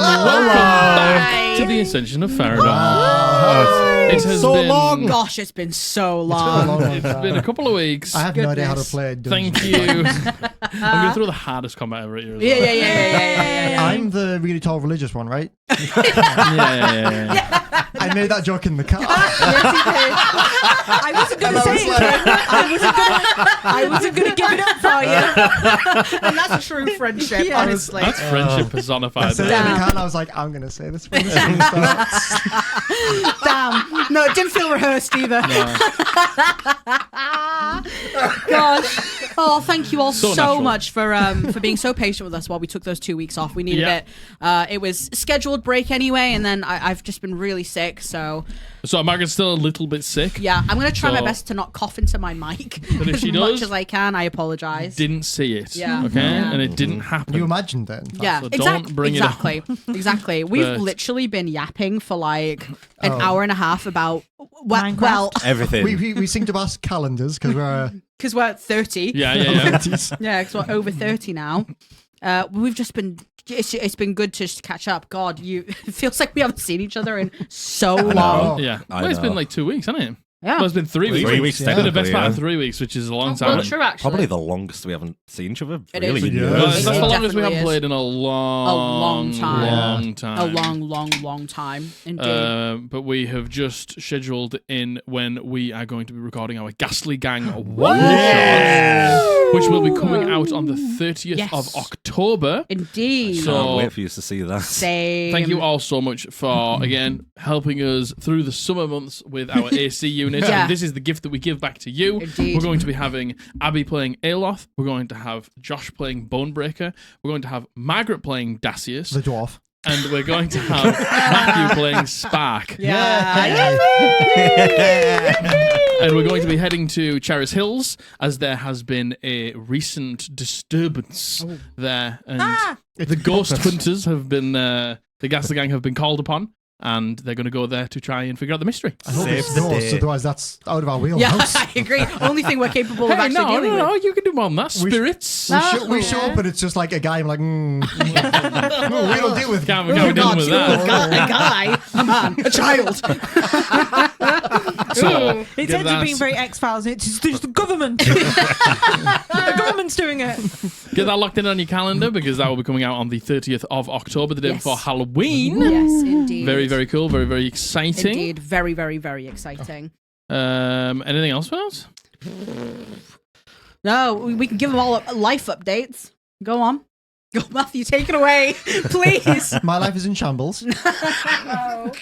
and welcome back to the Ascension of Farrahdor. It has so been long. Gosh, it's been so long. It's been a couple of weeks. I have no idea how to play Dungeons. Thank you. I'm going to throw the hardest combat ever at you. As well. Yeah. I'm the really tall religious one, right? Yeah. I made that joke in the car. Yes, he did. I wasn't going to say it, Ken. I wasn't going to give it up for you. And that's true friendship, honestly. That's friendship personified. I said it in the car and I was like, I'm going to say this when the song starts. Damn. No, it didn't feel rehearsed either. No. Gosh. Oh, thank you all so natural. much for being so patient with us while we took those 2 weeks off. We needed it. It was a scheduled break anyway, and then I've just been really sick, so Margaret's still a little bit sick. yeah, I'm going to try my best to not cough into my mic But if as she much does, as I can. I apologize. Didn't see it. Yeah. Okay? Yeah. And it didn't happen. You imagined it. Yeah, So don't bring it up. Exactly. We've But- literally been yapping for like an hour and a half about well, Everything. We synced up our calendars because we're because we're 30. Yeah. Yeah, because we're over 30 now. We've just been. It's been good to just catch up. God, it feels like we haven't seen each other in so long. Yeah. I Well, it's been know. like 2 weeks, hasn't it? Yeah. Well, it's been 3 weeks. 3 weeks, It's been the best technically, part of yeah. 3 weeks, which is a long Well, time. true, actually. Probably the longest we haven't seen each other. It Really, is. in Yeah. Well, years. that's It the longest we definitely haven't is. played in a long time. time. A long time, indeed. But we have just scheduled in when we are going to be recording our Ghastly Gang one shot, which will be coming out on the 30th of October. Indeed. So- Can't wait for you to see that. Same. Thank you all so much for, again, helping us through the summer months with our AC unit. Yeah. And this is the gift that we give back to you. Indeed. We're going to be having Abby playing Aeloth. We're going to have Josh playing Bonebreaker. We're going to have Margaret playing Dacius. the dwarf. And we're going to have Matthew playing Spark. Yeah. And we're going to be heading to Charis Hills as there has been a recent disturbance there. And the ghost hunters have been, the Ghastly Gang have been called upon. And they're going to go there to try and figure out the mystery. I hope Save it's the ghosts, day. otherwise that's out of our Yeah, wheelhouse. I agree. Only thing we're capable of Hey, actually dealing with. no, you can do more than that. We sh- Spirits. We show up and it's just like a guy. I'm like, no, we don't deal with. Can't be dealing with that. A guy, a man, a child. So, It give ends up that- being very X-Files. It's the government. The government's doing it. Get that locked in on your calendar because that will be coming out on the 30th of October, the day Yes. before Halloween. Yes, indeed. Very, very cool. Very, very exciting. Indeed. Very, very, very exciting. Anything else for us? No, we can give them all life updates. Go on. Go, Matthew, take it away, please. My life is in shambles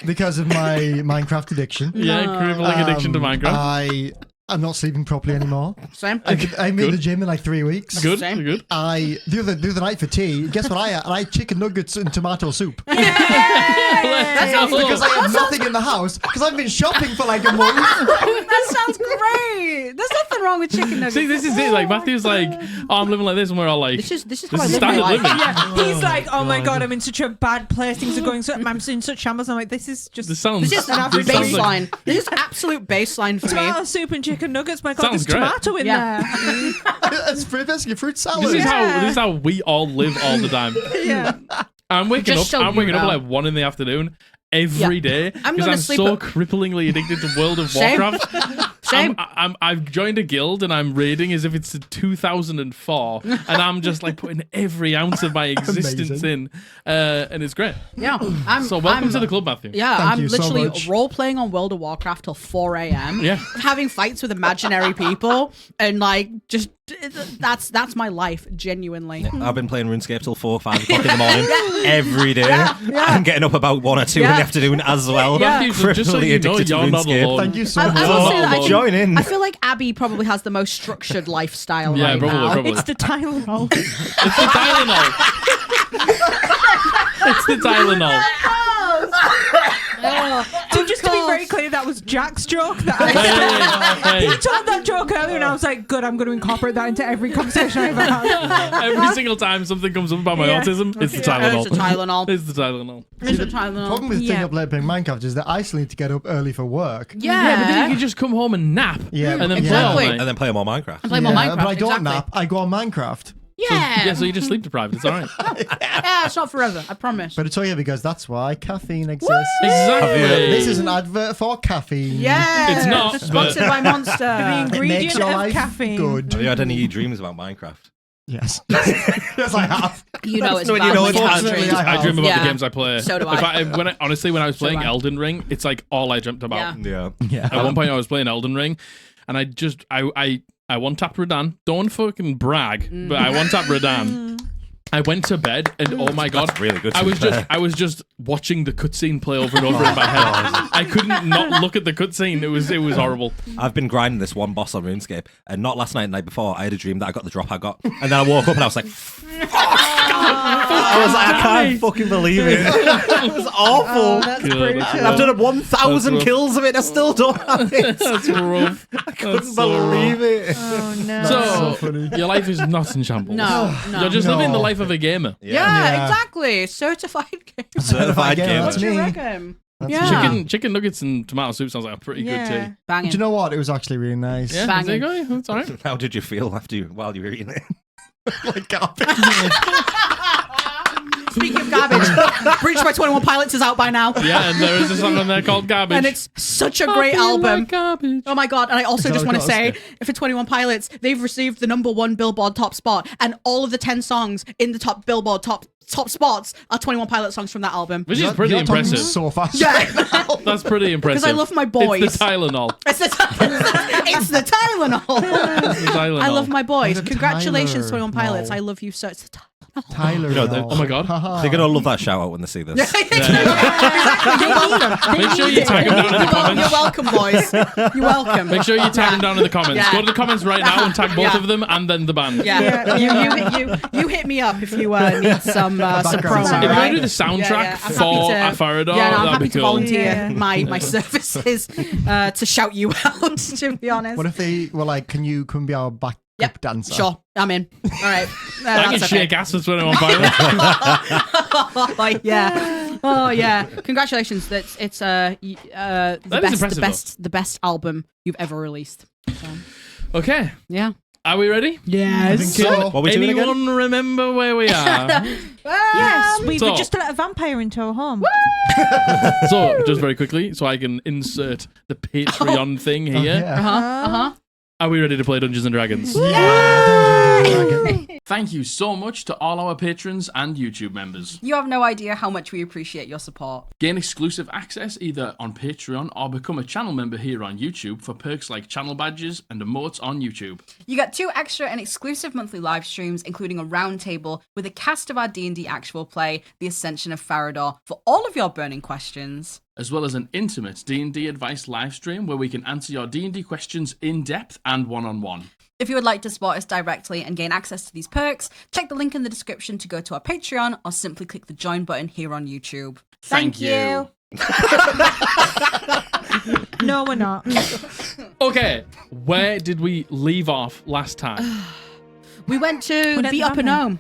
because of my Minecraft addiction. Yeah, crippling addiction to Minecraft. I'm not sleeping properly anymore. Same. I made the gym in like 3 weeks. Good, Same. good. The other night for tea, guess what I had? I had chicken nuggets and tomato soup. Let's go. Because I had nothing in the house because I've been shopping for like a month. That sounds great. There's nothing wrong with chicken nuggets. See, this is it. Like, Matthew's like, oh, I'm living like this, and we're all like, This is this how I is live my standard life. living. Yeah, he's like, oh my god, I'm in such a bad place. Things are going so. I'm in such shambles. I'm like, this is just This sounds, This is this sounds like- baseline. This is absolute baseline for me. tomato soup and chicken nuggets. My god, Sounds there's great. tomato in Yeah. there. It's basically fruit salad. this is how we all live all the time. Yeah. I'm waking Just up. so I'm you waking up know. at like 1 in the afternoon every day I'm because going I'm to sleep so at- cripplingly addicted to World of Same. Warcraft. Same. I've joined a guild and I'm raiding as if it's 2004, and I'm just like putting every ounce of my existence in, and it's great. Yeah. So welcome to the club, Matthew. Yeah, Thank I'm you so literally much. role playing on World of Warcraft till 4 a.m. Yeah. having fights with imaginary people, and like just that's my life, genuinely. I've been playing RuneScape till 4 or 5 o'clock in the morning every day. yeah. I'm getting up about 1 or 2 in Yeah. the afternoon as well. Yeah. Matthew, just so Criminally you know, addicted to you're not RuneScape. alone. Thank you so I much. will say that I, alone. Join in. I feel like Abby probably has the most structured lifestyle Yeah, right probably, now. probably. It's the Tylenol. It's the Tylenol. It's the Tylenol. So just to be very clear, that was Jack's joke. That I said. Hey, He told that joke earlier, and I was like, "Good, I'm going to incorporate that into every conversation I ever have." every single time something comes up about my Yeah. autism, it's the It's Tylenol. the Tylenol. It's the Tylenol. It's the The Tylenol. problem with staying Yeah. up late playing Minecraft is that I still need to get up early for work. Yeah, but then you can just come home and nap. Yeah, and then exactly. play all night. And then play more Minecraft. Play more Minecraft. But I don't exactly. nap. I go on Minecraft. Yeah. So you're just sleep deprived. It's all right. Yeah, it's not forever. I promise. But it's all because that's why caffeine exists. Exactly. This is an advert for caffeine. Yeah. It's not, Sponsored by Monster. The It makes ingredient your of life caffeine. good. Have you had any dreams about Minecraft? Yes. Yes, I have. You know it's when bad you know when it's you have bad. dreams. I I dream about Yeah. the games I play. So do I. Honestly, when I was So playing do I. Elden Ring, it's like all I dreamt about. Yeah. Yeah. Yeah. At one point, I was playing Elden Ring, and I one-tapped Radan. Don't fucking brag, but I one-tapped Radan. I went to bed, and oh my god, That's really good. I was just watching the cutscene play over and over in my head. I couldn't not look at the cutscene. It was horrible. I've been grinding this one boss on RuneScape, and not last night, the night before, I had a dream that I got the drop I got, and then I woke up and I was like, I was like, I can't fucking believe it. It was awful. That's God. brutal. I've done 1,000 That's kills of it. I still don't have it. That's rough. I couldn't believe it. Oh no. So, funny. your life is not in shambles. No. You're just living the No. life of a gamer. Yeah, exactly. Certified game. Certified gamer, gamer. that's What do you me. reckon? That's Yeah. Chicken nuggets and tomato soup sounds like a pretty good tea. Banging. Do you know what? It was actually really nice. Yeah, Banging. there you go. That's all right. How did you feel while you were eating it? Like garbage. Speaking of garbage, Breach by 21 Pilots is out by now. Yeah, and there is a song on there called Garbage. And it's such a great album. Garbage. Oh my god! And I also Is that just what want to it say, for 21 Pilots, they've received the #1 Billboard top spot, and all of the 10 songs in the top Billboard top spots are 21 Pilot songs from that album. Which is pretty You're talking impressive. So fast. Yeah, That's pretty impressive. because I love my boys. It's the Tylenol. It's the Tylenol. It's the Tylenol. I love my boys. The Congratulations, Tyler. 21 Pilots. No. I love you so. It's the Tylenol. Tyler. You know, no. Oh my god. They're going to love that shout out when they see this. Exactly. You're welcome. Make sure you tag them down in the You're comments. welcome, boys. You're welcome. Make sure you tag them down in the comments. Yeah. Go to the comments right now and tag both Yeah. of them and then the band. Yeah, you hit me up if you need some background promo. sound. If you Right? do the soundtrack I'm happy for to- Farrahdor, yeah, no, I'm that'd happy be to cool. volunteer Yeah. my services to shout you out. To be honest, What if they were like, can you come be our backup dancer? sure, I'm in. All right, I can that's okay. shake ass for 21 Pilots. Oh yeah, oh yeah. Congratulations, it's That is impressive, the best album you've ever released. So, Okay, yeah. are we ready? I think so. What are we doing again? Anyone remember where we are? Yes, we So- were just let a vampire into our home. So, just very quickly, so I can insert the Patreon thing here. Oh, yeah. Uh huh. Are we ready to play Dungeons and Dragons? Yeah, Dungeons and Dragons. Thank you so much to all our patrons and YouTube members. You have no idea how much we appreciate your support. Gain exclusive access either on Patreon or become a channel member here on YouTube for perks like channel badges and emotes on YouTube. You get 2 extra and exclusive monthly live streams, including a roundtable with a cast of our D&D actual play, The Ascension of Farrahdor, for all of your burning questions. As well as an intimate D&D advice live stream where we can answer your D&D questions in depth and one-on-one. If you would like to support us directly and gain access to these perks, check the link in the description to go to our Patreon or simply click the join button here on YouTube. Thank you. No, we're not. Okay, where did we leave off last time? We went to Went at Beat the Up and vampire. Home.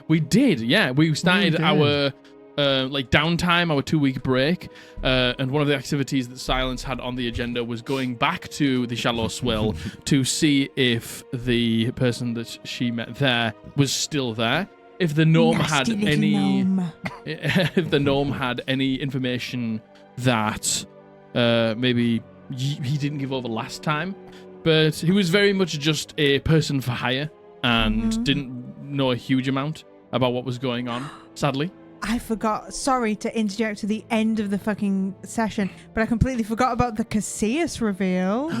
We did, yeah. We started did. our downtime, our 2-week break, and one of the activities that Silence had on the agenda was going back to the Shallow Swill to see if the person that she met there was still there. If the gnome had Nasty little any, gnome. if the gnome had any information that maybe he didn't give over last time, but he was very much just a person for hire and didn't know a huge amount about what was going on, sadly. I forgot. Sorry to interject to the end of the fucking session, but I completely forgot about the Casillas reveal.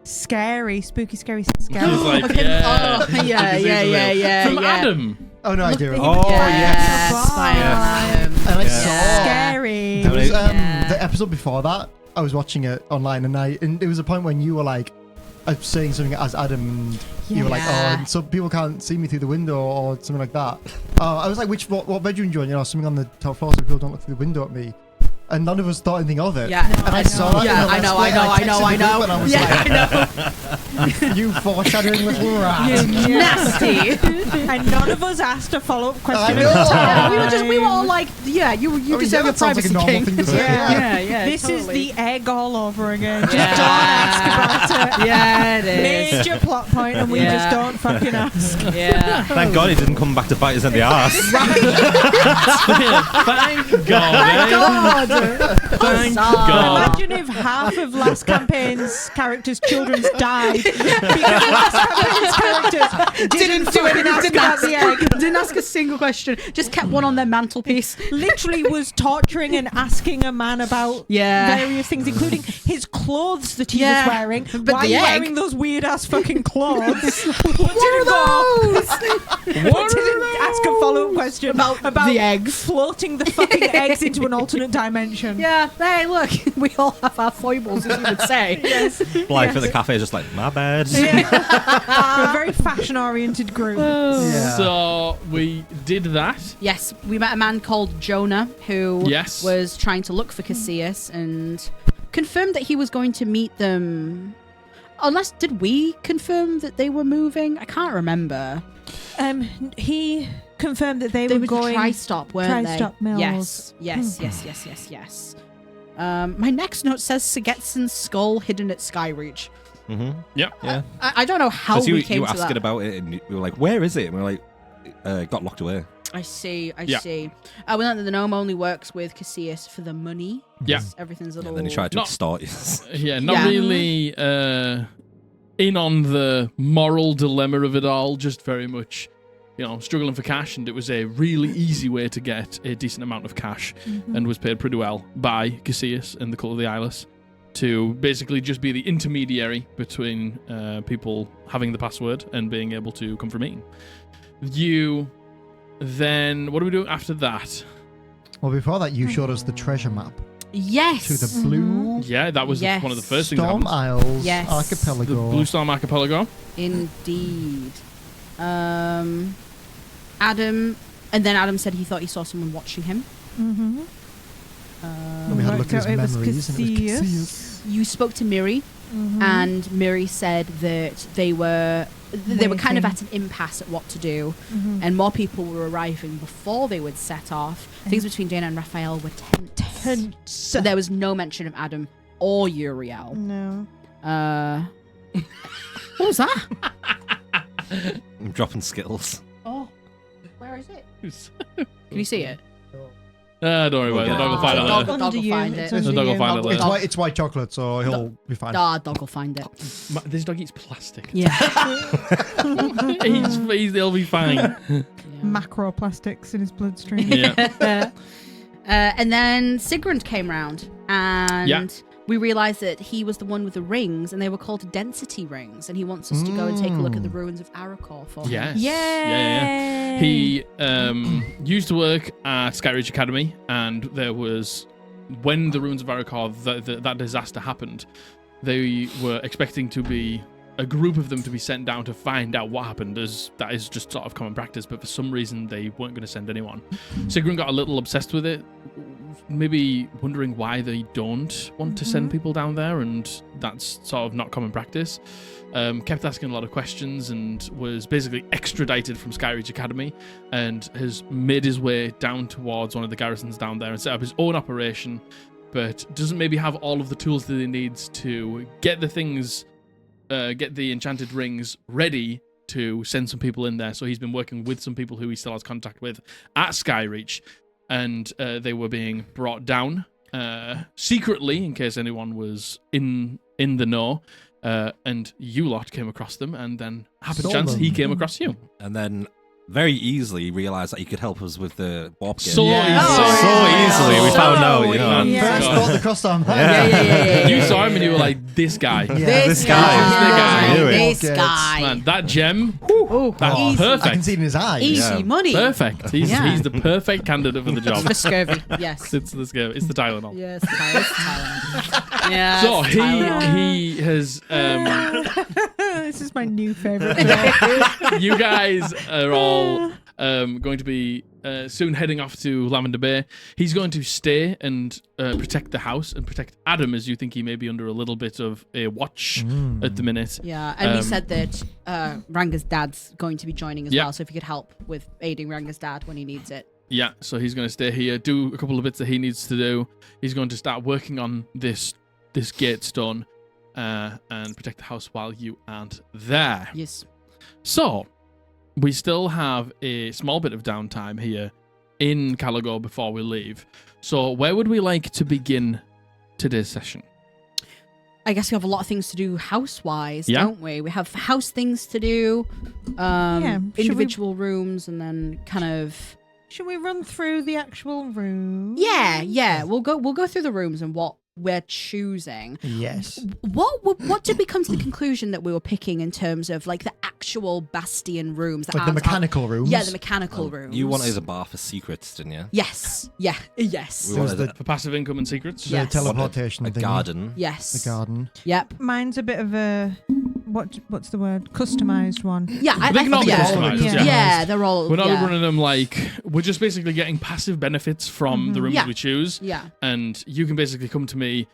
Scary, spooky, scary, scary. He's like, Okay. yeah. Oh, yeah. From Adam. Oh no, I do. Oh, yes. And I saw Scary. there was Yeah. the episode before that. I was watching it online, and there was a point when you were like saying something as Adam, and you were like, "Oh, Yeah. and so people can't see me through the window," or something like that. I was like, "What bedroom do you want? Something on the top floor so people don't look through the window at me." And none of us thought anything of it. Yeah. And I saw that. Yeah, in the I know, Let's Play, and I know. texted the group, and I was Yeah, like, I know. You foreshadowing little rat. Nasty. And none of us asked a follow-up question. I know. Yeah, we were all like, yeah, you deserve your that sounds like privacy, a normal king. thing to say. Yeah, This totally. is the egg all over again. Just Yeah. don't ask about it. Yeah, it is. Major plot point, and we Yeah. just don't fucking ask. Yeah. Thank God he didn't come back to bite us in the arse. Thank God. eh? God. Thank Sorry. God. Imagine if half of last campaign's characters' children died because last campaign's characters didn't do anything ask about the egg. Didn't ask a single question. Just kept one on their mantelpiece. Literally was torturing and asking a man about Yeah. various things, including his clothes that he Yeah. was wearing. But Why are the you egg? wearing those weird ass fucking clothes? What are those? Didn't ask a follow-up question About the eggs. floating the fucking eggs into an alternate dimension. Yeah, hey, look, we all have our foibles, as you would say. Yes. Life at the cafe is just like, my bad. We're a very fashion-oriented group. Yeah. So we did that. Yes, we met a man called Jonah who Yes. was trying to look for Cassius and confirmed that he was going to meet them. Unless, did we confirm that they were moving? I can't remember. He confirmed that they They were were going. Tri-stop, weren't they? Tri-stop mills. Yes. My next note says Sigetson's skull hidden at Skyreach. Mm-hmm. Yep. Yeah. I don't know how Because we you came were to asking that. about it, and we were like, where is it? And we were like, got locked away. I see. Yeah. We learned that the gnome only works with Cassius for the money. Yeah. Everything's a And little... then he tried to Not- extort us. Yeah, not Yeah. really in on the moral dilemma of it all, just very much, struggling for cash, and it was a really easy way to get a decent amount of cash, and was paid pretty well by Cassius and the Cult of the Eyeless to basically just be the intermediary between people having the password and being able to come for a meeting. Then, what do we do after that? Well, before that, you showed us the treasure map Yes. to the blue Yeah, that was Yes. one of the first things that Storm happened. Isles Yes. The archipelago. Blue Storm Archipelago. Indeed. Adam... And then Adam said he thought he saw someone watching him. Mm-hmm. And we had a look at his Worked out it was memories, and it was Cassius. Cassius. You spoke to Miri, Mm-hmm. and Miri said that they were kind of Waiting. at an impasse at what to do, Mhm. and more people were arriving before they would set off. Things between Dana and Raphael were tense. So there was no mention of Adam or Uriel. No. What was that? I'm dropping Skittles. Oh, where is it? Can you see it? Don't worry about it. The dog will find it Dog- later. dog will find it. It's The under dog will you. find it Dog- later. It's white chocolate, so he'll be fine. Dog will find it. This dog eats plastic. Yeah. He'll be fine. Macroplastics in his bloodstream. Yeah. And then Sigrund came round, and Yeah. we realised that he was the one with the rings, and they were called density rings, and he wants us to go and take a look at the ruins of Arakor for him. Yes. Yay! He used to work at Skyreach Academy, and there was, when the ruins of Arakor, that disaster happened, they were expecting to be a group of them to be sent down to find out what happened, as that is just sort of common practice, but for some reason they weren't going to send anyone. Sigrun got a little obsessed with it, maybe wondering why they don't want to send people down there, and that's sort of not common practice. Kept asking a lot of questions and was basically extradited from Skyreach Academy, and has made his way down towards one of the garrisons down there and set up his own operation, but doesn't maybe have all of the tools that he needs to get the things, get the enchanted rings ready to send some people in there. So he's been working with some people who he still has contact with at Skyreach, and they were being brought down secretly in case anyone was in the know. And you lot came across them, and then happen Stole chance them. he came across you. And then very easily realised that he could help us with the warp game. So Yeah. easily. We found out, you know. Man, First God. bought the cross-arm. Yeah. You saw him and you were like, this guy. Yeah. This guy. This Okay. guy. Man, that gem, Ooh, that's easy, perfect. I can see it in his eyes. easy Yeah. money. Perfect. He's Yeah. the perfect candidate for the job. For scurvy, yes. It's the scale. It's the Tylenol. Yes, Tylenol. Yeah. So it's Tylenol. he has. This is my new favorite. You guys are all going to be soon heading off to Lavender Bay. He's going to stay and protect the house and protect Adam, as you think he may be under a little bit of a watch at the minute. Yeah, and we said that Ranga's dad's going to be joining as well, so if you could help with aiding Ranga's dad when he needs it. Yeah, so he's going to stay here, do a couple of bits that he needs to do. He's going to start working on this gate stone and protect the house while you aren't there. Yes. So, we still have a small bit of downtime here in Caligo before we leave. So, where would we like to begin today's session? I guess we have a lot of things to do house-wise, don't we? We have house things to do, individual rooms, and then kind of... Should we run through the actual room? Yeah. We'll go through the rooms and what we're choosing. Yes. What did we come to the conclusion that we were picking in terms of like the actual Bastion rooms? That Like the mechanical rooms? Yeah, the mechanical rooms. You wanted a bar for secrets, didn't you? Yes. Yeah. Yes. We wanted For passive income and secrets? The Yes. teleportation a thing. garden. Yes. The garden. Yep. Mine's a bit of a what's the word? Customized one. Yeah, I They can all be yeah. customized, Yeah. Yeah, they're all. We're not yeah. running them like... We're just basically getting passive benefits from the rooms Yeah. we choose. Yeah. And you can basically come to me,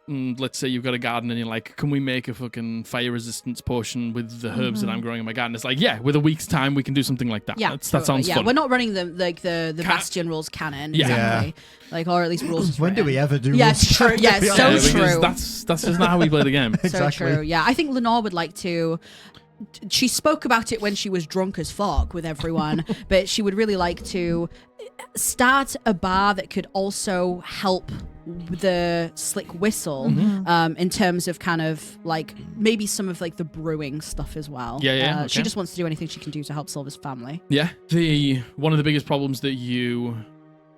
let's say you've got a garden and you're like, can we make a fucking fire resistance potion with the herbs that I'm growing in my garden? It's like, yeah, with a week's time we can do something like that. Yeah, that totally. sounds yeah. fun. We're not running the Bastion rules canon. Yeah. Exactly. Like, or at least rules. as When do written. we ever do Yeah, rules? it's true. Yeah, it's so because true. That's just not how we play the game. So Exactly. true. Yeah, I think Lenore would like to. She spoke about it when she was drunk as fuck with everyone, but she would really like to start a bar that could also help the slick whistle in terms of kind of like maybe some of like the brewing stuff as well. Yeah, She okay. just wants to do anything she can do to help Silver's family. Yeah. One of the biggest problems that you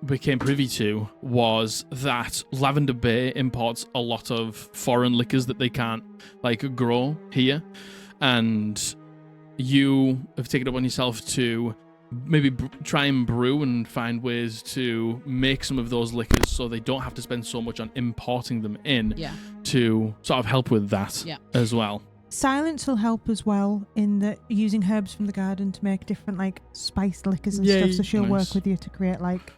became privy to was that Lavender Bay imports a lot of foreign liquors that they can't like grow here, and you have taken it upon yourself to maybe try and brew and find ways to make some of those liquors so they don't have to spend so much on importing them in to sort of help with that as well. Silence will help as well in the using herbs from the garden to make different like spiced liquors and stuff. So she'll Nice. work with you to create like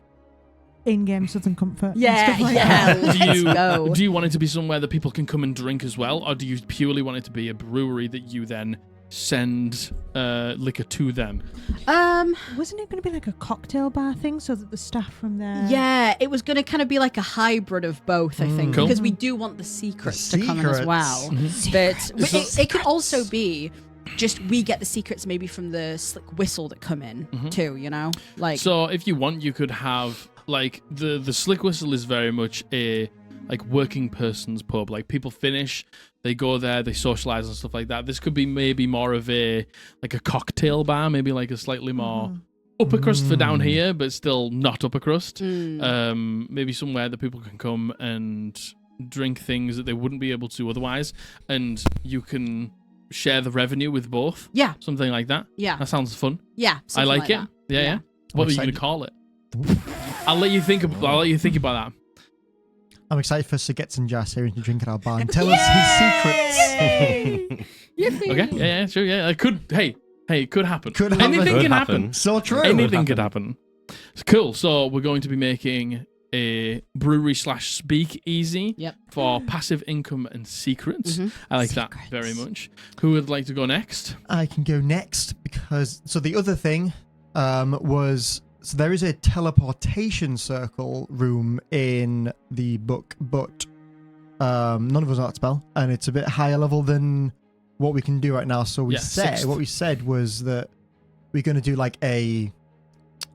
in-game Southern Comfort. and Yeah, stuff like yeah. that. Do Let's go. you want it to be somewhere that people can come and drink as well, or do you purely want it to be a brewery that you then send liquor to them? Wasn't it going to be like a cocktail bar thing so that the staff from there? Yeah, it was going to kind of be like a hybrid of both, I think, Cool. because we do want the secrets The to come in as secrets. well. But it could also be just we get the secrets maybe from the slick whistle that come in too, you know? Like So if you want, you could have like the Slick Whistle is very much a like working person's pub. Like people finish, they go there, they socialize and stuff like that. This could be maybe more of a like a cocktail bar, maybe like a slightly more upper crust for down here, but still not upper crust. Maybe somewhere that people can come and drink things that they wouldn't be able to otherwise, and you can share the revenue with both. Yeah. Something like that. Yeah. That sounds fun. Yeah. I something like it. that. Yeah. What are you going to call it? I'll let you think about that. I'm excited for Sir Getson Jas here to drink at our bar and tell us his secrets. Okay. Yeah. Sure. Yeah. It could. Hey. It could happen. Could happen. Anything Could can happen. happen. So true. Anything could happen. Cool. So we're going to be making a brewery / speakeasy Yep. for passive income and secrets. I like that Secrets. very much. Who would like to go next? I can go next because the other thing was there is a teleportation circle room in the book, but none of us know that spell, and it's a bit higher level than what we can do right now. So sixth. what we said was that we're going to do like a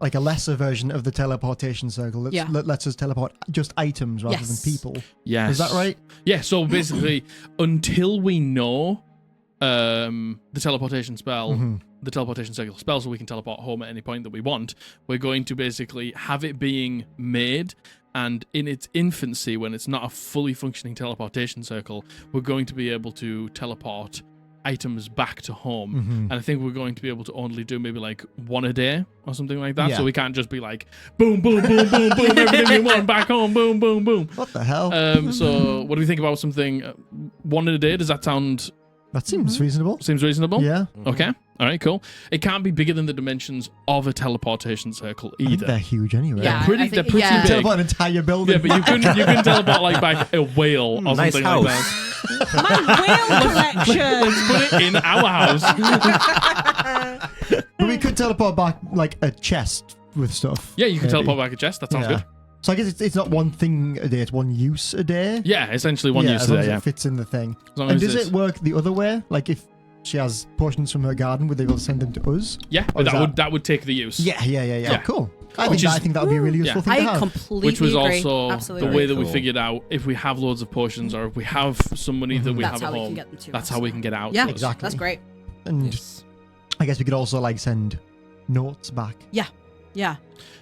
lesser version of the teleportation circle that lets us teleport just items rather than people. Yes. Is that right? Yeah, so basically, until we know the teleportation spell, the teleportation circle spell, so we can teleport home at any point that we want, we're going to basically have it being made, and in its infancy, when it's not a fully functioning teleportation circle, we're going to be able to teleport items back to home. And I think we're going to be able to only do maybe like one a day or something like that. Yeah. So we can't just be like, boom, boom, boom, boom, boom, everything we want, back home, boom, boom, boom. What the hell? So what do we think about something one a day? Does that sound That seems reasonable. seems reasonable? Yeah. Okay. All right, cool. It can't be bigger than the dimensions of a teleportation circle I think either. they're huge anyway. Yeah. They're I think- pretty yeah. big. Teleport an entire building. Yeah, but you can teleport like back a whale or Nice something house. like that. My whale collection. Let's put it in our house. But we could teleport back like a chest with stuff. Yeah, you can maybe. teleport back a chest. That sounds Yeah. good. So I guess it's not one thing a day; it's one use a day. Yeah, essentially one use as long today. as Yeah. it fits in the thing. As long And as does it's- it work the other way? Like if she has portions from her garden, would they be able to send them to us? Yeah, Or is that would take the use. Yeah. Yeah. Cool. I Which think that would be a really useful thing to I have. completely Which was agree. also Absolutely. the way that we Cool. figured out if we have loads of potions or if we have some money that we That's have how at we can home, get them to that's us. how we can get out. Yeah, to us. Exactly. That's great. And Yes. I guess we could also like send notes back. Yeah. Are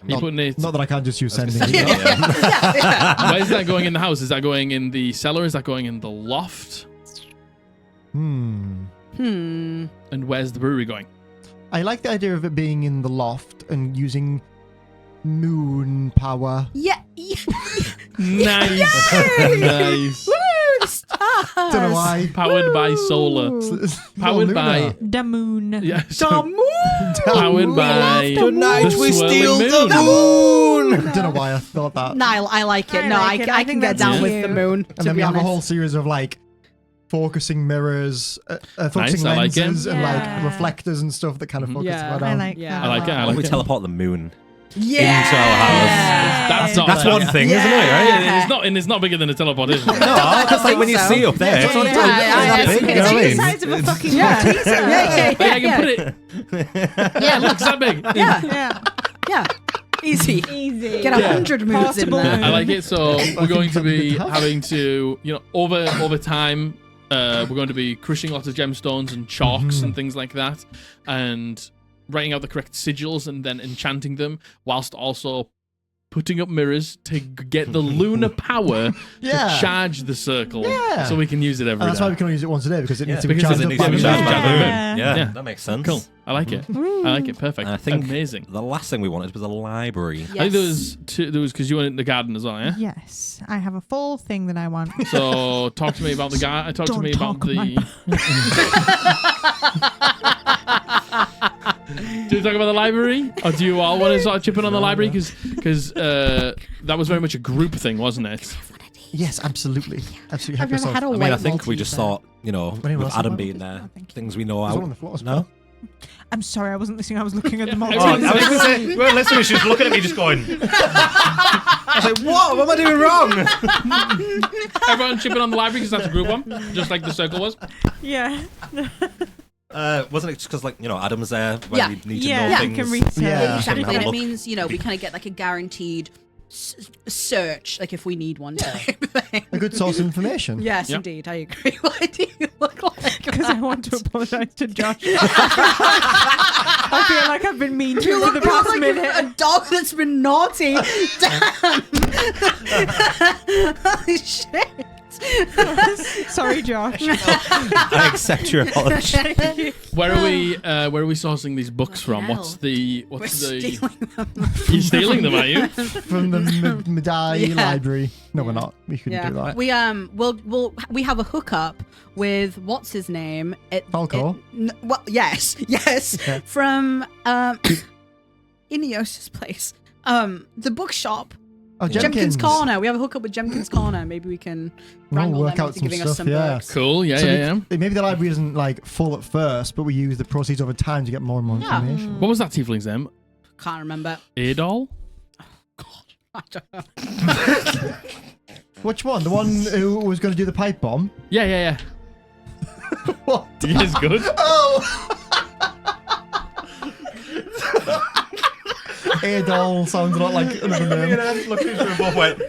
you putting it? Not that I can't just use I was sending. gonna say, yeah. Where's that going in the house? Is that going in the cellar? Is that going in the loft? Hmm. Hmm. And where's the brewery going? I like the idea of it being in the loft and using moon power. Yeah. Nice. Nice. Woo! The stars. Don't know why. Powered by solar. Powered by. The moon. Yeah. The so- moon. Powered by. Tonight the we swirling steal moon. the moon. I don't know why I thought that. No, I like it. I No, like it. I I can think get that's down with cute. the moon. And To then be we have honest. a whole series of like focusing mirrors, focusing I like it. lenses, and Yeah. like reflectors and stuff that kind of focus Yeah. right I on. like Yeah. that. I like it. I Why like don't we it. teleport the moon? Yeah. Into our house. That's not. That's one thing, Yeah. isn't it? Right? Yeah, it's not, and it's not bigger than a teleportation. No, because like when you so. see up there, it's Yeah, only yeah, like yeah, that big. yeah. You know what I It's the mean? size of a fucking Yeah. Malteser. Yeah. Like, I can put it. Yeah, it looks that big. Yeah. Yeah. Yeah. Easy. Easy. Get 100 moves in Portable there. moon. I like it. So we're going to be That'd be having to, over time, we're going to be crushing lots of gemstones and chalks and things like that, and writing out the correct sigils and then enchanting them, whilst also putting up mirrors to get the lunar power Yeah. to charge the circle, Yeah. so we can use it every And that's day. why we can only use it once a day because it needs to be because charged it up needs by to the be moon. charged by the moon. Yeah, Yeah. that makes sense. Cool. I like it. I like it. Perfect. And I think amazing. the last thing we wanted was a library. I think there was because you went in the garden as well, yeah. Yes, I have a full thing that I want. So talk to me about the guy. Talk to Don't me about talk the. Do you talk about the library, or do you all want to sort of chip in on the library? Because that was very much a group thing, wasn't it? Yes, absolutely. Absolutely. I've Help never yourself. had a I mean, white I think we Malteser. just thought, Anyone with else Adam have being one? there, Oh, thank you. things we know There's out. one on the floor as No? well. I'm sorry, I wasn't listening. I was looking at the Oh, Oh, Maltesers. I was going to say, we weren't listening. She was looking at me just going. I was like, what? What am I doing wrong? Everyone chip in on the library because that's a group one, just like the circle was. Yeah. Wasn't it just because, Adam's there when Yeah. we need to Yeah, know you things? can research. Yeah. Exactly, Have a and it look. means we kind of get like a guaranteed search, like if we need one type thing. A good source of information. Yes, Yep. indeed, I agree. What do you look like? Because I want to apologise to Josh. I feel like I've been mean to You him for look the past like minute. a dog that's been naughty. Damn. Holy shit. Sorry, Josh. I accept your apology. Where are we sourcing these books from? hell. What's We're the? stealing them. You stealing them? Are you? From the Medai Yeah. library. No, we're not. We couldn't do that. We we have a hookup with what's his name? Falco? Well, yes, from Ineos's place. The bookshop. Oh, Jemkins Corner. We have a hookup with Jemkins Corner. Maybe we can wrangle work them out into some giving stuff, us some yeah. books. Cool. Yeah, So yeah. Maybe the library isn't like full at first, but we use the proceeds over time to get more and more Yeah. information. What was that tiefling's name? Can't remember. Adol? I don't know. Which one? The one who was going to do the pipe bomb? Yeah. What? He is good. Oh! Adol sounds a lot like another name. Looking through both ways.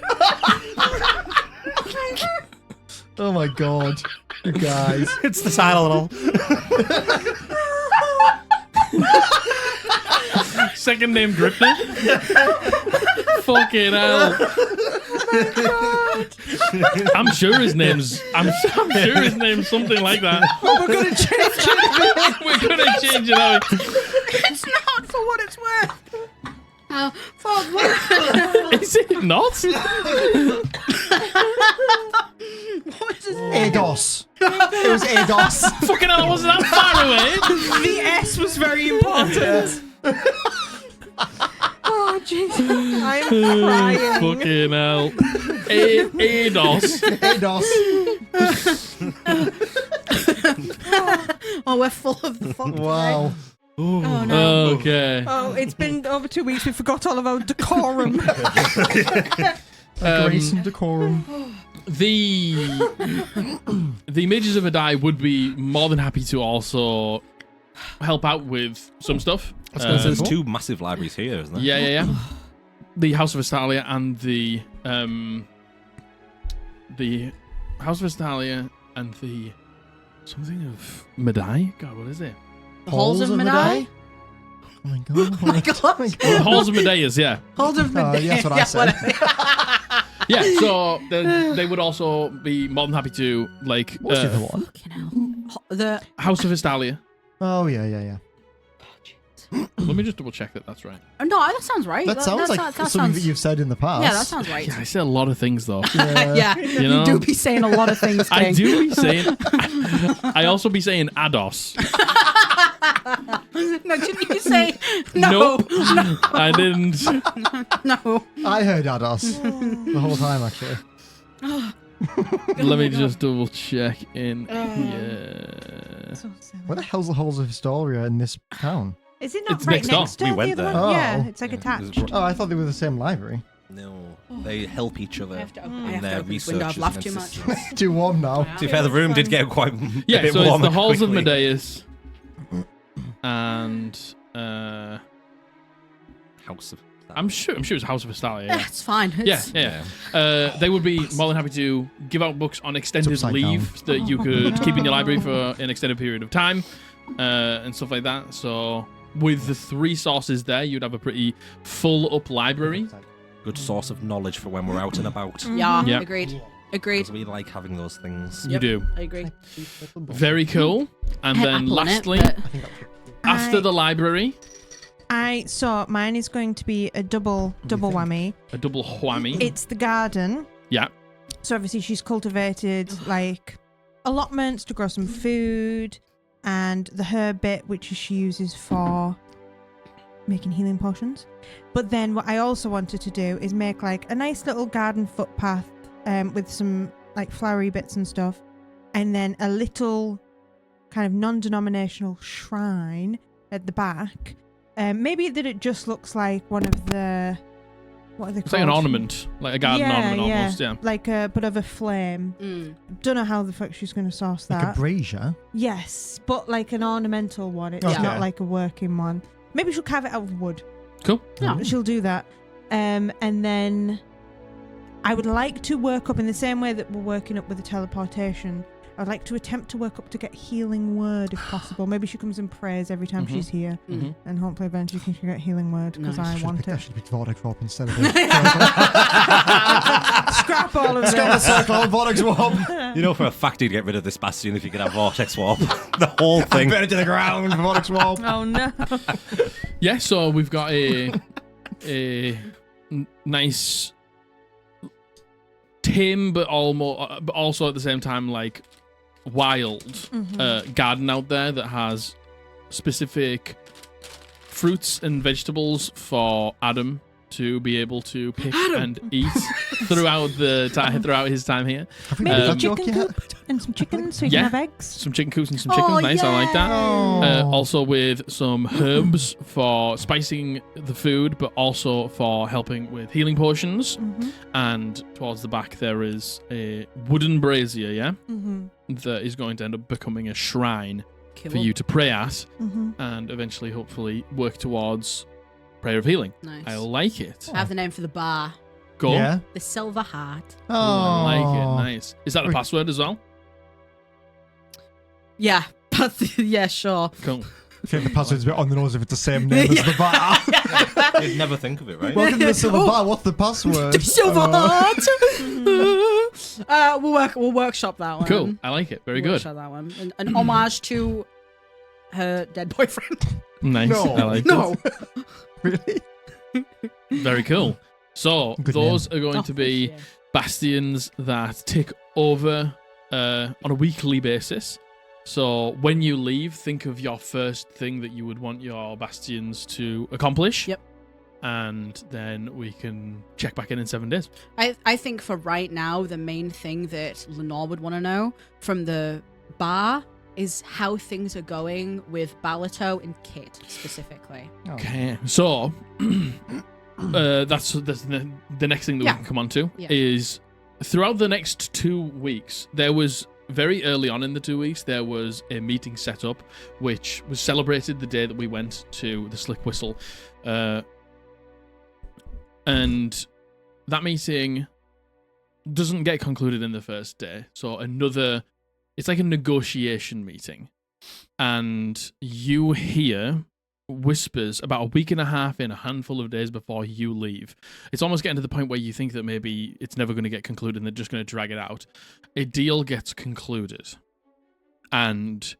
Oh my god. You guys. It's the title and all. Second name Gripner. Fucking hell. I'm sure his name's something like that. We're going to change it. We're gonna change it out. It's not for what it's worth. For what? Is it not? What is it? ADOS. It was ADOS. Fucking hell, wasn't that far away? The S was very important. Oh, Jesus. I'm crying. Fucking hell. ADOS. ADOS. Oh, we're full of the fun. Wow. Oh, no. Okay. Oh, it's been over 2 weeks. We forgot all about decorum. Grace and decorum. The Mages of Adai would be more than happy to also help out with some stuff. There's two massive libraries here, isn't there? Yeah. The House of Astalia and the House of Astalia and the something of Madai. God, what is it? The Halls of Madai? Oh my god. Oh my god. The Halls of Medeas, yeah. Halls of Madai. Yes, what I said. Yeah, so they would also be more than happy to, like, What's the other one? Fucking hell. The House of Astalia. Oh, yeah. Let me just double check that that's right. no, that sounds right. That sounds like that something sounds, that you've said in the past. Yeah, that sounds right. Yeah, I say a lot of things, though. Yeah, You know? do be saying a lot of things, King. I do be saying... I also be saying ADOS. No, didn't you say no? Nope. No. I didn't. No. I heard ADOS the whole time, actually. Let me just double check in here. So silly. Where the hell's the Halls of Historia in this town? Is it not It's right next door. next to We the went other there. one? Oh. Yeah, it's like Yeah, attached. Oh, I thought they were the same library. No, they help each other I have to open, in I have to their open the research. window. I've laughed too much. Too warm now. To be fair, the room did get quite a Yeah, bit so it's warmer the Halls of quickly. Medeas and House of... I'm sure it's House of Astalia. Yeah, Yeah. it's fine. Yeah, It's, yeah. They would be more than happy to give out books on extended upside leave that you could keep in your library for an extended period of time and stuff like that. So with the 3 sources there, you'd have a pretty full up library. Good source of knowledge for when we're out and about. Yeah, Yep. agreed. Because we like having those things. You do. I agree. Very cool. And I had then apple in it, lastly, but- after the library, I saw mine is going to be a double whammy. a double whammy. It's the garden. Yeah. So obviously she's cultivated like allotments to grow some food, and the herb bit which she uses for making healing potions. But then what I also wanted to do is make like a nice little garden footpath with some like flowery bits and stuff, and then a little kind of non-denominational shrine at the back. Maybe that it just looks like one of the, what are they called? It's like an ornament, like a garden ornament almost, yeah. Like a, but of a flame. Mm. Don't know how the fuck she's going to source that. Like a brazier. Yes, but like an ornamental one. It's Okay. not like a working one. Maybe she'll carve it out of wood. Cool. Yeah. She'll do that. And then I would like to work up in the same way that we're working up with the teleportation. I'd like to attempt to work up to get healing word if possible. Maybe she comes and prays every time she's here. Mhm. And hopefully eventually she can get healing word because Nice. I want That it. should be Vortex Warp instead of Scrap all of Scrap the this. circle, Vortex Warp. You know for a fact he'd get rid of this bastion if you could have Vortex Warp. The whole thing. Burn it to the ground, Vortex Warp. Oh no. Yeah, so we've got a nice tame, but also at the same time like wild garden out there that has specific fruits and vegetables for Adam to be able to pick and eat throughout his time here. Have we Maybe made a that joke chicken yet? coop and some chickens so you Yeah. can have eggs. Some chicken coops and some chickens. Oh, Nice, I like that. Oh. Also with some herbs for spicing the food, but also for helping with healing potions. Mm-hmm. And towards the back there is a wooden brazier, yeah, Mm-hmm. that is going to end up becoming a shrine Cool. for you to pray at, Mm-hmm. and eventually, hopefully, work towards prayer of healing. Nice. I like it. I have the name for the bar. Go. Yeah. The Silver Heart. Oh. I like it. Nice. Is that the password as well? Yeah. Yeah, sure. Cool. I think the password's a bit on the nose if it's the same name as the bar. You'd never think of it, right? Welcome to the Silver Bar. What's the password? The Silver Heart. We'll workshop that one. Cool. I like it. Very We'll good. workshop that one. An homage to her dead boyfriend. Nice. No. I like No. Really? it. Very cool. So Good those are going to be bastions that tick over on a weekly basis. So when you leave, think of your first thing that you would want your bastions to accomplish. Yep. And then we can check back in 7 days. I think for right now, the main thing that Lenore would want to know from the bar is how things are going with Balito and Kit specifically. Okay, so that's the next thing that we can come on to is throughout the next 2 weeks, there was very early on in the 2 weeks, there was a meeting set up which was celebrated the day that we went to the Slick Whistle. And that meeting doesn't get concluded in the first day. So it's like a negotiation meeting. And you hear whispers about a week and a half in, a handful of days before you leave. It's almost getting to the point where you think that maybe it's never going to get concluded and they're just going to drag it out. A deal gets concluded. And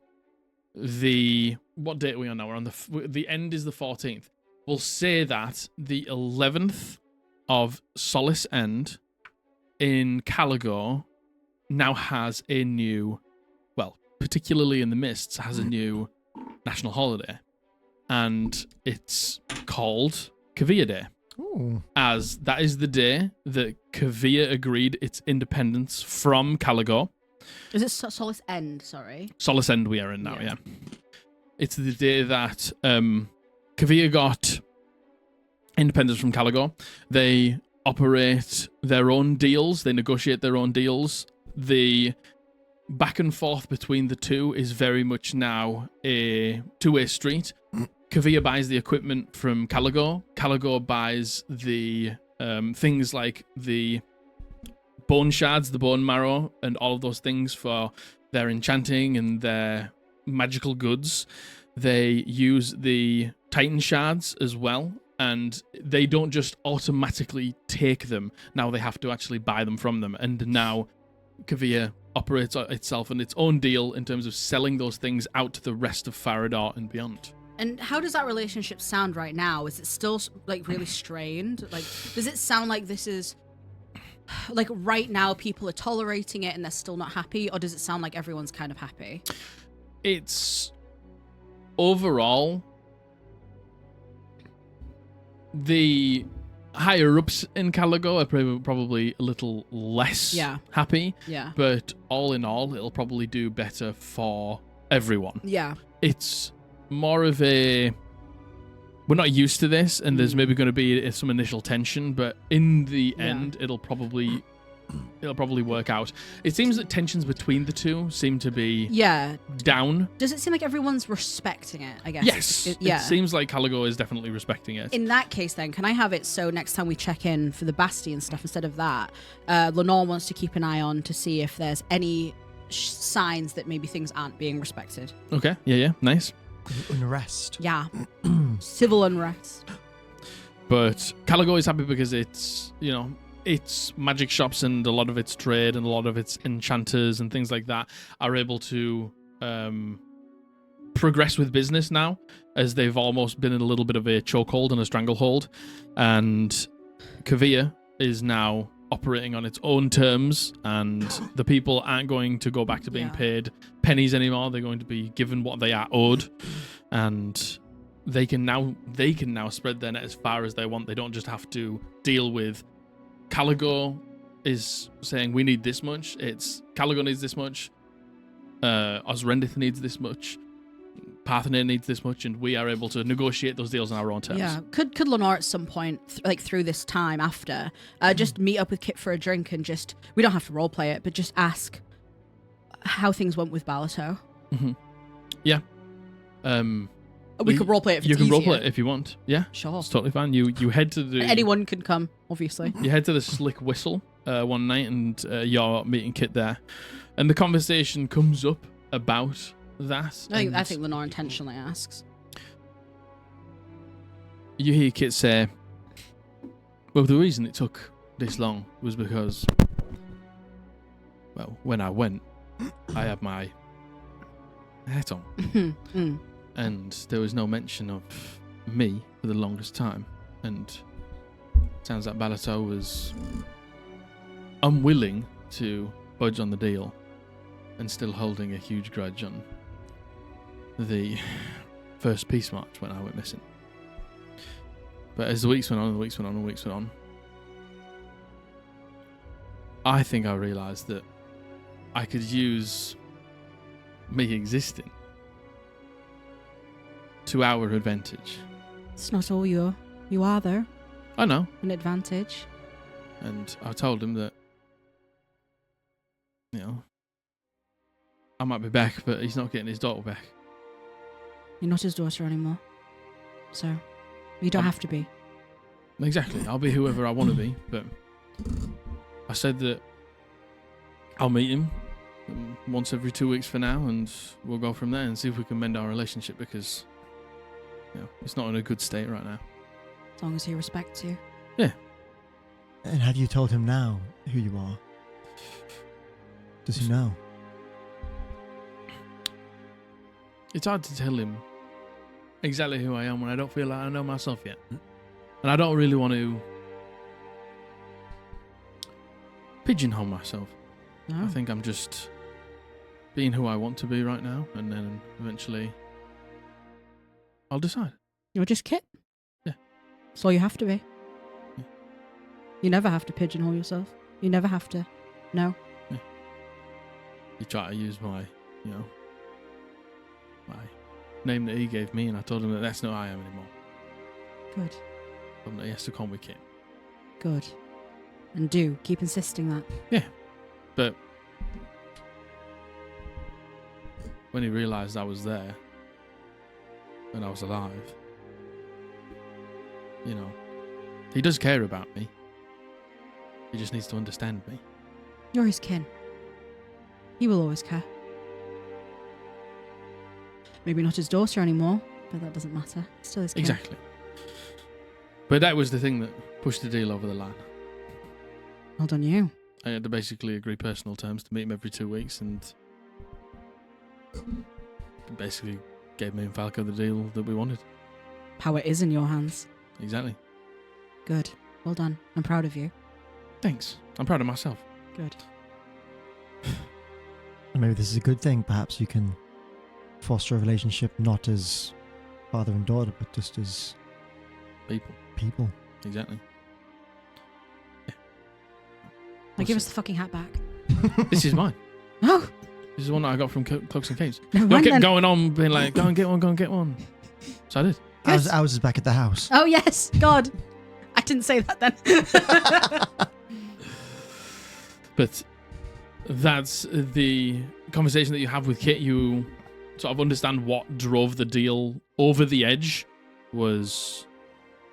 what date are we on now? We're on the end is the 14th. We'll say that the 11th of Solace End in Caligo now has a new, well, particularly in the Mists, has a new national holiday. And it's called Kavir Day. Ooh. As that is the day that Kavir agreed its independence from Caligo. Is it Solace End, sorry? Solace End we are in now, yeah. It's the day that Kavir got independence from Caligo. They operate their own deals. They negotiate their own deals. The back and forth between the two is very much now a two-way street. Kavir buys the equipment from Caligo. Caligo buys the things like the bone shards, the bone marrow, and all of those things for their enchanting and their magical goods. They use the Titan shards as well, and they don't just automatically take them. Now they have to actually buy them from them. And now Kavir operates itself on its own deal in terms of selling those things out to the rest of Farrahdor and beyond. And how does that relationship sound right now? Is it still like really strained? Like, does it sound like this is like right now people are tolerating it and they're still not happy, or does it sound like everyone's kind of happy? It's overall the higher ups in Caligo are probably a little less happy. Yeah. But all in all, it'll probably do better for everyone. Yeah. It's more of a, we're not used to this, and there's maybe going to be some initial tension, but in the end, it'll probably work out. It seems that tensions between the two seem to be down. Does it seem like everyone's respecting it, I guess? Yes. It seems like Caligo is definitely respecting it. In that case, then, can I have it so next time we check in for the Bastion stuff, instead of that, Lenore wants to keep an eye on to see if there's any signs that maybe things aren't being respected. Okay. Yeah. Nice. Unrest. Yeah. Civil unrest. But Caligo is happy because it's magic shops and a lot of its trade and a lot of its enchanters and things like that are able to progress with business now, as they've almost been in a little bit of a chokehold and a stranglehold. And Kavir is now operating on its own terms, and the people aren't going to go back to being paid pennies anymore. They're going to be given what they are owed, and they can now spread their net as far as they want. They don't just have to deal with Caligo is saying we need this much. It's Caligo needs this much. Osrendith needs this much. Parthenae needs this much, and we are able to negotiate those deals on our own terms. Yeah. Could Lenore at some point, through this time after, just meet up with Kit for a drink and just, we don't have to roleplay it, but just ask how things went with Balito? Mm-hmm. Yeah. We could roleplay it if it's You can easier. roleplay it if you want. Yeah. Sure. It's totally fine. You head to the... Anyone can come, obviously. You head to the Slick Whistle one night, and you're meeting Kit there. And the conversation comes up about that. I think Lenore intentionally asks. You hear Kit say, well, the reason it took this long was because, well, when I went, I had my hat on. And there was no mention of me for the longest time. And sounds like Balito was unwilling to budge on the deal and still holding a huge grudge on the first peace march when I went missing. But as the weeks went on, I think I realised that I could use me existing to our advantage. It's not all you are, though. I know. An advantage. And I told him that, I might be back, but he's not getting his daughter back. You're not his daughter anymore. So, you don't have to be. Exactly. I'll be whoever I want to be, but I said that I'll meet him once every 2 weeks for now, and we'll go from there and see if we can mend our relationship, because it's not in a good state right now. As long as he respects you. Yeah. And have you told him now who you are? Does he know? It's hard to tell him exactly who I am when I don't feel like I know myself yet. And I don't really want to pigeonhole myself. No. I think I'm just being who I want to be right now, and then eventually I'll decide. You're just Kit. Yeah. That's all you have to be. Yeah. You never have to pigeonhole yourself. You never have to. No. Yeah. You try to use my name that he gave me, and I told him that that's not who I am anymore. Good. Told him that he has to call me Kit. Good. And do keep insisting that. Yeah. But when he realised I was there and I was alive, he does care about me. He just needs to understand me. You're his kin. He will always care. Maybe not his daughter anymore, but that doesn't matter. Still his kin. Exactly. But that was the thing that pushed the deal over the line. Well done, you. I had to basically agree personal terms to meet him every 2 weeks, and basically gave me and Falco the deal that we wanted. Power is in your hands. Exactly. Good. Well done. I'm proud of you. Thanks. I'm proud of myself. Good. And maybe this is a good thing. Perhaps you can foster a relationship not as father and daughter, but just as people. Exactly. Now give us the fucking hat back. This is mine. Oh. This is one that I got from Cloaks and Caves. No, I kept going on being like, go and get one. So I did. Ours is back at the house. Oh, yes. God. I didn't say that then. But that's the conversation that you have with Kit. You sort of understand what drove the deal over the edge was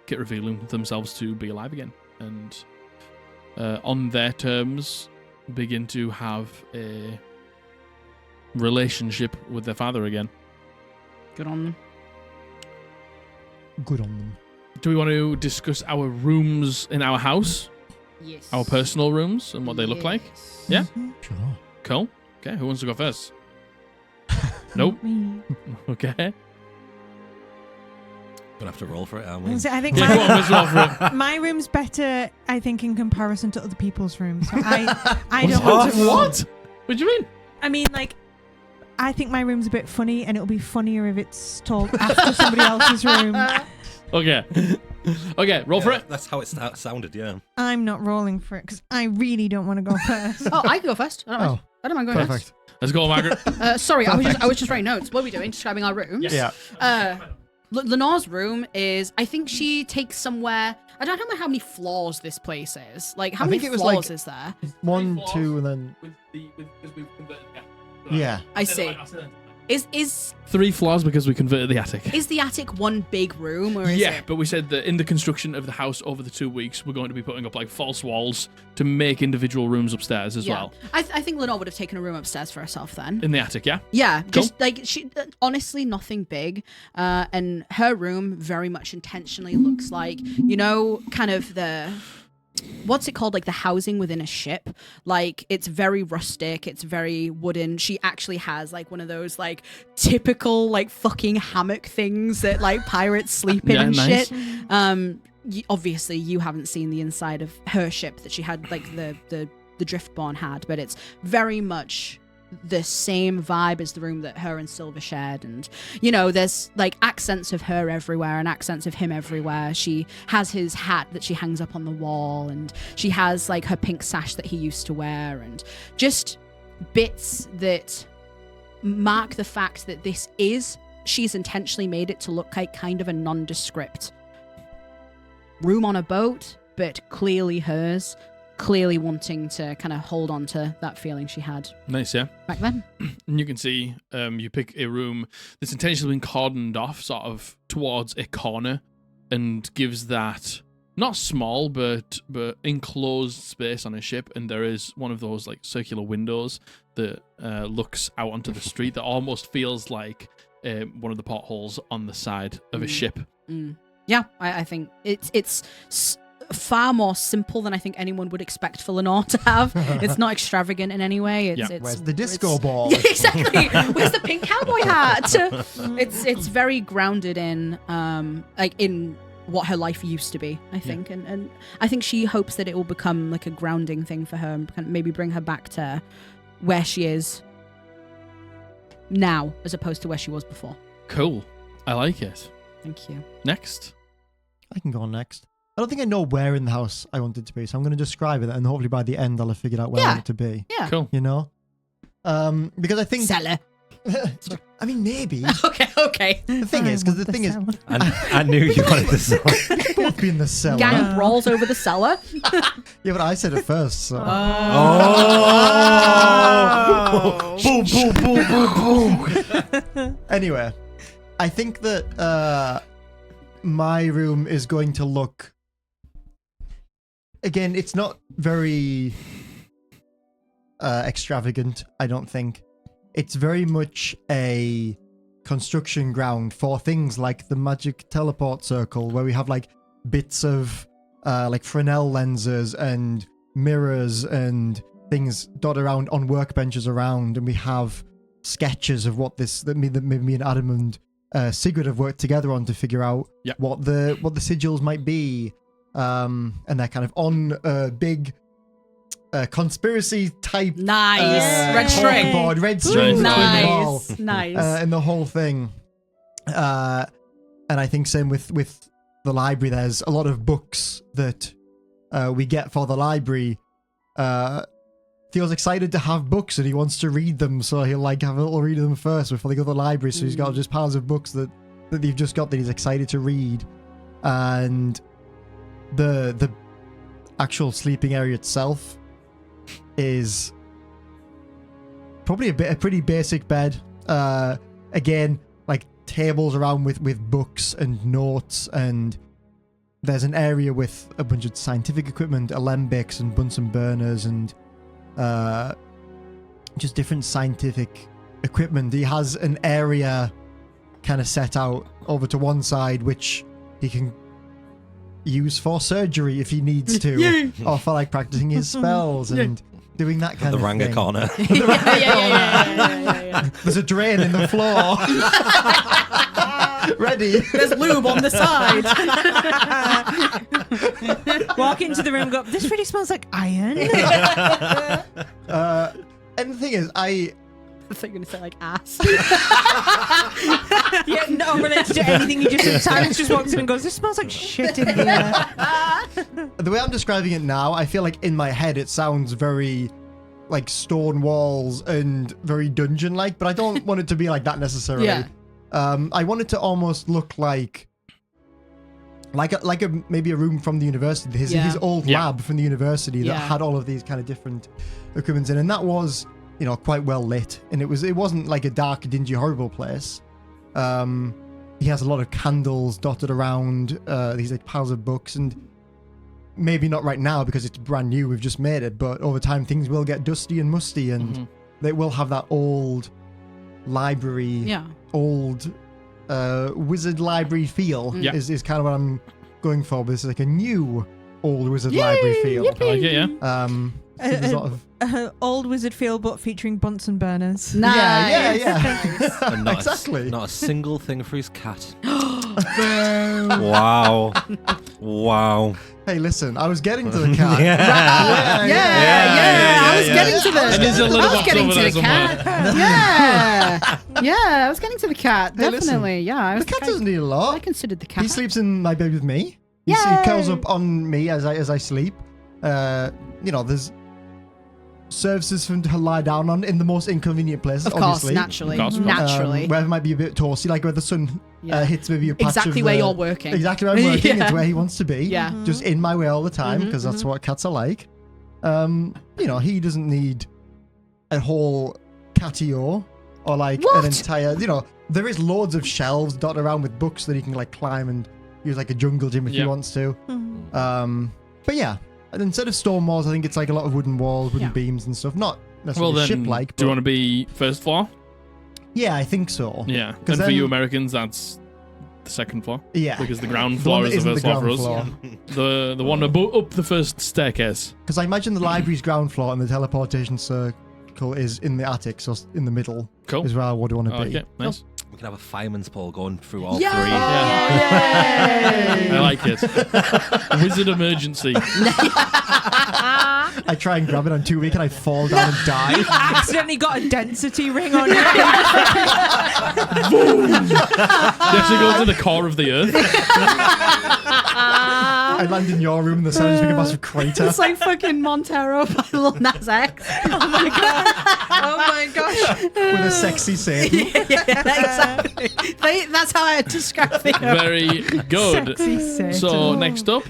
Kit revealing themselves to be alive again. And on their terms, begin to have a relationship with their father again. Good on them. Good on them. Do we want to discuss our rooms in our house? Yes. Our personal rooms and what they look like? Yeah? Sure. Cool. Okay, who wants to go first? Nope. Me. Okay. Gonna have to roll for it, aren't we? I think Yeah, go on, let's roll for it. my room's better, I think, in comparison to other people's rooms. So I don't want to roll. What? What do you mean? I mean, like, I think my room's a bit funny, and it'll be funnier if it's told after somebody else's room. Okay. Okay, roll for it. That's how it sounded, yeah. I'm not rolling for it because I really don't want to go first. Oh, I can go first. I don't mind going Perfect. Let's go, Margaret. first. Sorry, I was just writing notes. What are we doing? Describing our rooms? Yeah. Lenore's room is, I think she takes somewhere, I don't know how many floors this place is. Like, how I many think it was floors like- is there? 1, 2, and then yeah. I see. Is 3 floors because we converted the attic. is the attic one big room, or is Yeah, it? but we said that in the construction of the house over the 2 weeks, we're going to be putting up like false walls to make individual rooms upstairs as well. I think Lenore would have taken a room upstairs for herself then. In the attic, yeah? Yeah, just like she, honestly, nothing big. And her room very much intentionally looks like, kind of what's it called? Like the housing within a ship. Like it's very rustic. It's very wooden. She actually has like one of those like typical like fucking hammock things that like pirates sleep in Yeah, and nice. shit. Obviously you haven't seen the inside of her ship that she had like the the Driftborn had, but it's very much the same vibe as the room that her and Silver shared. And, you know, there's like accents of her everywhere and accents of him everywhere. She has his hat that she hangs up on the wall, and she has like her pink sash that he used to wear, and just bits that mark the fact that she's intentionally made it to look like kind of a nondescript room on a boat, but clearly hers, clearly wanting to kind of hold on to that feeling she had Nice, yeah. back then. And you can see you pick a room that's intentionally been cordoned off sort of towards a corner and gives that not small but enclosed space on a ship, and there is one of those like circular windows that looks out onto the street that almost feels like one of the portholes on the side of a ship. Yeah, I think it's far more simple than I think anyone would expect for Lenore to have. It's not extravagant in any way. It's Where's the disco ball? Yeah, exactly. Where's the pink cowboy hat? It's very grounded in in what her life used to be, I think. And I think she hopes that it will become like a grounding thing for her and kind of maybe bring her back to where she is now as opposed to where she was before. Cool. I like it. Thank you. Next. I can go on next. I don't think I know where in the house I want it to be, so I'm going to describe it, and hopefully by the end I'll have figured out where I want it to be. Yeah. Cool. You know? Because I think... Cellar. I mean, maybe. Okay. The thing is, I knew you wanted the cellar. we could both be in the cellar. Gang brawls over the cellar. Yeah, but I said it first, so... Oh! Boom, boom, boom, boom, boom. Anyway, I think that my room is going to look... Again, it's not very extravagant, I don't think. It's very much a construction ground for things like the magic teleport circle, where we have like bits of like Fresnel lenses and mirrors and things dotted around on workbenches around, and we have sketches of what that me and Adam and Sigrid have worked together on to figure out what the sigils might be, and they're kind of on a big conspiracy type red string board, red string, nice and the whole thing. And I think same with the library. There's a lot of books that we get for the library. Theo's excited to have books and he wants to read them, so he'll like have a little read of them first before they go to the library. So he's got just piles of books that they've just got that he's excited to read. And the actual sleeping area itself is probably a pretty basic bed. Again, like tables around with books and notes, and there's an area with a bunch of scientific equipment, alembics and Bunsen burners, and just different scientific equipment. He has an area kind of set out over to one side, which he can use for surgery if he needs to, or for like practicing his spells and doing that kind of Ranga thing. corner. Yeah. There's a drain in the floor. Ready. There's lube on the side. Walk into the room and go, this really smells like iron. And the thing is, I thought you were going to say like ass. Yeah, not related to anything. You just Silence just walks in and goes, this smells like shit in here. the way I'm describing it now, I feel like in my head it sounds very like stone walls and very dungeon-like, but I don't want it to be like that necessarily. Yeah. I want it to almost look like maybe a room from the university, his old lab from the university that had all of these kind of different equipments in, and that was, you know, quite well lit, and it wasn't like a dark, dingy, horrible place. He has a lot of candles dotted around, these like piles of books, and maybe not right now because it's brand new, we've just made it, but over time things will get dusty and musty, and they will have that old library, old wizard library feel is kind of what I'm going for, but this is like a new old wizard library feel. I like it, yeah. So there's a lot of old wizard feel, but featuring Bunsen burners. Nice. yeah. And not Exactly. not a single thing for his cat. Wow. Wow. Hey, listen, I was getting to the cat. Yeah. I was getting to the. And there's a little I was box getting over to there the cat. Yeah, I was getting to the cat. Hey, listen, Definitely. Yeah, The cat doesn't need a lot. I considered the cat. He sleeps in my bed with me. He curls up on me as I sleep. There's surfaces for him to lie down on in the most inconvenient places, Of course, obviously. naturally. Of course. Naturally. Where it might be a bit toasty, like where the sun hits maybe a patch Exactly of where the- you're working. Exactly where I'm working. Yeah. It's where he wants to be. Yeah. Just in my way all the time, Mhm, because that's what cats are like. He doesn't need a whole catio or like What? an entire, there is loads of shelves dotted around with books that he can like climb and use like a jungle gym if he Yeah. wants to. But yeah, and instead of stone walls, I think it's like a lot of wooden walls, wooden Yeah. beams and stuff. Not Well, necessarily then, ship-like, do you but want to be first floor? yeah, I think so. Yeah. 'Cause And for you then- Americans, that's the second floor. Yeah. Because the ground The floor one is that the isn't first the floor for ground us. floor. The one up the first staircase. Because I imagine the library's ground floor and the teleportation circle is in the attic, so in the middle Cool. is where I would want to be. Okay, nice. We can have a fireman's pole going through all Yeah. three. I like it. Wizard emergency. I try and grab it on 2 week and I fall down and die. You accidentally got a density ring on you. You actually go to the core of the earth. I land in your room and the sun is like a massive crater. It's like fucking Montero by Lil Nas X. Oh my gosh. With a sexy Satan. Yeah, exactly. That's how I describe the Very good. Sexy Satan. So next up,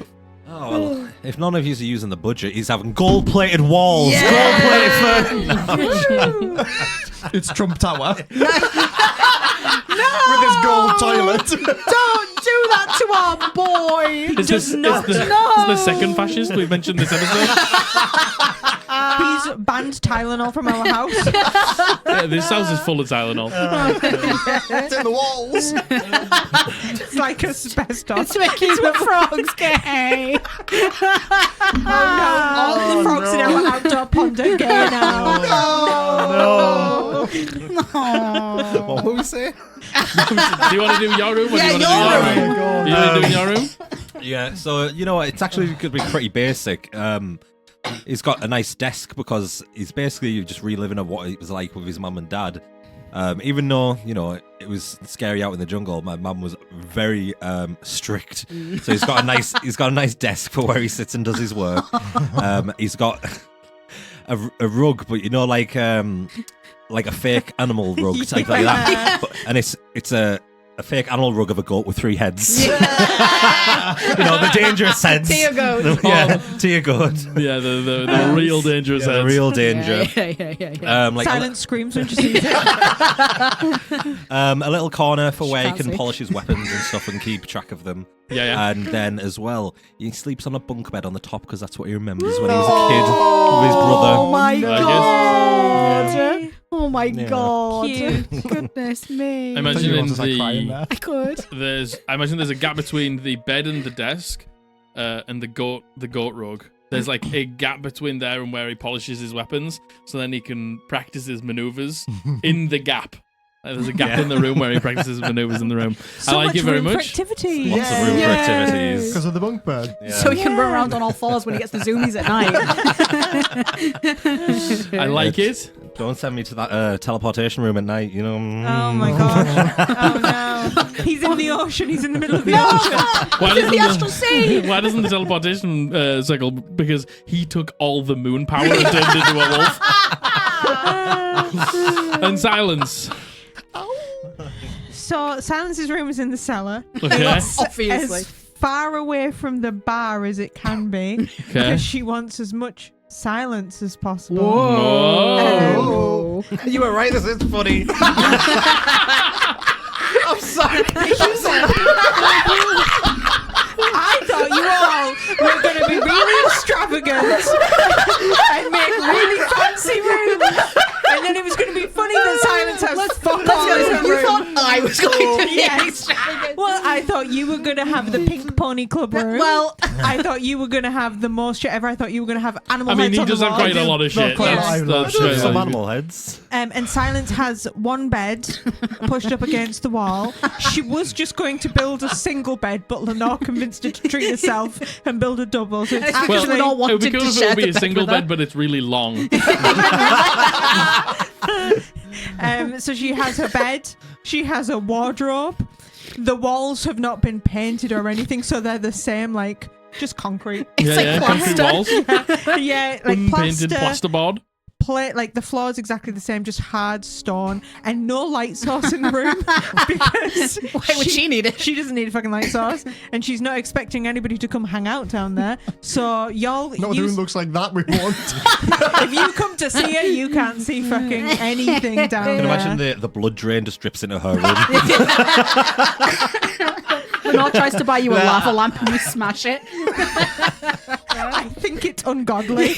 Oh, well, if none of you are using the budget, he's having gold-plated walls. Yeah. Gold-plated furniture. It's Trump Tower. With his gold toilet. Don't do that to our boy. is this the second fascist we've mentioned this episode? He's banned Tylenol from our house. Yeah, this house is full of Tylenol. It's in the walls. It's like asbestos. It's making the frogs gay. All the frogs in our outdoor pond are gay now. What were we saying? Do you want to do your room? Or Yeah, do you your want to do room. your room? You want to do your room? Yeah, so, it's actually going to be pretty basic. He's got a nice desk because he's basically just reliving what it was like with his mum and dad. Even though, it was scary out in the jungle, my mum was very strict. So he's got a nice desk for where he sits and does his work. He's got a rug, but like a fake animal rug, like that. And it's a fake animal rug of a goat with 3 heads. The dangerous heads. Theo goat. Tia goat. Yeah, the real dangerous The heads. real danger. Yeah. Silent screams when she sees it. A little corner for where he can Fancy. polish his weapons and stuff and keep track of them. Yeah. And then as well, he sleeps on a bunk bed on the top because that's what he remembers when he was a kid with his brother. Oh my I god. Oh my Yeah. god. Cute. Goodness me. I imagine in crying the there. I could. I imagine there's a gap between the bed and the desk, and the goat rug. There's like a gap between there and where he polishes his weapons, so then he can practice his maneuvers in the gap. There's a gap in the room where he practices his maneuvers in the room. So I like it very room for much. activity. Lots of room for activities. Because of the bunk bed. Yeah. So he can run around on all fours when he gets the zoomies at night. I like it. Don't send me to that teleportation room at night, Oh my gosh. Oh no. He's in the ocean. He's in the middle of the ocean. Why the astral sea. Why doesn't the teleportation cycle? Because he took all the moon power and turned into a wolf. And silence. So Silence's room is in the cellar. Okay. Obviously. As far away from the bar as it can be. Okay. Because she wants as much silence as possible. Whoa. You were right, this is funny. I'm sorry. I thought you all were going to be really extravagant and make really fancy rooms. And then it was going to be fun funny that Silence has fuck Let's all go. in her You room. thought I was going to be Yes. extravagant. Well, I thought you were going to have the Pink Pony Club room. Well, I thought you were going to have the most shit ever. I thought you were going to have animal I mean, heads he on does the have wall. quite a lot of shit. quite a lot. That's- I love that's shit. really Some good. animal heads. And Silence has one bed pushed up against the wall. She was just going to build a single bed, but Lenore convinced her to treat herself and build a double. So it's It's because actually Lenore It would be wanted cool to if it share would be the a bed single with her. bed, but it's really long. So she has her bed. She has a wardrobe. The walls have not been painted or anything, so they're the same, like just concrete. It's like concrete plaster. walls, Yeah, like unpainted plaster. plasterboard. Plate, like the floor is exactly the same, just hard stone, and no light source in the room because Why would she need it? She doesn't need a fucking light source, and she's not expecting anybody to come hang out down there. So y'all, Not the room looks like that. We want. if you come to see her, you can't see fucking anything down I can there. imagine the blood drain just drips into her room. Lenore tries to buy you a lava lamp and you smash it. I think it's ungodly.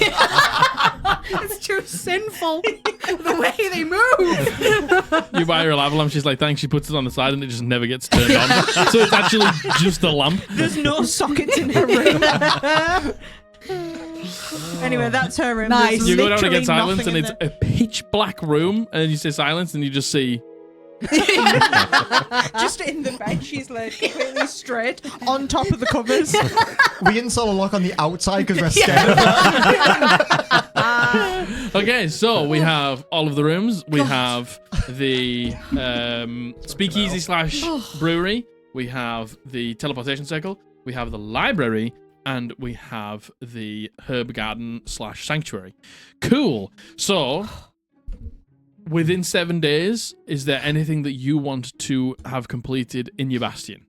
It's too sinful. The way they move. You buy her a lava lamp, she's like, thanks. She puts it on the side and it just never gets turned on. So it's actually just a lamp. There's no sockets in her room. Anyway, that's her room. Nice. There's You go down literally against silence nothing and in it's there. a pitch black room, and you say silence and you just see. Just in the bed, she's laid completely straight on top of the covers. We install a lock on the outside because we're scared of her. Okay, so we have all of the rooms. We have the speakeasy slash brewery. We have the teleportation circle. We have the library. And we have the herb garden slash sanctuary. Cool. So, within 7 days, is there anything that you want to have completed in your bastion?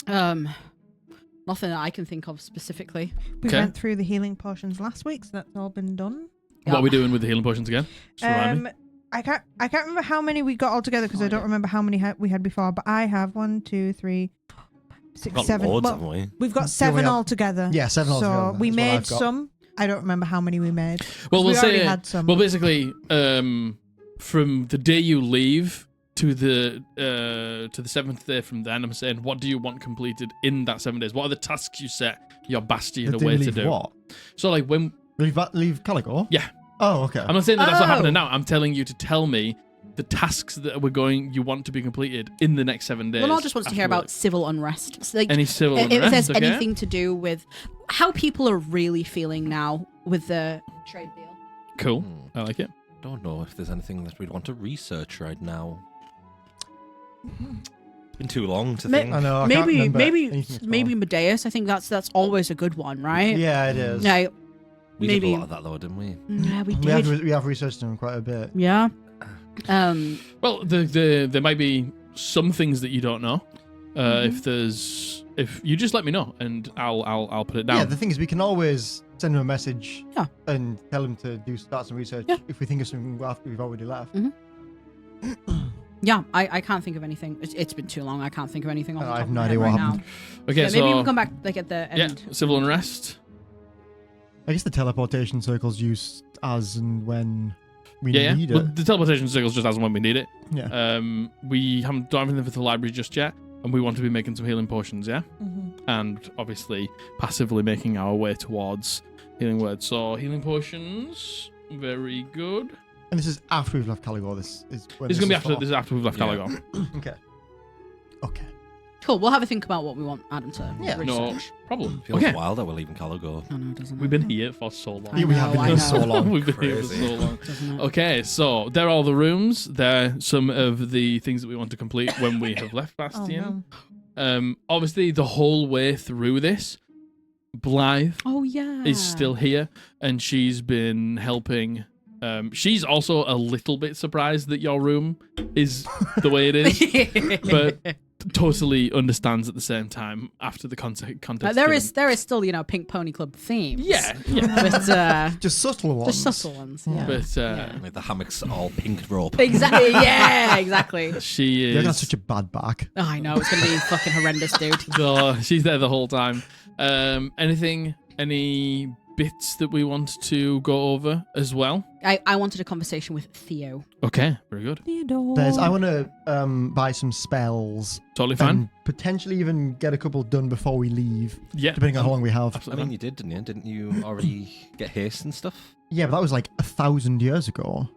Nothing that I can think of specifically. We Okay. went through the healing potions last week, so that's all been done. What are we doing with the healing potions again? Just remind me. I can't remember how many we got all together because I don't remember how many we had before. But I have 1, 2, 3, 6, Got 7. loads, Well, haven't we? we've got we 7 have- altogether. Yeah, 7 So altogether. we That's what made I've got. some. I don't remember how many we made. Well, we we'll already say. had some. Well, basically, from the day you leave to the 7th day from then, I'm saying, what do you want completed in that 7 days? What are the tasks you set your bastion Did away they to leave do? what? So, like, when Leave Caligo? Yeah. Oh, okay. I'm not saying that that's not Oh. happening now. I'm telling you to tell me the tasks that you want to be completed in the next 7 days. Lenore just wants to hear about afterwards. civil unrest. So, like, Any civil if unrest, there's okay? anything to do with how people are really feeling now with the trade deal. Cool. I like it. Don't know if there's anything that we'd want to research right now. Been too long to think. I know. I can't remember anything at all. Maybe Medeus. I think that's always a good one, right? Yeah, it is. No, We maybe- did a lot of that though, didn't we? yeah, we We have, did. we have researched them quite a bit. Yeah. Well, there might be some things that you don't know. If you just let me know and I'll put it down. Yeah, the thing is, we can always send them a message Yeah. and tell them to start some research Yeah. if we think of something after we've already left. Yeah, I can't think of anything. It's been too long. I can't think of anything off the I top have of no my idea head what right happened. now. Okay, Yeah, so maybe we'll come back like at the yeah, end. civil unrest. I guess the teleportation circle's used as and when we Yeah, need yeah. it. Well, the teleportation circle's just as and when we need it. Yeah. We haven't done anything for the library just yet, and we want to be making some healing potions, yeah? And obviously passively making our way towards healing words. So healing potions, very good. And this is after we've left Caligo. This is when This is gonna be after for. this is after we've left Yeah. Caligo. Okay. Okay. Cool. We'll have a think about what we want Adam to Yeah. No research. problem. Feels Okay. wild that we're leaving Caligo. I know, doesn't it? We've been here for so long. I Yeah, we have know, been I here know. so long. We've been here for Crazy. so long. Doesn't it? Okay, so there are all the rooms. There are some of the things that we want to complete when we have left Oh, Bastion. no. Obviously, the whole way through this, Blythe Oh yeah. is still here, and she's been helping. She's also a little bit surprised that your room is the way it is, but totally understands at the same time after the context. there given. is still Pink Pony Club themes. Yeah. But Just subtle ones. just subtle ones. Yeah. But Yeah. Like the hammock's all pink rope. Exactly. Yeah. Exactly. she You're gonna have is. such a bad back. Oh, I know it's gonna be fucking horrendous, dude. She's there the whole time. Anything? Any bits that we want to go over as well? I wanted a conversation with Theo. Okay, very good. Theodore. I want to buy some spells Totally fine. and potentially even get a couple done before we leave, Yeah, depending on how long we have. I absolutely. mean, you did, didn't you? Didn't you already get haste and stuff? Yeah, but that was like 1,000 years ago.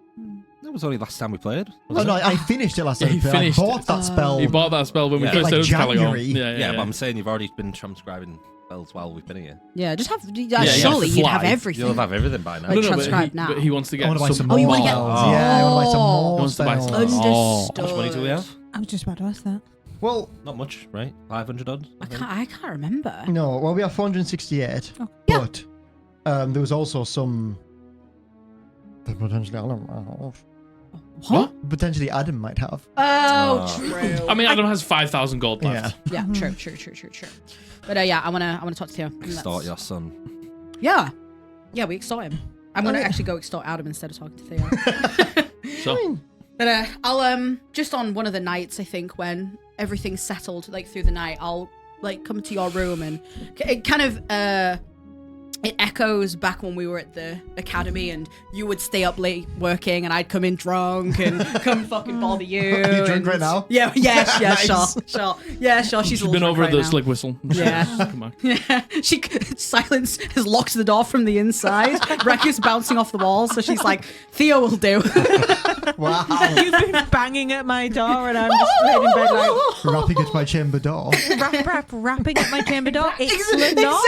That was only last time we played. Oh wasn't no, it? I finished it last Yeah, time. he finished I bought it. that spell. He bought that spell when we Yeah. first Like started Caligo. January. Yeah, but I'm saying you've already been transcribing spells while we've been here. Yeah, just have. yeah, Surely you'd have fly. everything. You'll have everything by now. Like but transcribe now. But he wants to I get want to buy some Oh, you more wanna get- spells. Oh. Yeah, I want to buy some Oh. more He wants to buy spells. some- Understood. Oh. How much money do we have? I was just about to ask that. Well, Not much, right? 500 odd? I can't remember. no. Well, we have 468. Oh. Yeah. But there was also some that potentially What? Adam might have. Oh, Oh. true. I mean, Adam has 5,000 gold left. Yeah. Yeah, true. But yeah, I wanna talk to Theo. Extort your son. Yeah, we extort him. I'm gonna actually go extort Adam instead of talking to Theo. So, But I'll just on one of the nights, I think, when everything's settled, like through the night, I'll like come to your room and it kind of it echoes back when we were at the academy and you would stay up late working and I'd come in drunk and come fucking bother you. Are you drunk and- right now? Yeah, Nice. sure. Yeah, sure. She's she's been over right the now. slick whistle. Yeah. Come on. Yeah, Silence has locked the door from the inside. Reckitt's bouncing off the wall, so she's like, Theo will do. Wow. You've been banging at my door and I'm just laying in bed like Rapping at my chamber door. rapping at my chamber door. It's Lenore.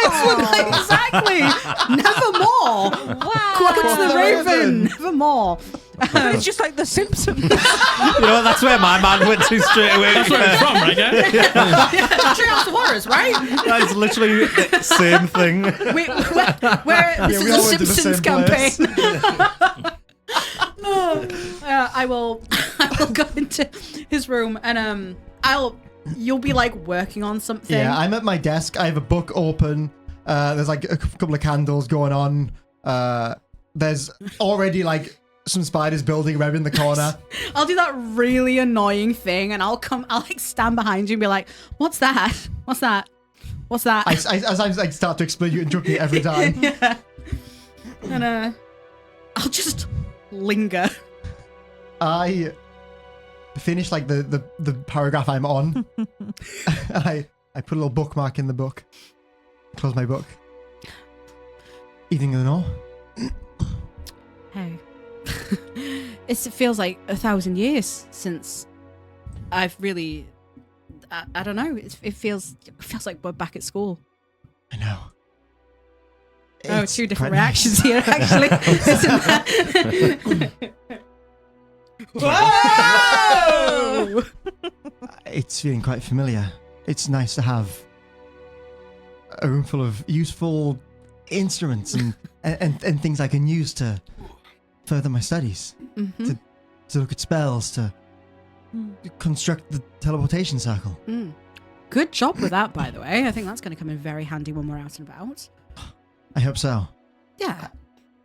Exactly. Nevermore. Wow. Quotes the the Raven. Raven. Nevermore. But it's just like The Simpsons. You know, that's where my mind went to straight away. That's where it's from, right, guys? Treehouse of Horrors, right? That is literally the same thing. This we is all a went to the Simpsons same campaign. I will go into his room and you'll be like working on something. Yeah, I'm at my desk. I have a book open. There's like a couple of candles going on. There's already like some spiders building a web in the corner. I'll do that really annoying thing and I'll like stand behind you and be like, what's that? What's that? What's that? As I like start to explain, you interrupt me every time. Yeah. And I'll just linger. I finish like the paragraph I'm on. And I put a little bookmark in the book. Close my book. Evening, Lenore. Hey. It feels like 1,000 years since I've really I don't know. It feels like we're back at school. I know. Oh, It's two different quite reactions nice. here, actually. Isn't that? Whoa! It's feeling quite familiar. It's nice to have a room full of useful instruments and things I can use to further my studies. Mhm. To look at spells, to construct the teleportation circle. Mm. Good job with that, by the way. I think that's going to come in very handy when we're out and about. I hope so. Yeah,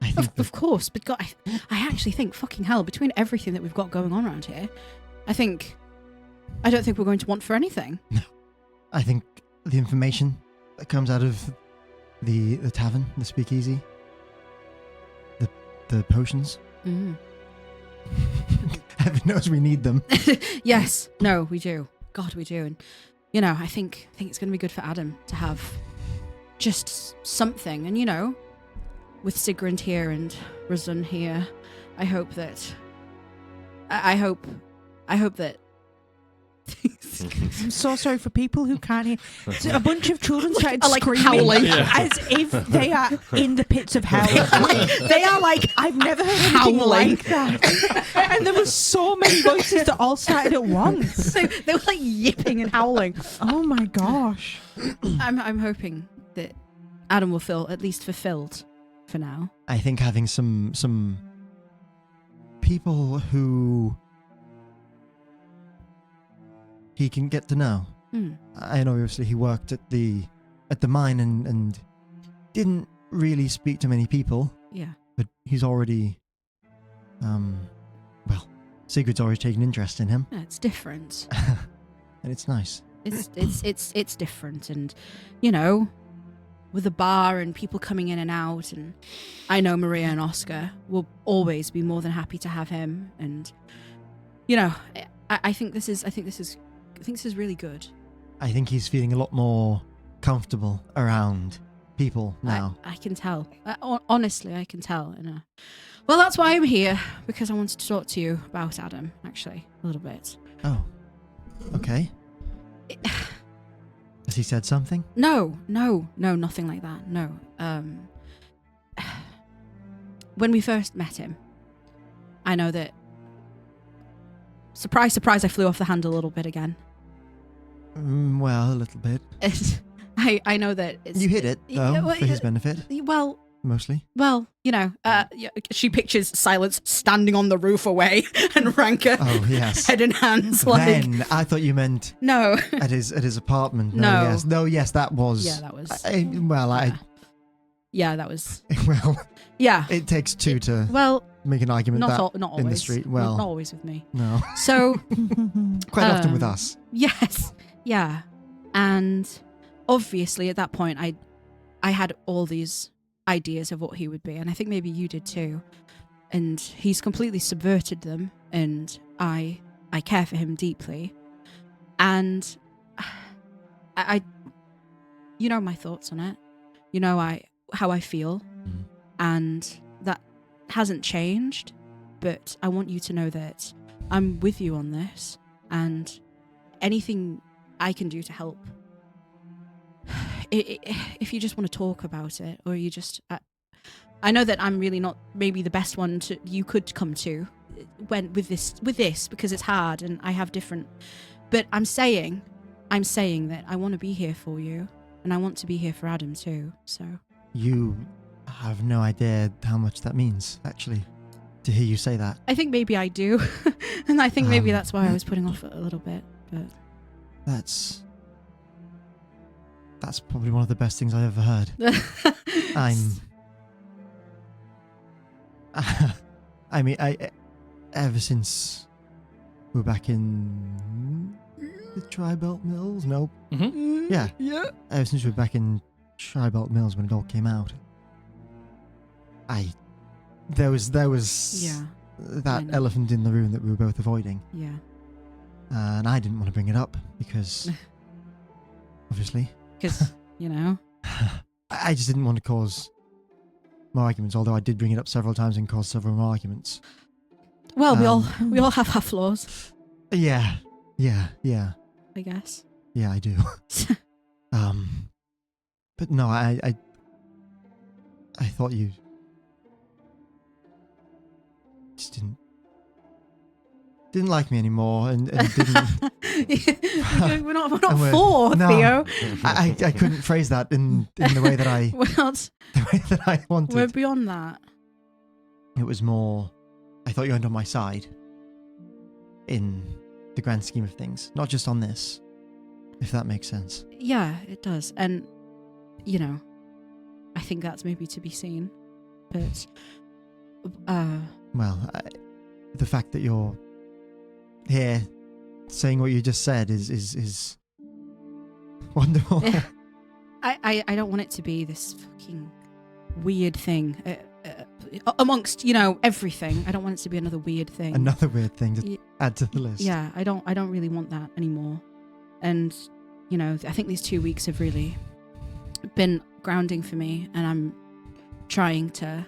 I think of course. But God, I actually think, fucking hell, between everything that we've got going on around here, I don't think we're going to want for anything. I think the information that comes out of the tavern, the speakeasy, the potions. Mm. Heaven knows we need them. Yes, no, we do. God, we do. And I think it's going to be good for Adam to have just something. And with Sigrund here and Razun here, I hope that. I hope that. I'm so sorry for people who can't hear. So a bunch of children started Are, like, screaming howling. Yeah. as if they are in the pits of hell. They are like I've never heard anything howling. like that. And there were so many voices that all started at once. they were like yipping and howling. Oh my gosh. I'm hoping that Adam will feel at least fulfilled for now. I think having some people who he can get to know. Mm. I know obviously he worked at the mine and didn't really speak to many people, Yeah. but he's already Sigurd's already taken interest in him. Yeah, it's different. And it's nice. It's different, and with a bar and people coming in and out, and I know Maria and Oscar will always be more than happy to have him. And I think this is really good. I think he's feeling a lot more comfortable around people now. I can tell. Honestly, I can tell. Well, that's why I'm here, because I wanted to talk to you about Adam, actually, a little bit. Oh, okay. Has he said something? No, nothing like that. No. When we first met him, I know that. Surprise, surprise! I flew off the handle a little bit again. Well, a little bit. I know that you hit it though, for his benefit. Well, mostly. Well, she pictures Silence standing on the roof away, and Ranga, head in hands, like. Then I thought you meant no at his apartment. No, yes, that was. Yeah, that was. Yeah, that was. Well. Yeah. It takes two to. Make an argument not always. In the street. Well, not always with me. No. So quite often with us. Yes. Yeah. And obviously at that point I had all these ideas of what he would be, and I think maybe you did too. And he's completely subverted them, and I care for him deeply. And I you know my thoughts on it. You know how I feel. Mm. And that hasn't changed, but I want you to know that I'm with you on this, and anything I can do to help, if you just want to talk about it, or you just I know that I'm really not maybe the best one you could come to with this because it's hard and I have different, but I'm saying that I want to be here for you, and I want to be here for Adam too. So you have no idea how much that means, actually, to hear you say that. I think maybe I do. And I think maybe that's why I was putting off a little bit. But that's probably one of the best things I've ever heard. Ever since we're back in the Tri-Belt Mills? Nope. Mm-hmm. Yeah. Ever since we were back in Tri-Belt Mills when it all came out, there was that elephant in the room that we were both avoiding. Yeah. And I didn't want to bring it up because, obviously. Because, I just didn't want to cause more arguments, although I did bring it up several times and caused several more arguments. Well, we all have our flaws. Yeah. I guess. Yeah, I do. But no, I thought you just didn't like me anymore, and didn't. we're not four, no, Theo. I couldn't phrase that in the way that I the way that I wanted. We're beyond that. It was more, I thought you weren't on my side in the grand scheme of things, not just on this, if that makes sense. Yeah, it does. And I think that's maybe to be seen, but well, the fact that you're here saying what you just said is wonderful. Yeah. I don't want it to be this fucking weird thing amongst everything. I don't want it to be another weird thing. Another weird thing to add to the list. Yeah, I don't really want that anymore. And I think these 2 weeks have really been grounding for me, and I'm trying to,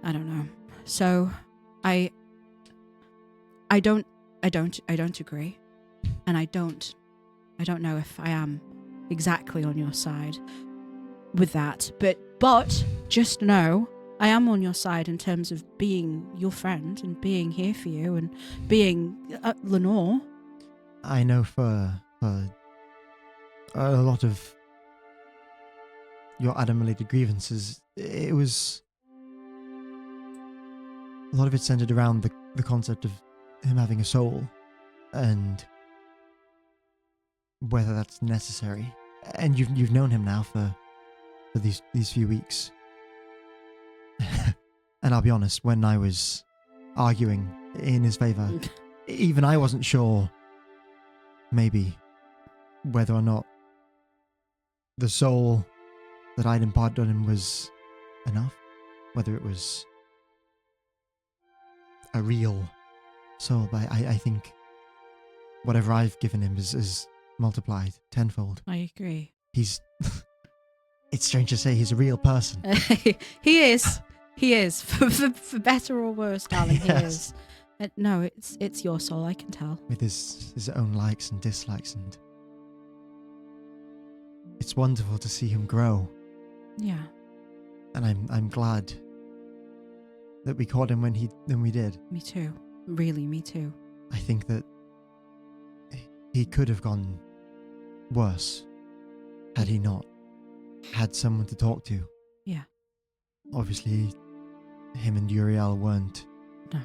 I don't know. So I don't agree, and I don't know if I am exactly on your side with that, but just know I am on your side in terms of being your friend and being here for you and being Lenore. I know for a lot of your Adam-related grievances, it was a lot of it centered around the concept of him having a soul and whether that's necessary. And you've known him now for these few weeks. And I'll be honest, when I was arguing in his favor, even I wasn't sure maybe whether or not the soul that I'd imparted on him was enough. Whether it was a real soul, but I think whatever I've given him is multiplied tenfold. I agree. He's... It's strange to say he's a real person. He is. He is. For better or worse, darling, Yes. he is. No, it's your soul, I can tell. With his own likes and dislikes, and it's wonderful to see him grow. Yeah. And I'm glad that we caught him when we did. Me too. Really, me too. I think that he could have gone worse had he not had someone to talk to. Yeah. Obviously, him and Uriel weren't. No,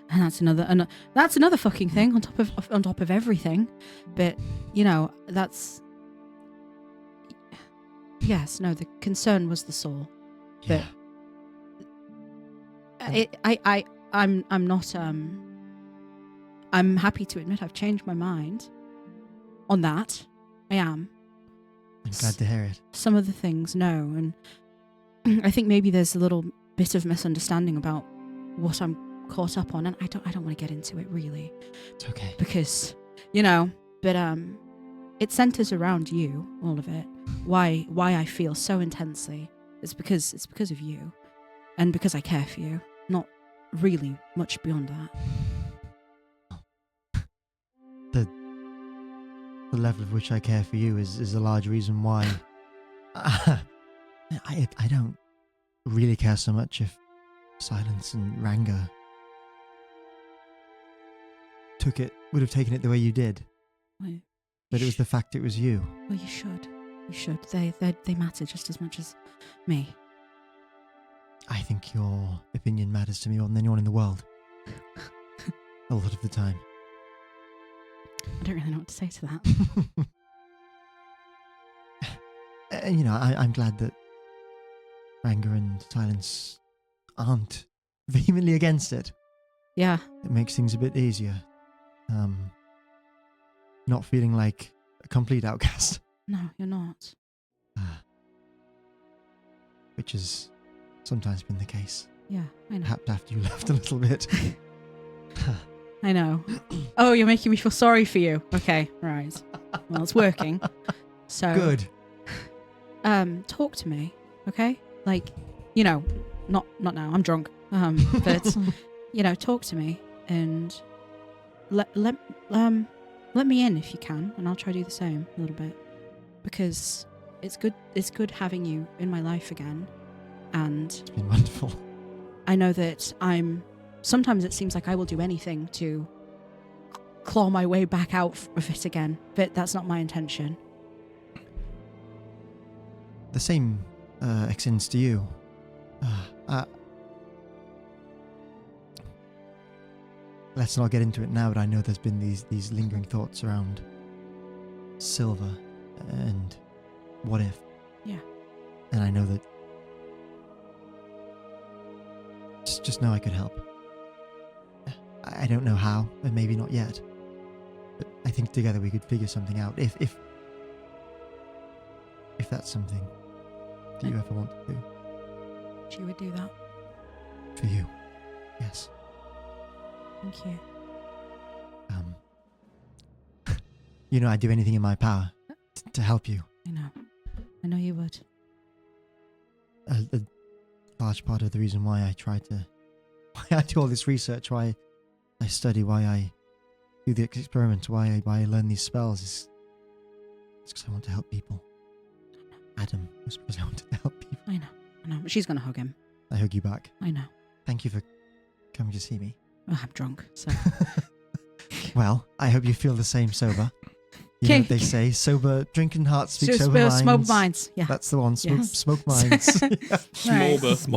and that's another fucking thing on top of everything. But that's yes. No, the concern was the soul. Yeah. But I'm not. I'm happy to admit I've changed my mind on that. I am. I'm glad to hear it. Some of the things, no, and I think maybe there's a little bit of misunderstanding about what I'm caught up on, and I don't want to get into it really. It's okay. Because but it centers around you, all of it. Why I feel so intensely is because of you, and because I care for you. Not really much beyond that. The level of which I care for you is a large reason why I don't really care so much if Silence and Ranga would have taken it the way you did. Well, But it was the fact it was you. Well, you should. You should. They matter just as much as me. I think your opinion matters to me more than anyone in the world. A lot of the time. I don't really know what to say to that. And, I'm glad that Ranga and Silence aren't vehemently against it. Yeah. It makes things a bit easier. Not feeling like a complete outcast. No, you're not. Which has sometimes been the case. Yeah, I know. Perhaps after you left a little bit. I know. Oh, you're making me feel sorry for you. Okay, right. Well, it's working. So Good. Talk to me, okay? Like, not now. I'm drunk. But talk to me and let me in if you can, and I'll try to do the same a little bit, because it's good having you in my life again, and It's been wonderful. I know that sometimes it seems like I will do anything to claw my way back out of it again, but that's not my intention. The same extends to you. Let's not get into it now, but I know there's been these lingering thoughts around Silver and what if. Yeah. And I know that just know I could help. I don't know how, and maybe not yet. But I think together we could figure something out. If that's something that you ever want to do. She would do that. For you. Yes. Thank you. I'd do anything in my power to help you. I know you would. A large part of the reason why I do all this research, why I study, why I do the experiments, why I learn these spells is because I want to help people. Adam was because I wanted to help people. I know. But she's going to hug him. I hug you back. I know. Thank you for coming to see me. Oh, I'm drunk, so. Well, I hope you feel the same sober. You know what they say, sober, drinking hearts speak sober minds. Smoke minds, yeah. That's the one, Yes. smoke minds. Smober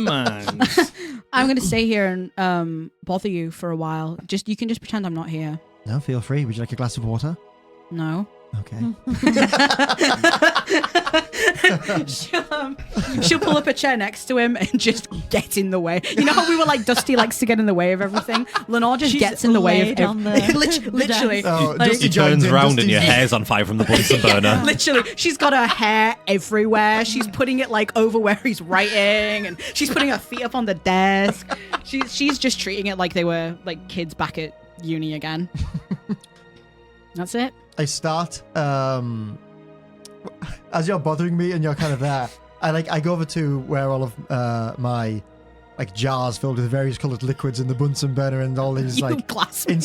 minds. I'm going to stay here and bother you for a while. You can just pretend I'm not here. No, feel free. Would you like a glass of water? No. Okay. She'll pull up a chair next to him and just get in the way. You know how we were like, Dusty likes to get in the way of everything? Lenore just gets in the way of everything. Literally. Oh, Like- Dusty He turns joins in, around and Dusty's- your hair's on fire from the Bunsen burner. Literally, she's got her hair everywhere. She's putting it like over where he's writing, and she's putting her feet up on the desk. She's just treating it like they were like kids back at uni again. That's it. I start as you're bothering me and you're kind of there. I go over to where all of my like jars filled with various coloured liquids in the Bunsen burner and all these You like glass me.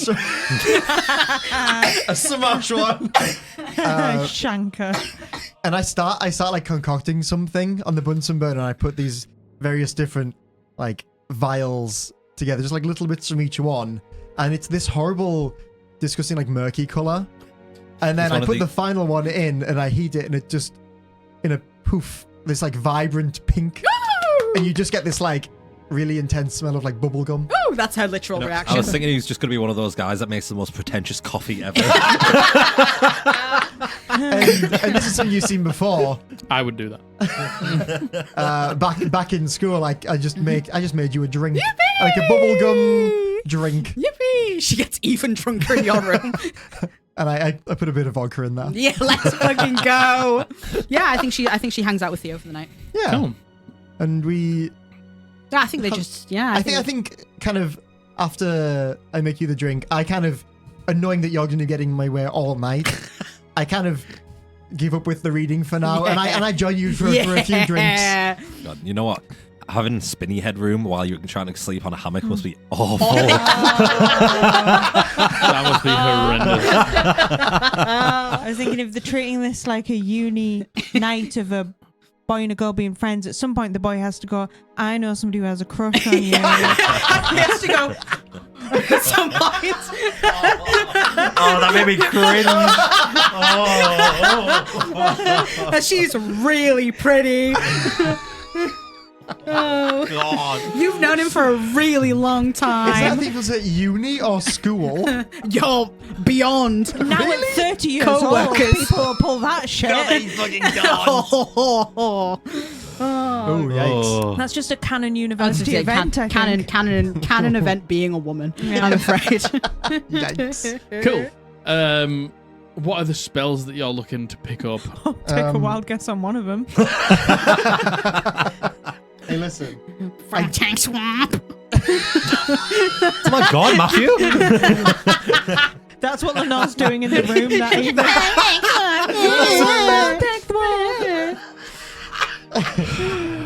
a smash one. Shanker. And I start like concocting something on the Bunsen burner. And I put these various different like vials together, just like little bits from each one, and it's this horrible, disgusting like murky color. And then I put the final one in, and I heat it, and it just in a poof, this like vibrant pink, and you just get this like really intense smell of like bubble gum. Oh, that's her literal I reaction. was thinking he was just going to be one of those guys that makes the most pretentious coffee ever. And this is something you've seen before. I would do that. Back in school, like I just made you a drink, like a bubble gum drink, Yippee! She gets even drunker in your room. and I put a bit of vodka in there. Yeah, let's fucking go. Yeah, I think she hangs out with Theo for the night. Yeah, Cool. and we. Yeah, I think they just I think kind of after I make you the drink, I kind of, knowing that you're going to be getting my way all night, I kind of give up with the reading for now, and I join you for a few drinks. God, you know what? Having spinny headroom while you're trying to sleep on a hammock must be awful. That must be horrendous. I was thinking if they're treating this like a uni night of a boy and a girl being friends, at some point the boy has to go, I know somebody who has a crush on you. He has to go at some point. Oh, that made me cringe. And she's really pretty. Oh, God. you've known him for a really long Is that time. things at uni or school? You're beyond. Now at 30 years Co-workers. old, people will pull that shit. Oh, yikes. That's just a canon university event, I think. Canon event being a woman. I'm afraid. Yikes. Cool. What are the spells that you're looking to pick up? I'll take a wild guess on one of them. Hey, listen. From Tank Swamp. Oh my God, Matthew. That's what Lenore's doing in the room that evening.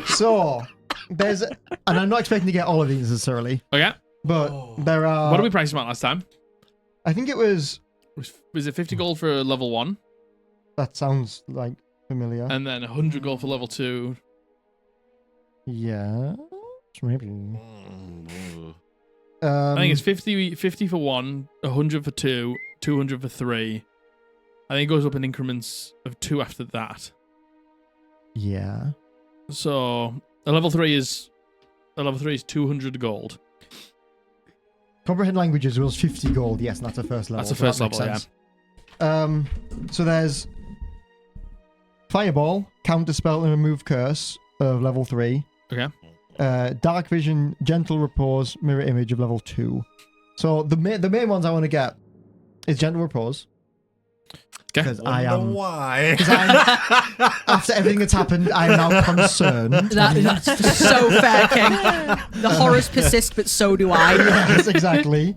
So, there's, and I'm not expecting to get all of these necessarily, Okay. but there are. What did we price them at last time? I think it was. Was it 50 gold for level 1? That sounds like familiar. And then 100 gold for level 2. Yeah, maybe. I think it's 50 for 1, 100 for 2, 200 for 3. I think it goes up in increments of 2 after that. Yeah. So a level 3 is 200 gold. Comprehend languages was 50 gold. Yes, and that's a first level. That's a so first that makes level, sense. So there's Fireball, Counter Spell and Remove Curse of level 3. Okay. Dark Vision, Gentle Repose, Mirror Image of level 2. So the main ones I want to get is Gentle Repose. Okay. Because I am. Why? After everything that's happened, I am now concerned. That's so fair, King. The horrors persist, but so do I. Yes, exactly.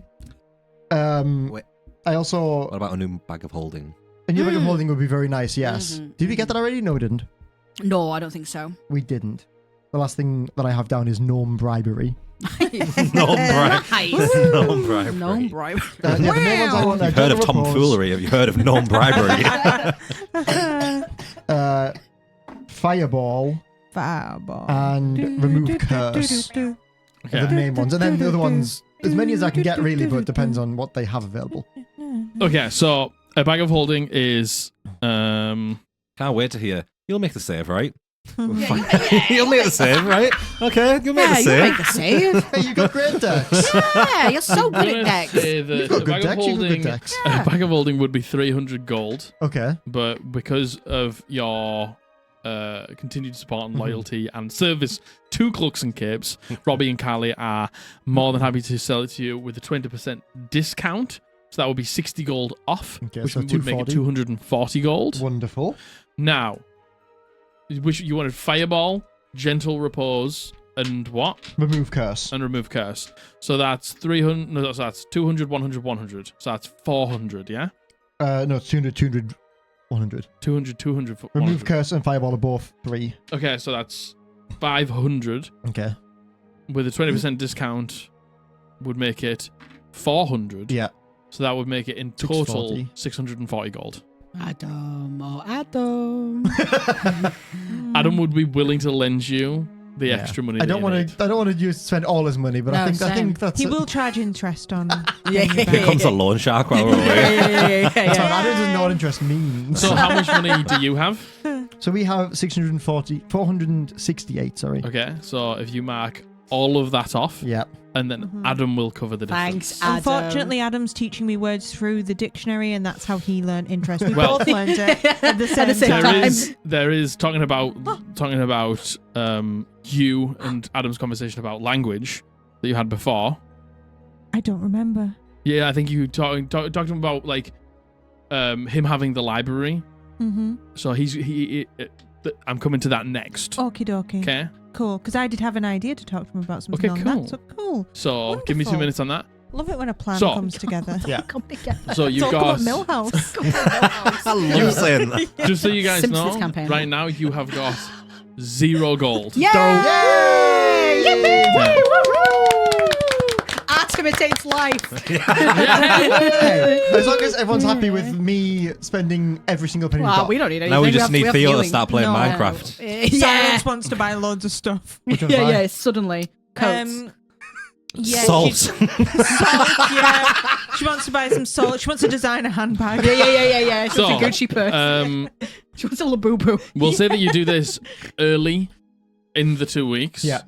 Wait. I also. What about a new bag of holding? A new bag of holding would be very nice, yes. Mhm. Did we get that already? No, we didn't. No, I don't think so. We didn't. The last thing that I have down is gnome bribery. No bribe. Nice. No bribery. No bribe. Yeah, the main ones I want are You've heard of Gentle Repose, tomfoolery. Have you heard of gnome bribery? Fireball, Fireball. and Remove Curse. Are the Okay. main ones. And then the other ones, as many as I can get really, but it depends on what they have available. Okay, so a bag of holding is Can't wait to hear. You'll make the save, right? You'll make the same, right? Okay, you'll make the Yeah, you same. make the save. Hey, you got great decks. Yeah, you're so good I'm at gonna decks. say that You've got a good bag of decks. You've got good holding, decks. a bag of holding would be 300 gold, Okay. but because of your continued support and loyalty and service to Cloaks and Capes, Robbie and Carly are more than happy to sell it to you with a 20% discount. So that would be 60 gold off, Okay, which so would make it 240. 240 gold. Wonderful. Now, which you wanted Fireball, Gentle Repose, and what? Remove curse. And Remove Curse. So that's 300. No, that's 200, 100, 100. So that's 400, yeah? No, it's 200, 200, 100. 200, 200, Remove 100. curse and fireball are both 3. Okay, so that's 500 Okay. with a 20% discount would make it 400. Yeah. So that would make it in total 640. 640 gold. Adam, oh Adam. Adam would be willing to lend you the Yeah. extra money. I that don't you want need. to. I don't want to spend all his money, but No, I same. think that's. He will charge interest on. Yeah. paying you back. Here comes a loan shark while we're away. That's what Adam doesn't know what interest means. So how much money do you have? So we have 468. Sorry. Okay, so if you mark all of that off, Yeah. and then Adam will cover the difference. Thanks, Adam. Unfortunately, Adam's teaching me words through the dictionary, and that's how he learned interest. We Well- both learned it at the same, same time. time. There is talking about you and Adam's conversation about language that you had before. I don't remember. Yeah, I think you talking about like him having the library. Mm-hmm. So I'm coming to that next. Okie dokie. Okay. Cool. Because I did have an idea to talk to him about something Okay, on cool. that. So cool. So give me 2 Wonderful. minutes on that. Love it when a plan So- comes together. Yeah. Come together. So It's you've all got come at Millhouse. I love saying that. just so you guys Simpsons know, campaign. right now you have got 0 gold. Yay! Yay! Yeah. Art imitates life. Hey, as long as everyone's happy with me spending every single penny we've Well, got. we don't need anything. Now we just need have Theo to healing. start playing No. Minecraft. Yeah. Silence wants to buy loads of stuff. Which one's mine? Yeah, suddenly. Coats. Yeah, Salt. Salt, yeah. She wants to buy some salt. She wants to design a handbag. Yeah. She So, wants a Gucci purse. She wants a Labubu. We'll say that you do this early in the 2 weeks. Yeah.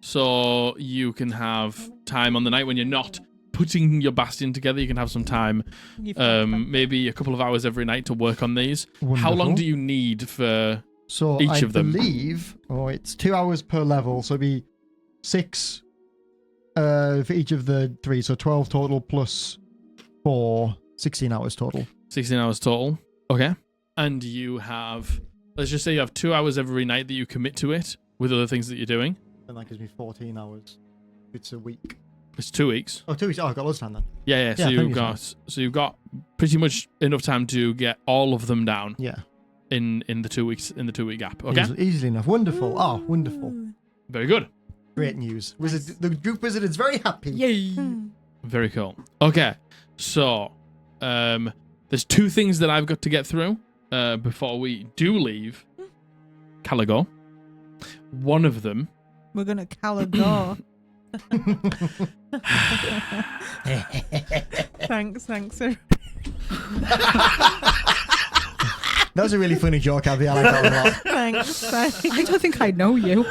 So you can have time on the night when you're not putting your bastion together. You can have some time, maybe a couple of hours every night to work on these. How long Wonderful. do you need for So each I of them? believe, it's 2 hours per level, so it'd be 6 for each of the 3, so 12 total plus 4, 16 hours total. 16 hours total? Okay. And you have, let's just say you have 2 hours every night that you commit to it with other things that you're doing. And that gives me 14 hours. It's a week. It's 2 weeks. Oh, 2 weeks. Oh, I've got loads of time then. Yeah. So Yeah, you've plenty of got pretty much enough time to get all of them down Yeah. in the 2 weeks, in the 2 week gap. Okay. Easily enough. Wonderful. Oh, wonderful. Very good. Great news. The group wizard is very happy. Yay. Very cool. Okay. So, there's 2 things that I've got to get through before we do leave Caligo. One of them. We're going to Caligo. Thanks. That was a really funny joke, Abby. I like that one a lot. Thanks. I don't think I know you.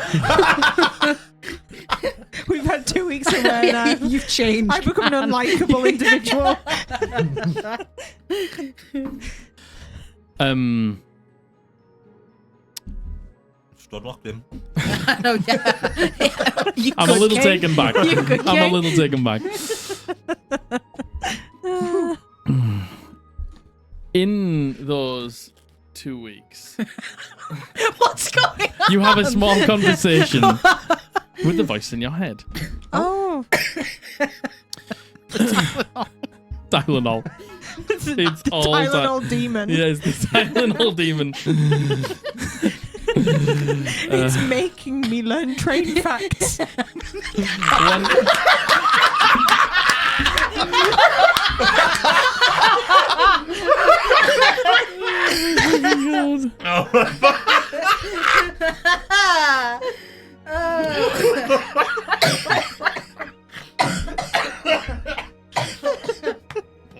We've had 2 weeks away now. You've changed. I've become an unlikable individual. Stood locked in. No, yeah. You I'm a good little king. taken back. You good I'm a king. little taken back. In those 2 weeks, What's going on? you have a small conversation with the voice in your head. Oh. Tylenol. It's all Tylenol demon. Yeah, it's the Tylenol demon. It's making me learn train facts.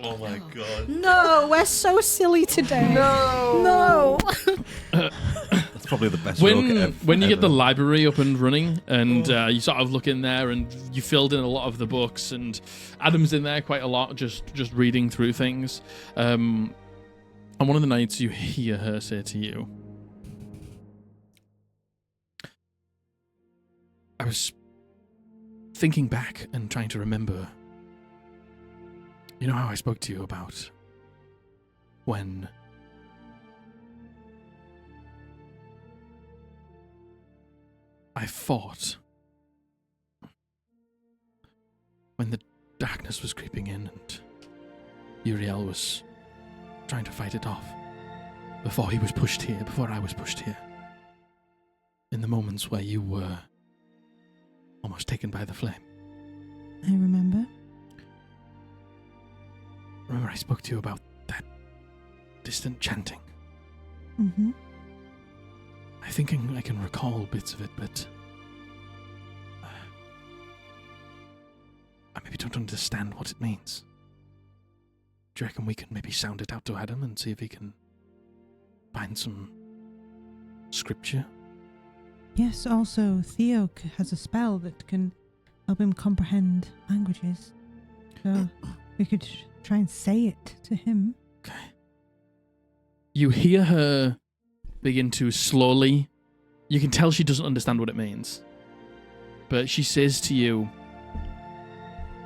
Oh my god. No, we're so silly today. No. Let's probably the best joke when you get the ever. library up and running, and you sort of look in there, and you filled in a lot of the books, and Adam's in there quite a lot, just reading through things. On one of the nights, you hear her say to you, "I was thinking back and trying to remember. You know how I spoke to you about when I fought, when the darkness was creeping in and Uriel was trying to fight it off before he was pushed here, before I was pushed here. In the moments where you were almost taken by the flame. I remember. Remember I spoke to you about that distant chanting. Mm-hmm. I think I can recall bits of it, but I maybe don't understand what it means. Do you reckon we can maybe sound it out to Adam and see if he can find some scripture? Yes, also Theo has a spell that can help him comprehend languages. So we could try and say it to him. Okay. You hear her begin to slowly... You can tell she doesn't understand what it means. But she says to you...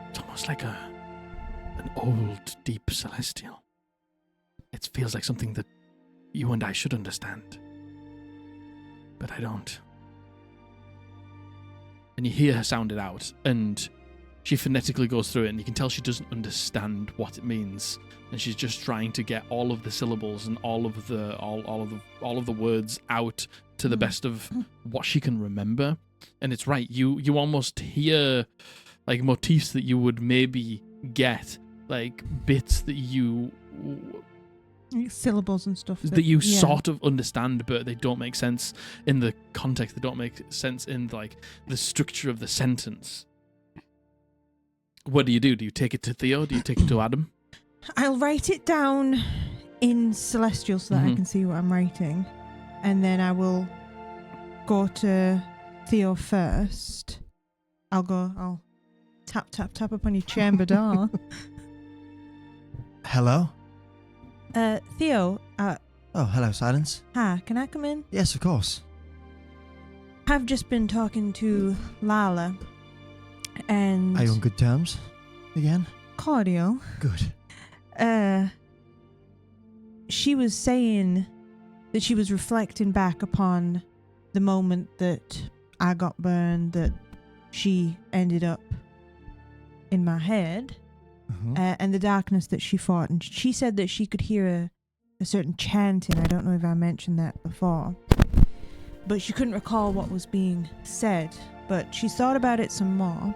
It's almost like an old, deep celestial. It feels like something that you and I should understand. But I don't. And you hear her sound it out, and she phonetically goes through it, and you can tell she doesn't understand what it means, and she's just trying to get all of the syllables and all of the words out to the best of what she can remember. And it's right, you almost hear like motifs that you would maybe get, like bits that you Syllables and stuff. that you sort of understand, but they don't make sense in the context. They don't make sense in like the structure of the sentence. What do? Do you take it to Theo? Do you take it to Adam? I'll write it down in Celestial so that I can see what I'm writing. And then I will go to Theo first. I'll tap, tap, tap upon your chamber door. Hello? Theo, Oh, hello, Silence. hi, can I come in? Yes, of course. I've just been talking to Lala, and Are you on good terms? Again? cordial. Good. She was saying that she was reflecting back upon the moment that I got burned, that she ended up in my head, and the darkness that she fought. And she said that she could hear a certain chanting. I don't know if I mentioned that before, but she couldn't recall what was being said. But she thought about it some more,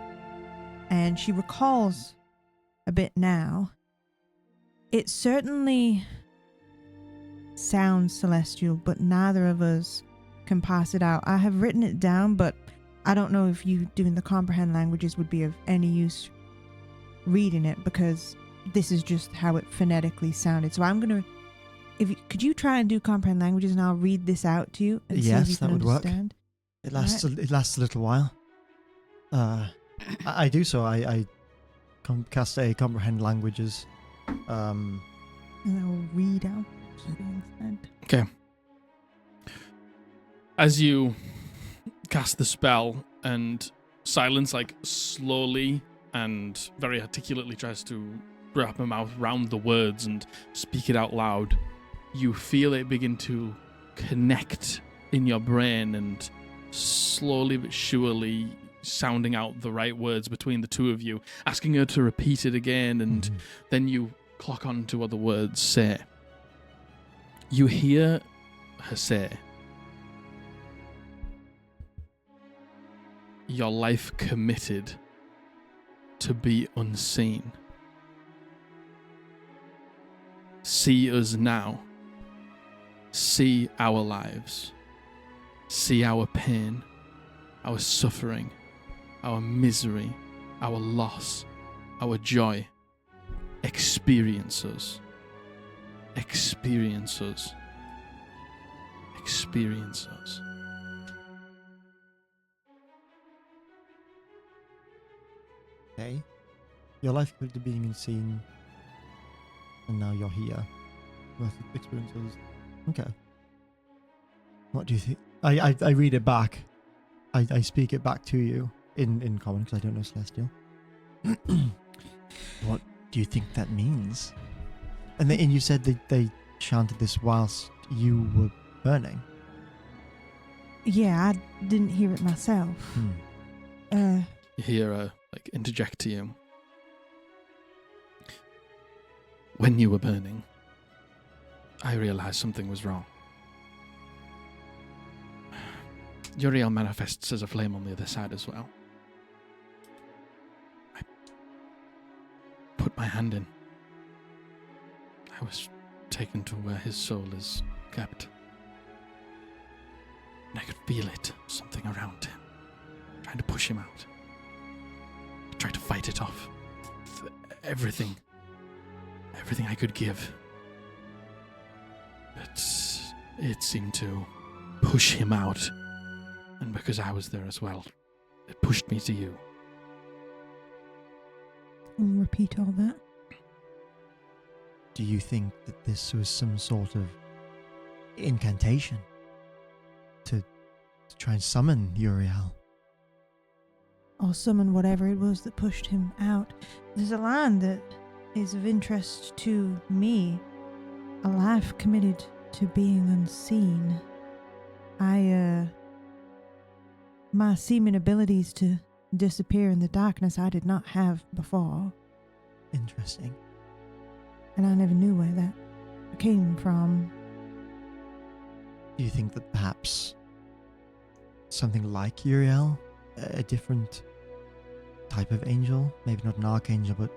and she recalls a bit now. It certainly sounds celestial, but neither of us can pass it out. I have written it down, but I don't know if you doing the comprehend languages would be of any use reading it, because this is just how it phonetically sounded. So I'm gonna, could you try and do comprehend languages, and I'll read this out to you and see if you Yes, that can would work. understand. It lasts a little while. I do so. I cast a comprehend languages. And I will read out what's being said. Okay. As you cast the spell, and Silence like slowly and very articulately tries to wrap her mouth around the words and speak it out loud, you feel it begin to connect in your brain, and slowly but surely sounding out the right words between the two of you, asking her to repeat it again, and then you clock on to what the words say. You hear her say, "Your life committed to be unseen. See us now. See our lives. See our pain, our suffering, our misery, our loss, our joy. Experience us. Experience us. experience us. Okay. Your life could have been seen, and now you're here. Worth experiences. Okay. What do you think? I read it back. I speak it back to you in common because I don't know Celestial. What do you think that means? And you said that they chanted this whilst you were burning. Yeah, I didn't hear it myself. You hear her interject to you. When you were burning, I realized something was wrong. Uriel manifests as a flame on the other side as well. I put my hand in. I was taken to where his soul is kept. And I could feel it, something around him, trying to push him out. I tried to fight it off. Everything I could give. But it seemed to push him out. And because I was there as well, it pushed me to you. We'll repeat all that. Do you think that this was some sort of incantation to try and summon Uriel? Or summon whatever it was that pushed him out. There's a land that is of interest to me. A life committed to being unseen. My seeming abilities to disappear in the darkness I did not have before. Interesting. And I never knew where that came from. Do you think that perhaps something like Uriel, a different type of angel, maybe not an archangel, but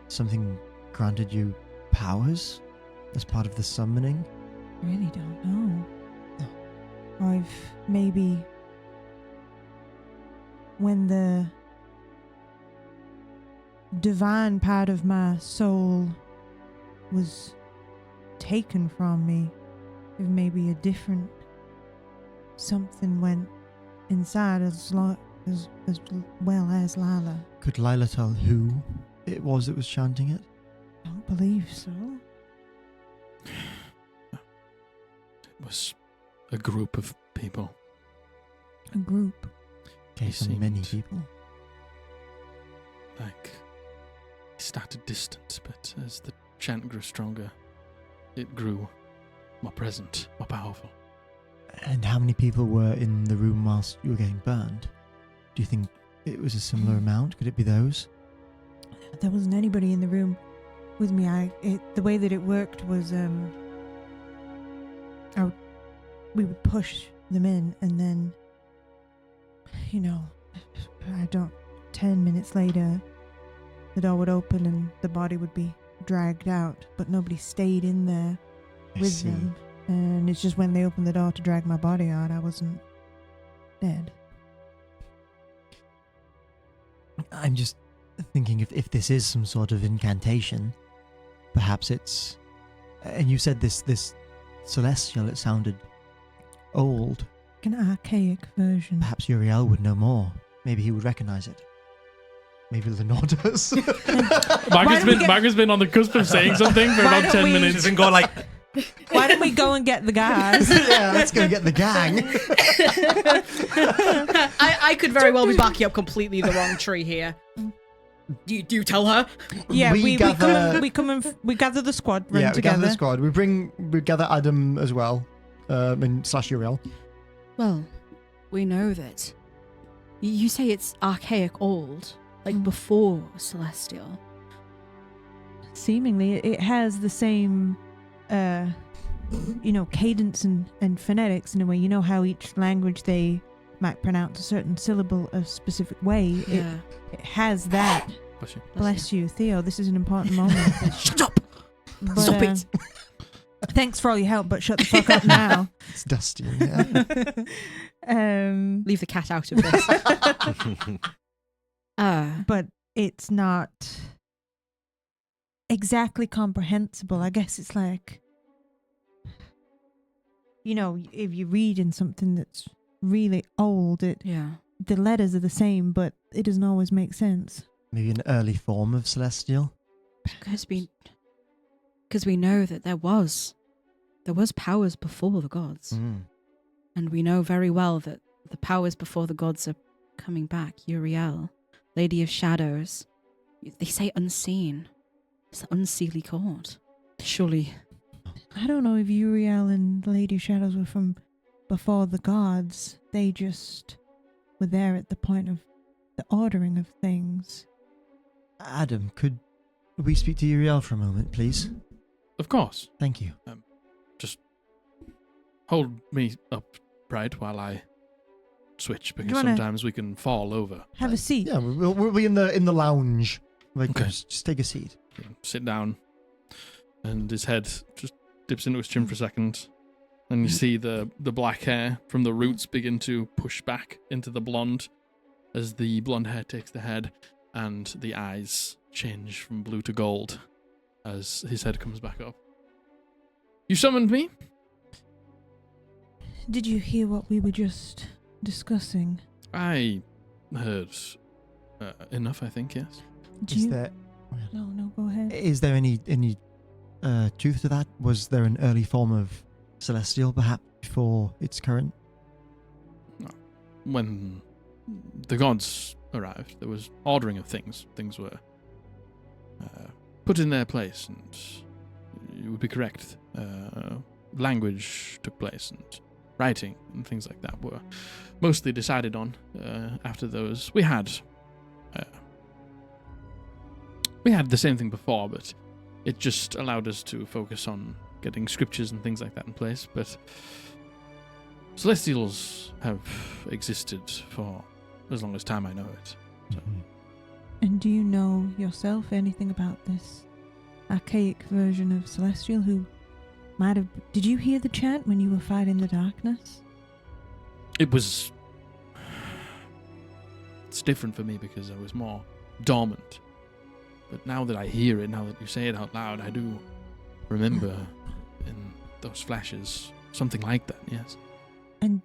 something granted you powers as part of the summoning? I really don't know. Or if maybe when the divine part of my soul was taken from me, if maybe a different something went inside as well as Lila. Could Lila tell who it was that was chanting it? I don't believe so. It was a group of people. A group. Okay, so many people. Like, he started distant, but as the chant grew stronger, it grew more present, more powerful. And how many people were in the room whilst you were getting burned? Do you think it was a similar amount? Could it be those? There wasn't anybody in the room with me. The way that it worked was we would push them in, and then 10 minutes later the door would open and the body would be dragged out, but nobody stayed in there with them. And it's just when they opened the door to drag my body out, I wasn't dead. I'm just thinking if this is some sort of incantation, perhaps it's... And you said this celestial, it sounded old. An archaic version. Perhaps Uriel would know more. Maybe he would recognize it. Maybe Lenore does. Mark has been on the cusp of saying something for about 10 minutes. She's been going like... Why don't we go and get the guys? Yeah, let's go get the gang. I could very well be barking up completely the wrong tree here. Do you tell her? Yeah, we gather gather the squad run we together. gather the squad. We gather Adam as well, and / Uriel. Well, we know that. You say it's archaic old, like before Celestial. Seemingly, it has the same, cadence and phonetics in a way. You know how each language they might pronounce a certain syllable a specific way. Yeah. It has that. Bless you, Theo. This is an important moment. Shut up! But, Stop it! Thanks for all your help, but shut the fuck up now. It's dusty. Yeah. Leave the cat out of this. But it's not exactly comprehensible. I guess it's like if you read in something that's really old, the letters are the same, but it doesn't always make sense. Maybe an early form of celestial. Because we know that there was powers before the gods. And we know very well that the powers before the gods are coming back. Uriel, Lady of Shadows. They say unseen. It's the unseelie court. Surely. I don't know if Uriel and Lady of Shadows were from before the gods. They just were there at the point of the ordering of things. Adam, could we speak to Uriel for a moment, please? Of course. Thank you. Just hold me upright while I switch, because sometimes we can fall over. Have a seat. Yeah, we'll be in the lounge. Okay. Just take a seat. Sit down, and his head just dips into his chin for a second, and you see the black hair from the roots begin to push back into the blonde as the blonde hair takes the head, and the eyes change from blue to gold as his head comes back up. You summoned me? Did you hear what we were just discussing? I heard enough, I think, yes. No, go ahead. Is there any truth to that? Was there an early form of celestial, perhaps, before its current? When the gods arrived, there was ordering of things. Things were put in their place, and you would be correct. Language took place, and writing and things like that were mostly decided on after those. We had the same thing before, but it just allowed us to focus on getting scriptures and things like that in place. But celestials have existed for as long as time I know it. So. And do you know yourself anything about this archaic version of celestial who might have... Did you hear the chant when you were fighting the darkness? It's different for me because I was more dormant. But now that I hear it, now that you say it out loud, I do remember in those flashes something like that, yes. And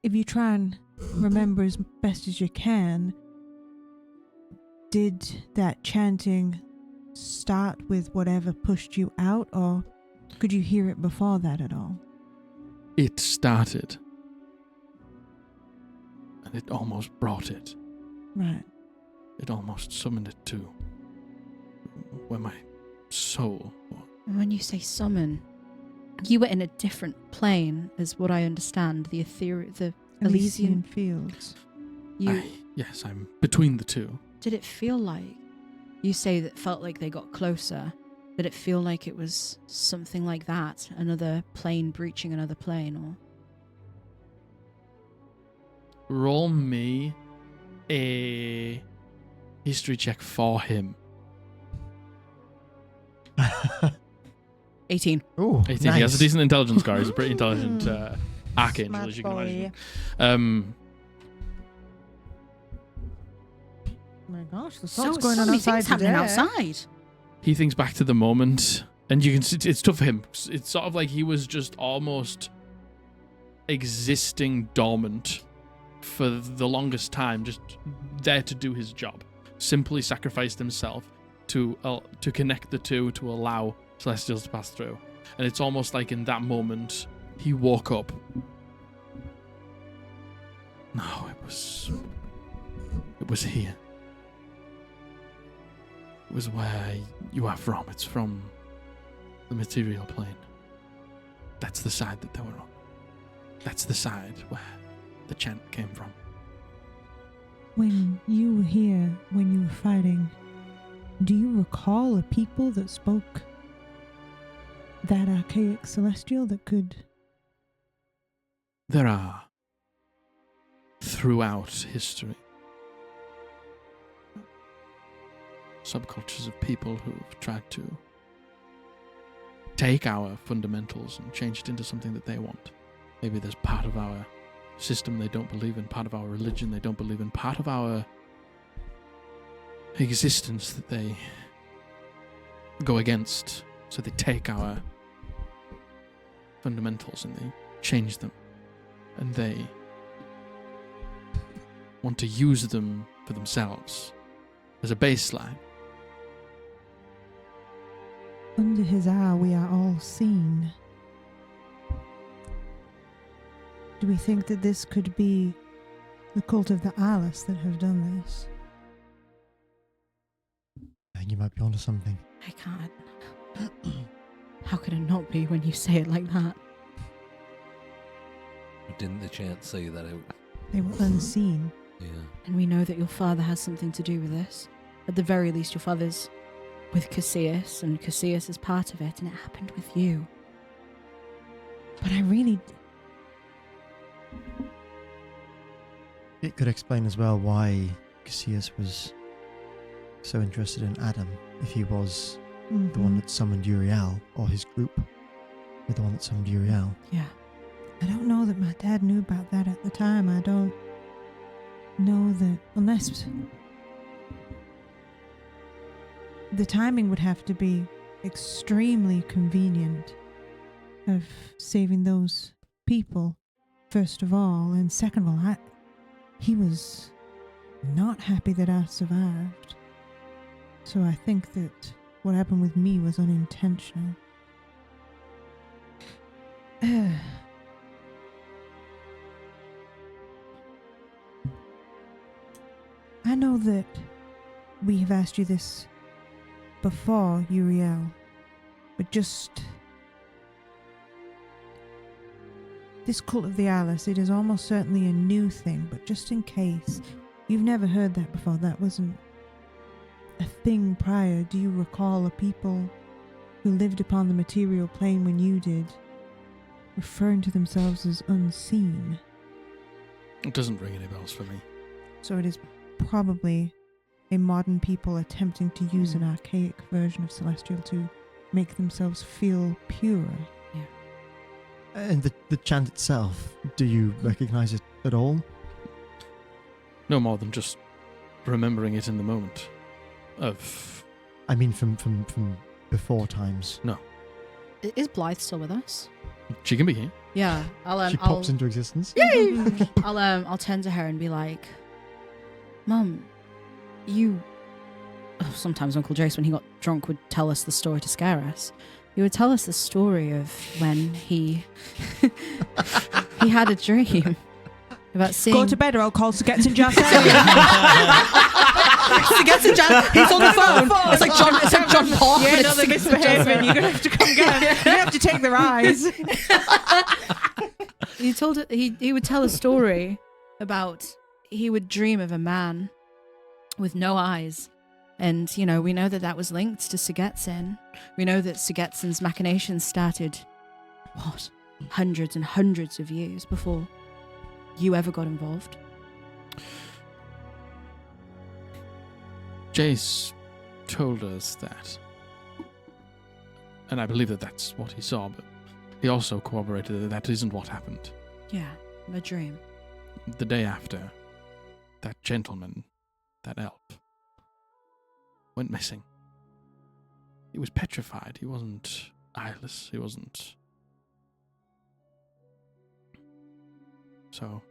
if you try and remember as best as you can, did that chanting start with whatever pushed you out, or could you hear it before that at all? It started. And it almost brought it. Right. It almost summoned it to where my soul was. When you say summon, you were in a different plane, is what I understand. The Elysian fields. Yes, I'm between the two. Did it feel like, you say that felt like they got closer, did it feel like it was something like that? Another plane breaching another plane, or? Roll me a history check for him. 18. Oh, 18. nice. He has a decent intelligence score. He's a pretty intelligent archangel, Smart as you can boy. imagine. Oh my gosh, there's So lots going on many outside things happening today. outside. He thinks back to the moment, and you can see it's tough for him. It's sort of like he was just almost existing dormant for the longest time, just there to do his job. Simply sacrificed himself to connect the two, to allow celestials to pass through. And it's almost like in that moment he woke up. No, it was here. It was where you are from. It's from the material plane. That's the side that they were on. That's the side where the chant came from. When you were here, when you were fighting, do you recall a people that spoke that archaic celestial that could... There are, throughout history, subcultures of people who've tried to take our fundamentals and change it into something that they want. Maybe there's part of our system they don't believe in, part of our religion they don't believe in, part of our existence that they go against. So they take our fundamentals and they change them. And they want to use them for themselves as a baseline. Under his eye, we are all seen. Do we think that this could be the cult of the Eyeless that have done this? I think you might be onto something. I can't. How could it not be when you say it like that? Didn't the chant say that it... They were unseen. Yeah. And we know that your father has something to do with this. At the very least, your father's with Cassius, and Cassius is part of it, and it happened with you. But I really... It could explain as well why Cassius was so interested in Adam, if he was the one that summoned Uriel, or his group were the one that summoned Uriel. Yeah. I don't know that my dad knew about that at the time. I don't know that... Unless... The timing would have to be extremely convenient of saving those people, first of all. And second of all, he was not happy that I survived. So I think that what happened with me was unintentional. I know that we have asked you this before, Uriel, but just... This cult of the Eyeless, it is almost certainly a new thing, but just in case you've never heard that before, that wasn't a thing prior. Do you recall a people who lived upon the material plane when you did, referring to themselves as unseen? It doesn't ring any bells for me. So it is probably a modern people attempting to use an archaic version of Celestial to make themselves feel purer. And the chant itself, do you recognize it at all? No more than just remembering it in the moment. I mean, from before times. No. Is Blythe still with us? She can be here. Yeah. She pops into existence. I'll turn to her and be like, Mum, you... Oh, sometimes Uncle Jace, when he got drunk, would tell us the story to scare us. He would tell us the story of when he had a dream about seeing... Go to bed or I'll call Sigets and Jas. Sigets and Jas, he's on the phone. It's like John Paul. Yeah, no, they're misbehaving. You're going to have to come get him. You're going to have to take their eyes. He would tell a story about he would dream of a man with no eyes. And, you know, we know that was linked to Sigetsin. We know that Sigetsin's machinations started, hundreds and hundreds of years before you ever got involved. Jace told us that. And I believe that that's what he saw, but he also corroborated that isn't what happened. Yeah, a dream. The day after, that gentleman, that elf, went missing. He was petrified. He wasn't eyeless. He wasn't... So,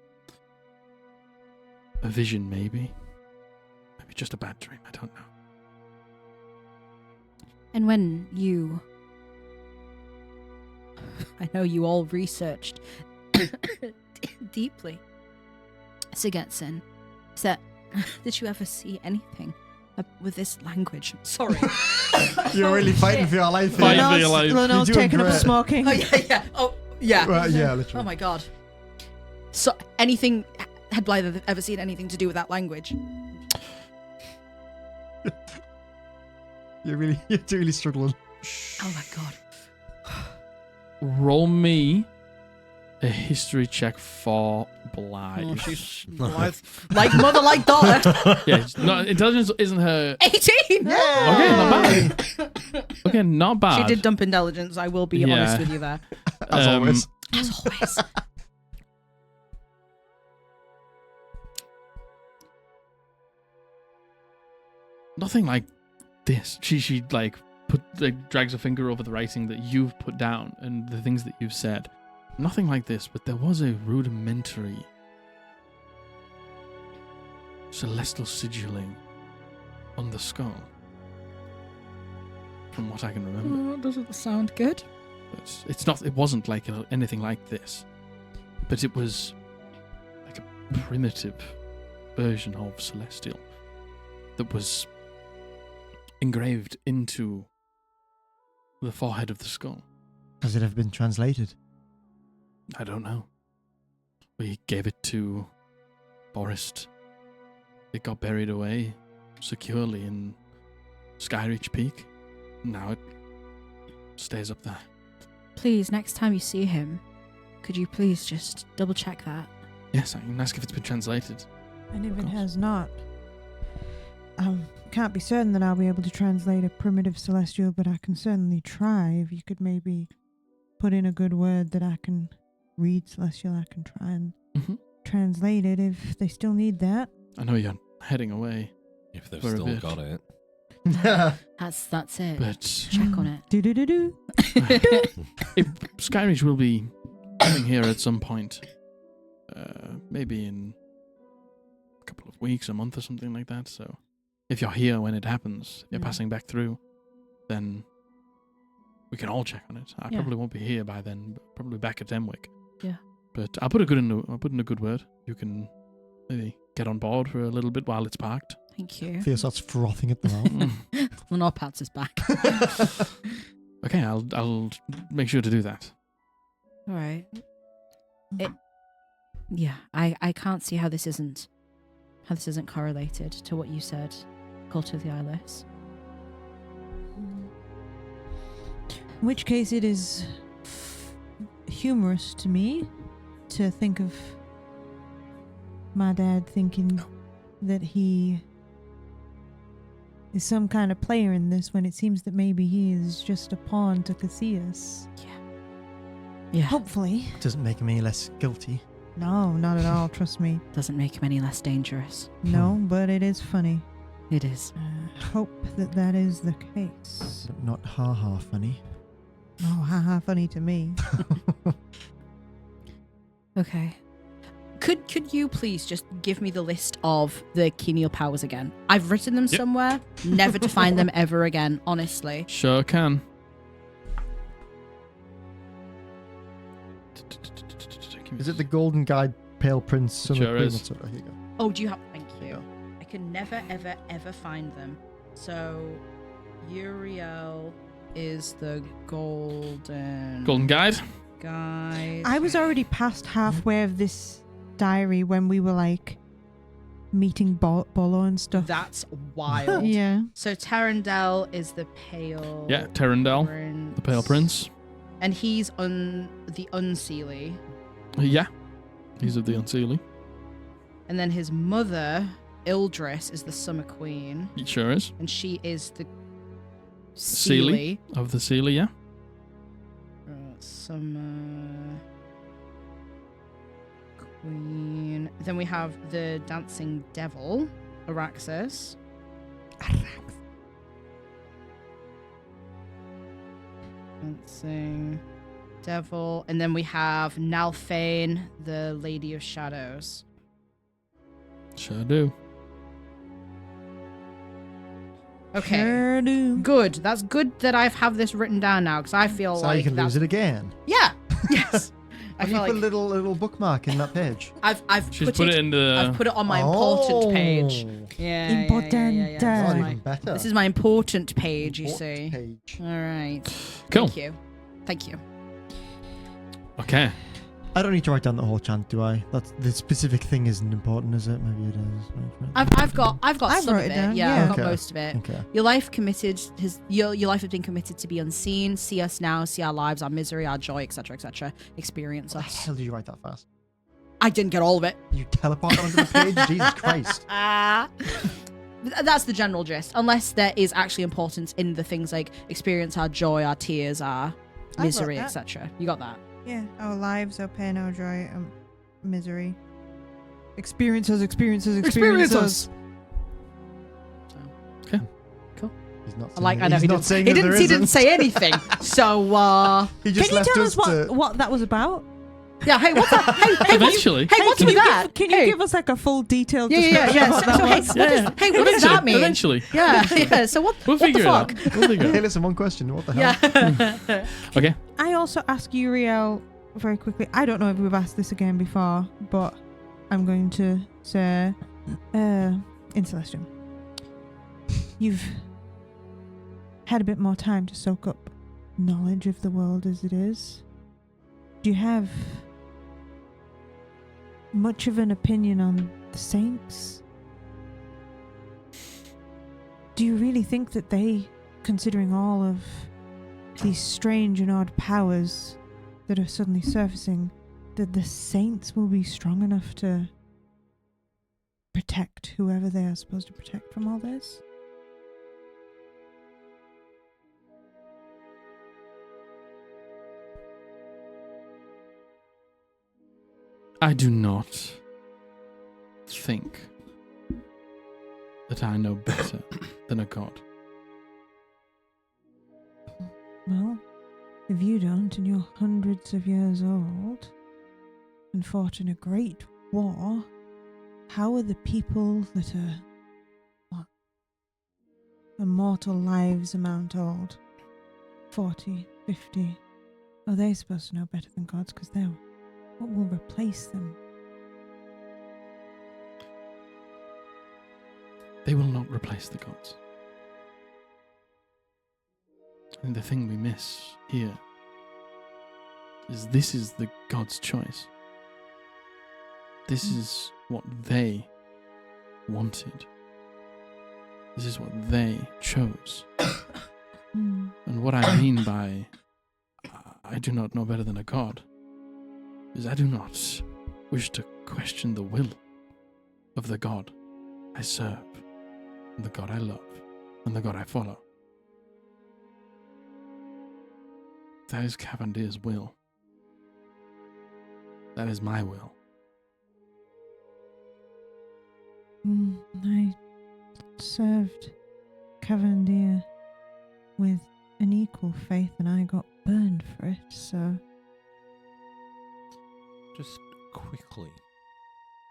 a vision maybe. Maybe just a bad dream. I don't know. And when you... I know you all researched deeply Sigetsin. Did you ever see anything with this language? Sorry. You're really fighting for your life here. Fighting for your life. Lenore's You're doing taking up great. smoking. Oh, yeah. Oh, yeah. Yeah, literally. Oh, my God. So, had Blythe ever seen anything to do with that language? You're really struggling. Oh, my God. Roll me a history check for Blythe. Oh, she's Blythe. Like mother, like daughter. Yeah, intelligence isn't her... 18! Okay, not bad. Okay, not bad. She did dump intelligence, I will be honest with you there. As always. As always. Nothing like this. She like drags a finger over the writing that you've put down and the things that you've said. Nothing like this, but there was a rudimentary celestial sigilling on the skull. From what I can remember. Oh, doesn't sound good. But it wasn't like anything like this. But it was like a primitive version of celestial that was engraved into the forehead of the skull. Has it ever been translated? I don't know. We gave it to Forrest. It got buried away securely in Skyreach Peak. Now it stays up there. Please, next time you see him, could you please just double check that? Yes, I can ask if it's been translated. And if Of it course. has not, can't be certain that I'll be able to translate a primitive celestial, but I can certainly try. If you could maybe put in a good word that I can read celestial, I can try and translate it if they still need that. I know you're heading away, If they've For a still bit. got it. That's it. but Check on it. Do. if Skyreach will be coming here at some point, maybe in a couple of weeks, a month or something like that. So if you're here when it happens, you're passing back through, then we can all check on it. I Yeah. probably won't be here by then, but probably back at Emwick. Yeah. But I'll put in a good word. You can maybe get on board for a little bit while it's parked. Thank you. Theo starts frothing at the mouth. Lenore pats his back. Okay, I'll make sure to do that. All right. I can't see how this isn't correlated to what you said. Cult of the Eyeless. In which case, it is humorous to me to think of my dad thinking that he is some kind of player in this when it seems that maybe he is just a pawn to Casillas. Yeah. Hopefully. Doesn't make him any less guilty. No, not at all, trust me. Doesn't make him any less dangerous. No, but it is funny. It is. Hope that is the case. But not ha-ha funny. Oh, haha, funny to me. Okay. Could you please just give me the list of the Kenial powers again? I've written them somewhere, never to find them ever again, honestly. Sure can. Is it the Golden Guide, Pale Prince, Son Sure of Queen? is. Here you go. Oh, do you have... Thank you. Yeah. I can never, ever, ever find them. So, Uriel is the Golden Guide. guide. I was already past halfway of this diary when we were like meeting Bolo and stuff. That's wild. Yeah. So, Tarandel is the pale... Yeah, Terendel, the Pale Prince. And he's the Unseelie. Yeah, he's of the Unseelie. And then his mother, Ildris, is the Summer Queen. He sure is. And she is the Seelie. Of the Seelie, yeah. Summer Queen. Then we have the Dancing Devil, Araxis. Dancing Devil. And then we have Nalfane, the Lady of Shadows. Sure do. Okay. Sure do. Good. That's good that I have this written down now, because I feel So like you can that's... lose it again. Yeah. Yes. I Have you feel put like a little bookmark in that page? I've She's put it in the... I've put it on my important page. Oh. Yeah. Important. Yeah. God, This, is even better. this is my important page, you Important see. page. All right. Cool. Thank you. Okay. I don't need to write down the whole chant, do I? That's the specific thing isn't important, is it? Maybe it is. I've got I've some wrote of it it. down, Yeah, yeah. I've got Okay. most of it. Okay. Your life life has been committed to be unseen. See us now. See our lives, our misery, our joy, etc., etc. Experience How the us. hell did you write that fast? I didn't get all of it. You teleport onto the page? Jesus Christ. That's the general gist. Unless there is actually importance in the things like experience our joy, our tears, our got misery, that. etc. You got that? Yeah. Our lives, our pain, our joy, misery. Experiences. Experience us. He's not. I know he's he not didn't. saying He that there didn't isn't. say anything. So He just Can you left tell us us to. what that was about? yeah. Hey, what's that? Hey, Eventually. what's can with you that? Can you Hey. give us like a full detailed Yeah, description yeah, of yeah. what So, that hey, was? what does that mean? Eventually. Yeah, yeah. So what We'll the figure it fuck? out. We'll figure it Hey, out. listen, one question. What the hell? Yeah. Okay. I also ask Uriel very quickly. I don't know if we've asked this again before, but I'm going to say, in Celestium, you've had a bit more time to soak up knowledge of the world as it is. Do you have much of an opinion on the saints? Do you really think that they, considering all of these strange and odd powers that are suddenly surfacing, that the saints will be strong enough to protect whoever they are supposed to protect from all this? I do not think that I know better than a god. Well, if you don't and you're hundreds of years old and fought in a great war, how are the people that are, what, immortal lives amount old? 40, 50? Are they supposed to know better than gods? Because they're what will replace them? They will not replace the gods. And the thing we miss here is this is the god's choice. This is what they wanted. This is what they chose. And what I mean by I do not know better than a god is I do not wish to question the will of the God I serve, and the God I love, and the God I follow. That is Cavendir's will. That is my will. I served Cavendir with an equal faith and I got burned for it, so... Just quickly,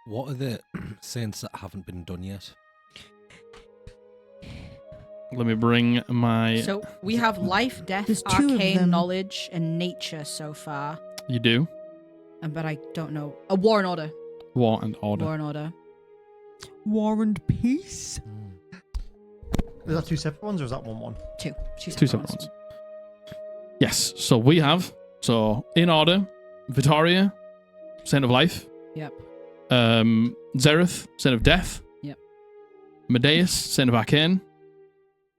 what are the saints that haven't been done yet? Let me bring my... So we have life, death, There's two of arcane them. knowledge, and nature so far. You do? But I don't know. A war and order. War and order. War and order. War and peace? Is that two separate ones or is that one? Two. Two separate ones. Yes, so we have, in order, Vittoria, Saint of Life. Yep. Zereth, Saint of Death. Yep. Medeus, Saint of Arcane.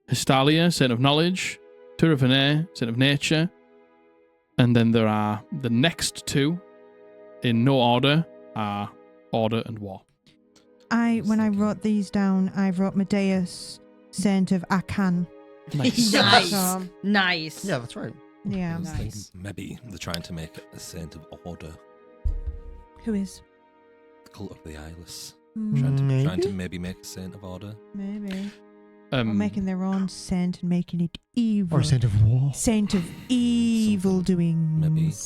Histalia, Saint of Knowledge. Turafane, Saint of Nature. And then there are the next two, in no order, are Order and War. When I wrote these down, I wrote Medeus, Saint of Akan. Nice. Nice. So, Nice. Yeah, that's right. yeah. I was thinking Nice. maybe they're trying to make a saint of order. Who is? The cult of the eyeless. Mm, Trying to maybe make a saint of order. maybe. Or making their own saint and making it evil. Or a saint of war. Saint of evil doings.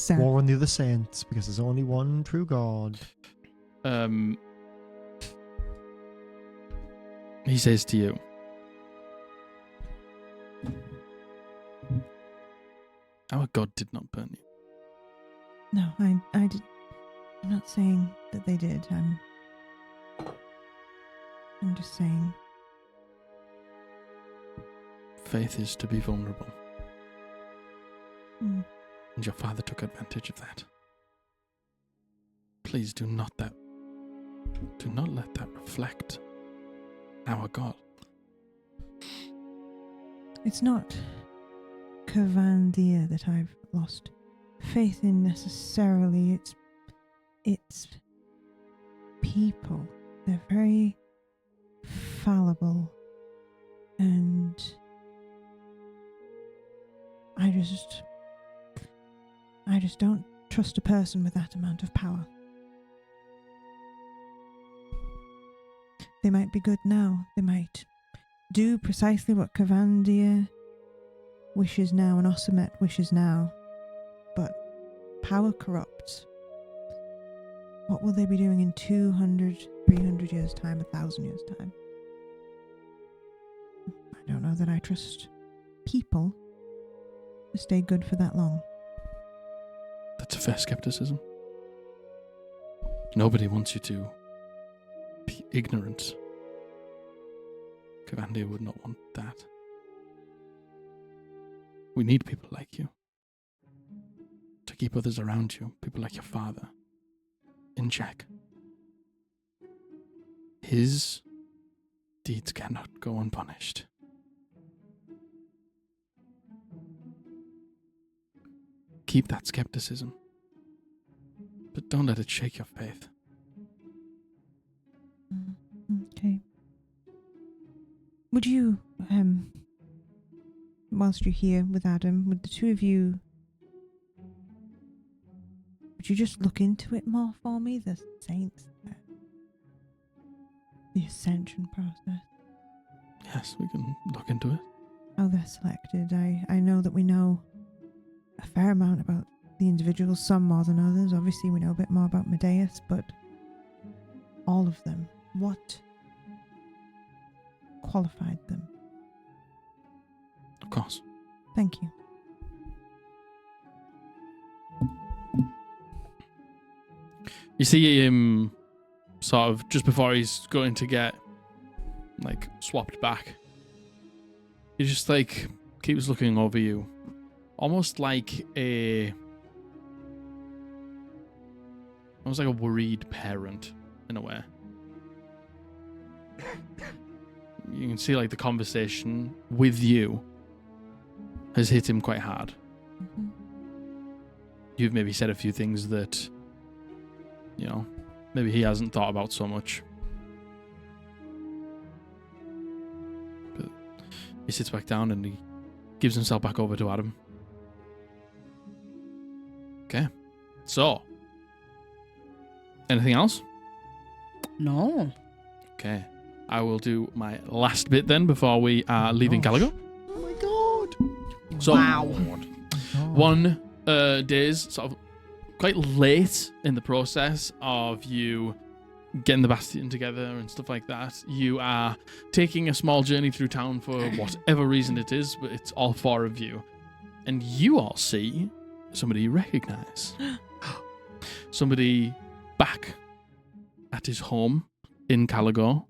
Maybe. War on the other saints, because there's only one true God. He says to you, our God did not burn you. No, I did. I'm not saying that they did. I'm just saying. Faith is to be vulnerable. Mm. And your father took advantage of that. Please do not let that reflect our God. It's not Cavandir that I've lost faith in necessarily. It's people. They're very fallible, and I just don't trust a person with that amount of power. They might be good now. They might do precisely what Kavandia wishes now and Ossamet wishes now. But power corrupts. What will they be doing in 200, 300 years' time, 1,000 years' time? I don't know that I trust people to stay good for that long. That's a fair skepticism. Nobody wants you to be ignorant. Kavandia would not want that. We need people like you. To keep others around you, people like your father, in check. His deeds cannot go unpunished. Keep that skepticism, but don't let it shake your faith. Okay. Would you, whilst you're here with Adam, would the two of you, would you just look into it more for me? The saints, the Ascension process. Yes, we can look into it. How they're selected. I know that we know a fair amount about the individuals, some more than others. Obviously, we know a bit more about Medeus, but all of them, what qualified them? Of course. Thank you. You see him sort of just before he's going to get like swapped back. He just like keeps looking over you. Almost like a worried parent in a way. You can see like the conversation with you has hit him quite hard. Mm-hmm. You've maybe said a few things that, you know, maybe he hasn't thought about so much. But he sits back down and he gives himself back over to Adam. Okay. So, anything else? No. Okay. I will do my last bit then before we are leaving Caligo. Oh my god. So, Wow. one day's sort of quite late in the process of you getting the bastion together and stuff like that. You are taking a small journey through town for whatever reason it is, but it's all four of you. And you all see somebody you recognize. Somebody back at his home in Caligo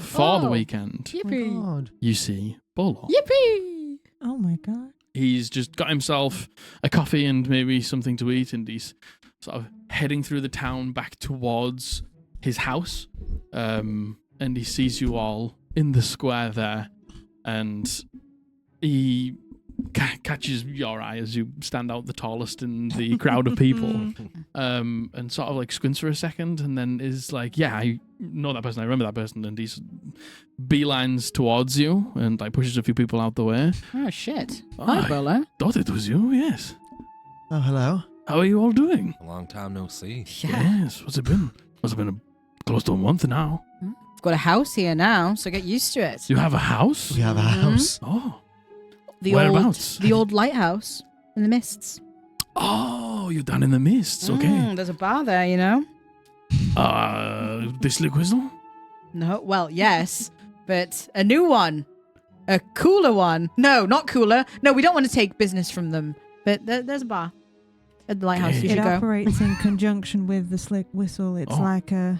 for the weekend. Yippee. God. You see Bolo. Yippee. Oh my god. He's just got himself a coffee and maybe something to eat, and he's sort of heading through the town back towards his house. And he sees you all in the square there, and he catches your eye as you stand out the tallest in the crowd of people, and sort of like squints for a second, and then is like, yeah, I know that person, I remember that person, and he's beelines towards you and like pushes a few people out the way. Oh, shit. Oh, Hi, I Bolo. thought it was you, yes. Oh, hello. How are you all doing? A long time no see. Yeah. Yes, what's it been? Must have been close to a month now. I've got a house here now, so get used to it. You have a house? We have a house. Oh. The Whereabouts? the old lighthouse in the mists. Oh, you're down in the mists, okay. There's a bar there, you know. This Whistle? No, well, yes, but a new one. A cooler one. No, not cooler. No, we don't want to take business from them. But there's a bar at the lighthouse. You It should go. operates in conjunction with the Slick Whistle. It's Oh. like a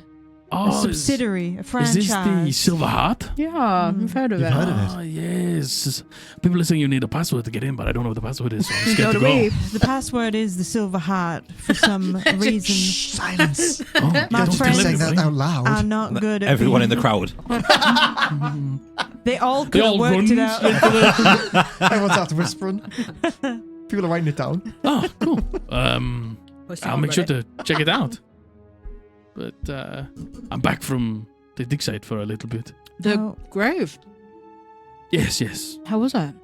Oh, subsidiary, a is franchise. this the Silver Heart? Yeah, I've heard of You've it. heard of it? Oh, yes. People are saying you need a password to get in, but I don't know what the password is, so I'm So scared to do go. we. The password is the Silver Heart for some reason. Shh, silence. Oh, My yeah, don't tell friends- Saying that everybody. out loud. Are not good at Everyone in being- the crowd. They all They could have all worked run it out. Everyone's out whispering. People are writing it down. Oh, cool. I'll make sure to check it out. But I'm back from the dig site for a little bit. The Oh. grave. Yes. How was that?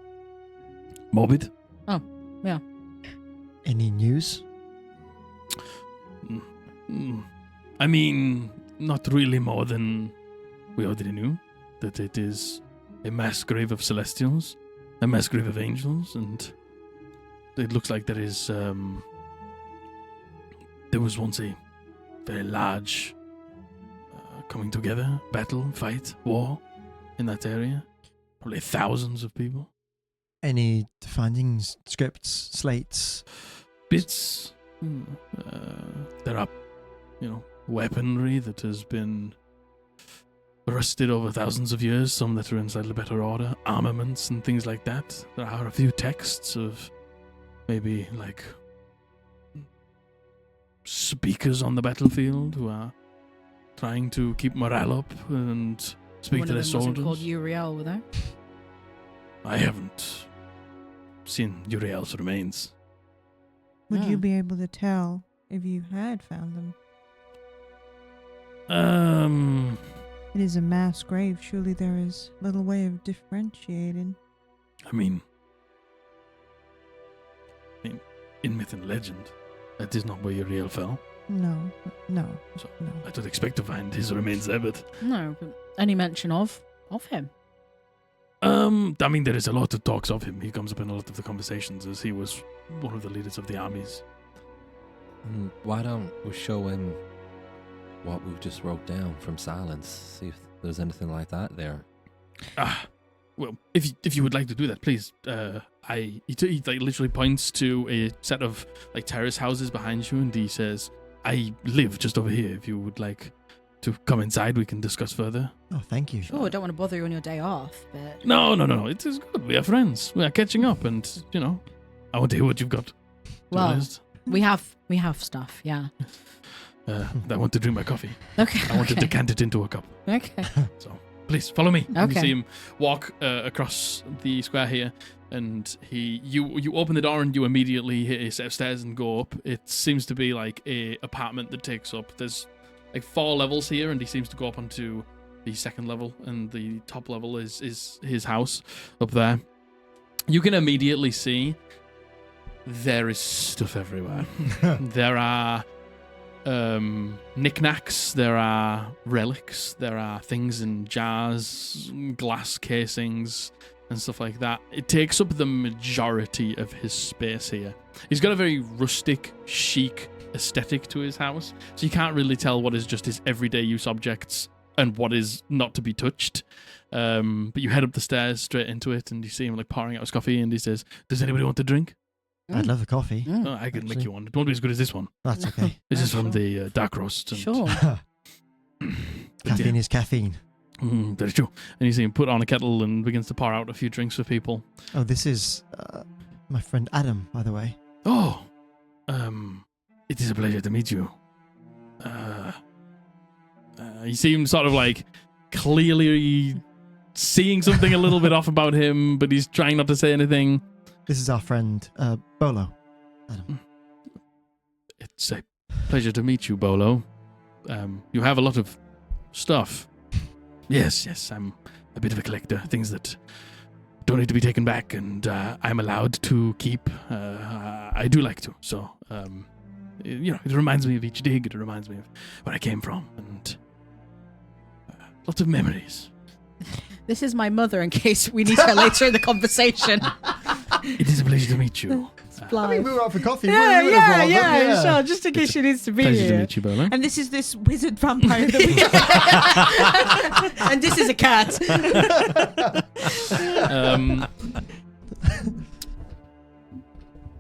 Morbid. Any news? I mean, not really more than we already knew. That it is a mass grave of Celestials, a mass grave of Angels, and it looks like there is, there was once a very large coming together, battle, fight, war in that area. Probably thousands of people. Any findings, scripts, slates? Bits. There are, weaponry that has been rusted over thousands of years, some that are in slightly better order, armaments and things like that. There are a few texts of maybe, like, speakers on the battlefield who are trying to keep morale up and speak to their soldiers. One of them wasn't called Uriel, were they? I haven't seen Uriel's remains. Would you be able to tell if you had found Um, them? It is a mass grave. Surely there is little way of differentiating. I mean, in myth and legend, that is not where Uriel fell. No. So I don't expect to find his remains there, but No, but any mention of him? I mean, there is a lot of talks of him. He comes up in a lot of the conversations as he was one of the leaders of the armies. Why don't we show him what we've just wrote down from Silence? See if there's anything like that there. Well, if you would like to do that, please. He like literally points to a set of like terrace houses behind you, and he says, "I live just over here. If you would like to come inside, we can discuss further." Oh, thank you. Sure, I don't want to bother you on your day off, but... No. It is good. We are friends. We are catching up, and I want to hear what you've got. Well, we have stuff, yeah. I want to drink my coffee. Okay. I want to decant it into a cup. Okay. So please follow me. Okay. You see him walk across the square here, and you open the door and you immediately hit a set of stairs and go up. It seems to be like a apartment that takes up. There's like 4 levels here, and he seems to go up onto the second level, and the top level is his house up there. You can immediately see there is stuff everywhere. There are knickknacks, there are relics, there are things in jars, glass casings, and stuff like that. It takes up the majority of his space here. He's got a very rustic, chic aesthetic to his house, so you can't really tell what is just his everyday use objects and what is not to be touched. But you head up the stairs straight into it, and you see him like pouring out his coffee, and he says, "Does anybody want a drink?" I'd love a coffee. Oh, I can make you one. It won't be as good as this one. That's okay. This is from Sure. the dark roast. And Sure. Caffeine is caffeine. That is true. And you see him put on a kettle and begins to pour out a few drinks for people. Oh, this is my friend Adam, by the way. Oh, it is a pleasure to meet you. You see him sort of like clearly seeing something a little bit off about him, but he's trying not to say anything. This is our friend Bolo. Adam. It's a pleasure to meet you, Bolo. You have a lot of stuff. Yes, I'm a bit of a collector. Things that don't need to be taken back, and I'm allowed to keep. I do like to. So, it reminds me of each dig. It reminds me of where I came from, and lots of memories. This is my mother in case we need her later in the conversation. It is a pleasure to meet you. I mean, we were out for coffee. Yeah, sure. Just in case she needs to be Pleasure here. to meet you, Bolo. And this is this wizard vampire that we And this is a cat.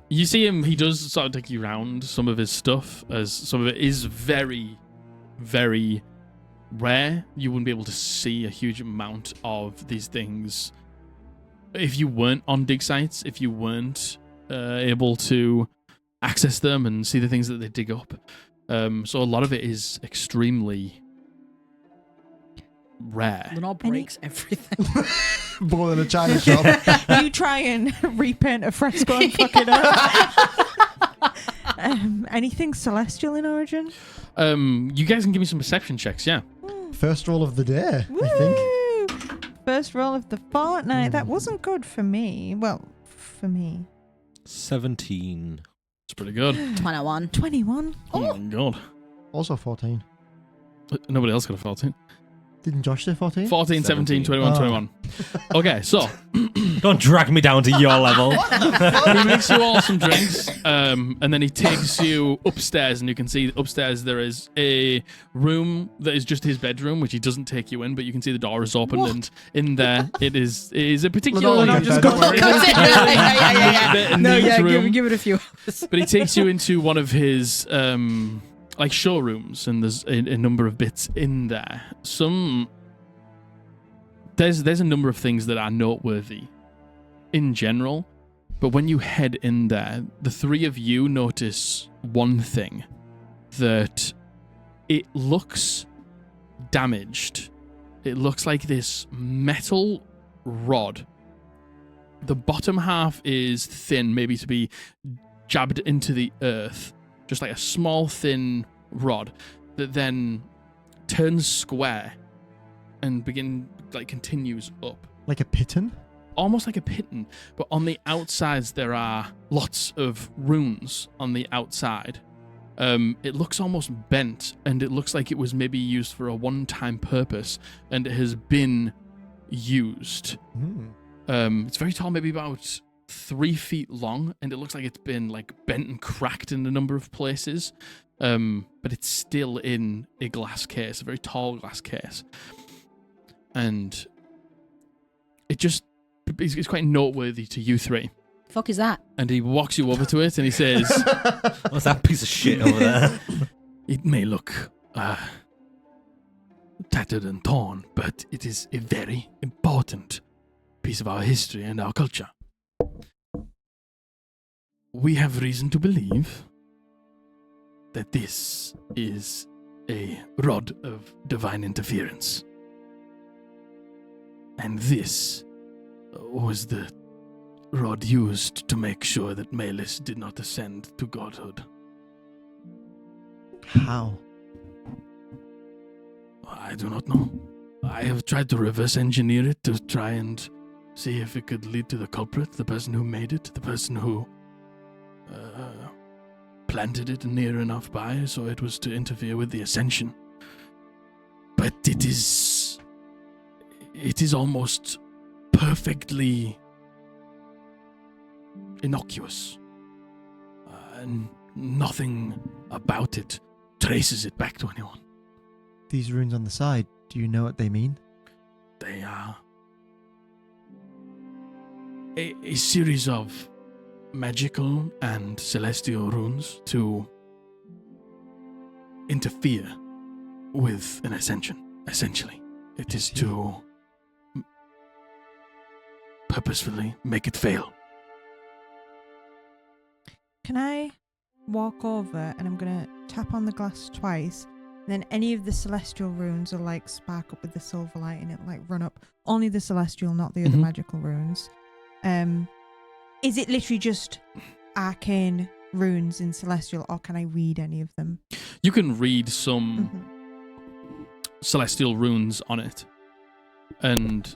You see him, he does sort of take you around some of his stuff, as some of it is very, very rare. You wouldn't be able to see a huge amount of these things if you weren't on dig sites, if you weren't able to access them and see the things that they dig up. So a lot of it is extremely rare. Lenore breaks everything. More than a china shop. you try and repaint a fresco and fuck it up. Anything celestial in origin? You guys can give me some perception checks, yeah. First roll of the day, I think. Woo! First roll of the fortnight. That wasn't good for me. Well, for me. 17. It's pretty good. 21. 21. Oh my god. Also 14. Nobody else got a 14. Didn't Josh say 14? 14, 17, 21, Oh. 21. Okay, so Don't drag me down to your level. he makes you all some drinks, and then he takes you upstairs, and you can see upstairs there is a room that is just his bedroom, which he doesn't take you in, but you can see the door is open, and in there it is a particular. No, just go for it. Give it a few hours. But he takes you into one of his like showrooms, and there's a number of bits in there. There's a number of things that are noteworthy in general, but when you head in there, the three of you notice one thing, that it looks damaged. It looks like this metal rod. The bottom half is thin, maybe to be jabbed into the earth, just like a small thin rod that then turns square and continues up, Like a piton? almost like a piton, but on the outsides there are lots of runes on the outside. It looks almost bent, and it looks like it was maybe used for a one-time purpose, and it has been used. It's very tall, maybe about 3 feet long, and it looks like it's been like bent and cracked in a number of places. But it's still in a glass case, a very tall glass case. And it's quite noteworthy to you three. Fuck is that? And he walks you over to it and he says, What's that piece of shit over there? "It may look tattered and torn, but it is a very important piece of our history and our culture. We have reason to believe that this is a rod of divine interference. And this was the rod used to make sure that Melis did not ascend to godhood." How? I do not know. I have tried to reverse engineer it to try and see if it could lead to the culprit, the person who made it, the person who planted it near enough by so it was to interfere with the Ascension. But it is almost perfectly innocuous. And nothing about it traces it back to anyone. These runes on the side, do you know what they mean? They are a series of magical and celestial runes to interfere with an ascension, essentially. It is to purposefully make it fail. Can I walk over and I'm going to tap on the glass twice, and then any of the celestial runes will like spark up with the silver light and it like run up. Only the celestial, not the other magical runes. Is it literally just arcane runes in celestial, or can I read any of them? You can read some celestial runes on it, and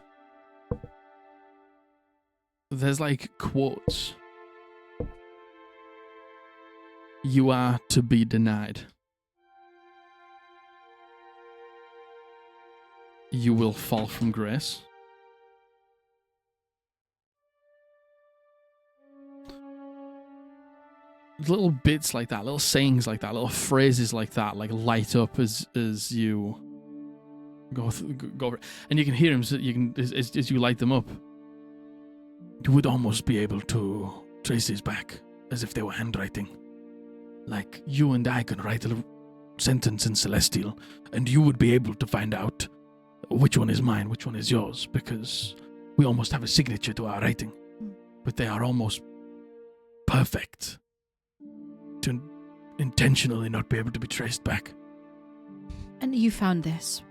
there's like quotes. "You are to be denied. You will fall from grace. Little bits like that, little sayings like that, little phrases like that, like light up as you go over, and you can hear them. So you can as you light them up, you would almost be able to trace these back as if they were handwriting. Like you and I can write a sentence in Celestial, and you would be able to find out which one is mine, which one is yours, because we almost have a signature to our writing, but they are almost perfect to intentionally not be able to be traced back." And you found this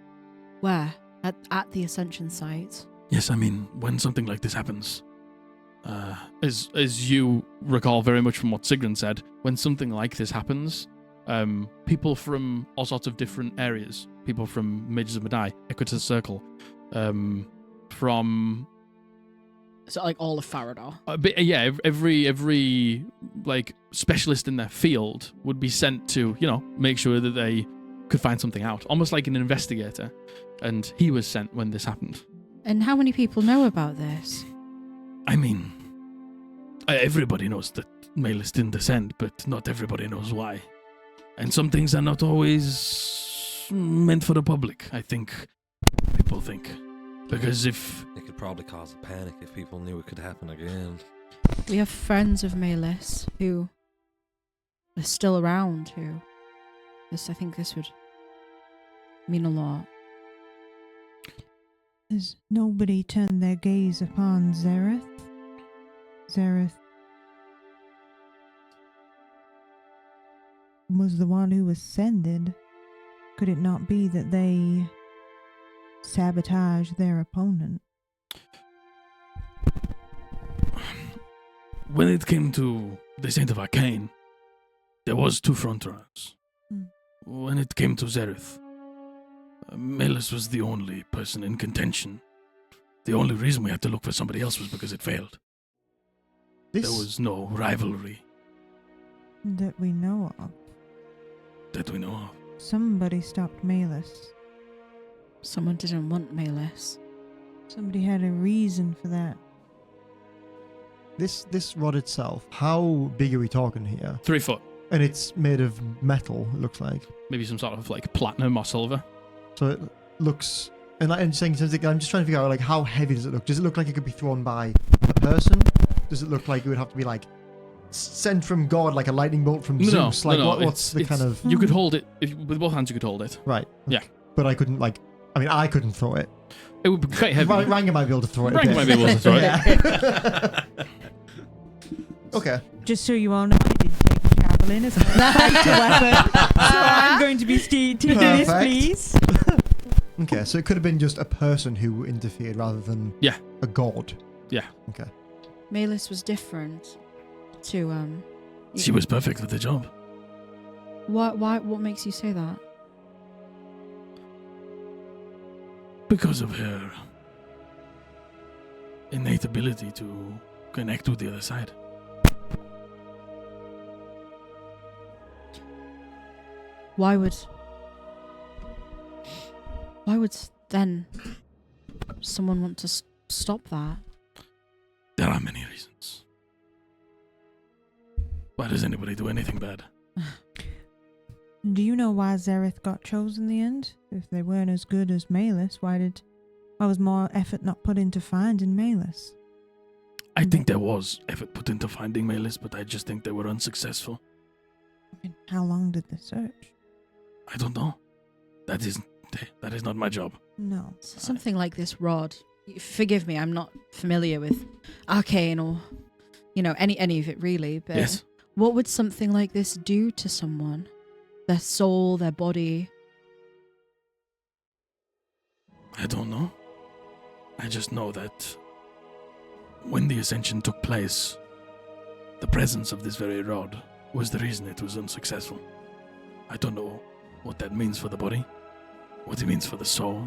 where? At the Ascension site? Yes, I mean, when something like this happens, as you recall very much from what Sigrun said, when something like this happens, people from all sorts of different areas, people from Mages of Madai, Equitas Circle, from... So like all of Farrahdor? Yeah, every like specialist in their field would be sent to, make sure that they could find something out, almost like an investigator. And he was sent when this happened. And how many people know about this? I mean, everybody knows that Malus didn't descend, but not everybody knows why. And some things are not always meant for the public, I think. People think. Because if... It could probably cause a panic if people knew it could happen again. We have friends of Malus who are still around who... I think this would mean a lot. Has nobody turned their gaze upon Zareth? Zareth was the one who ascended. Could it not be that they sabotaged their opponent? When it came to the Saint of Arcane, there was 2 frontrunners. When it came to Zareth, Malus was the only person in contention. The only reason we had to look for somebody else was because it failed. There was no rivalry. That we know of. That we know of. Somebody stopped Malus. Someone didn't want Malus. Somebody had a reason for that. This rod itself, how big are we talking here? 3 foot. And it's made of metal, it looks like. Maybe some sort of like platinum or silver. So it looks... And I'm saying, I'm just trying to figure out, like, how heavy does it look? Does it look like it could be thrown by a person? Does it look like it would have to be, like, sent from God, like a lightning bolt from Zeus? Like, what's the kind of... You could hold it. With both hands you could hold it. Right. Yeah. But I couldn't, like... I mean, I couldn't throw it. It would be quite heavy. Ranga might be able to throw it. Ranga might be able to throw it. Yeah. Okay. Just so you all know, I did take a javelin as a weapon. So I'm going to be taking this, Perfect. please. Okay, so it could have been just a person who interfered rather than a god. Yeah. Okay. Malus was different to She was perfect for the job. What makes you say that? Because of her innate ability to connect with the other side. Why would then someone want to stop that? There are many reasons. Why does anybody do anything bad? Do you know why Zareth got chosen in the end? If they weren't as good as Malus, why was more effort not put into finding Malus? I think there was effort put into finding Malus, but I just think they were unsuccessful. And how long did they search? I don't know. That is not my job. No. So something like this rod. Forgive me, I'm not familiar with arcane or any of it really. But yes. What would something like this do to someone? Their soul, their body? I don't know. I just know that when the Ascension took place, the presence of this very rod was the reason it was unsuccessful. I don't know what that means for the body, what it means for the soul.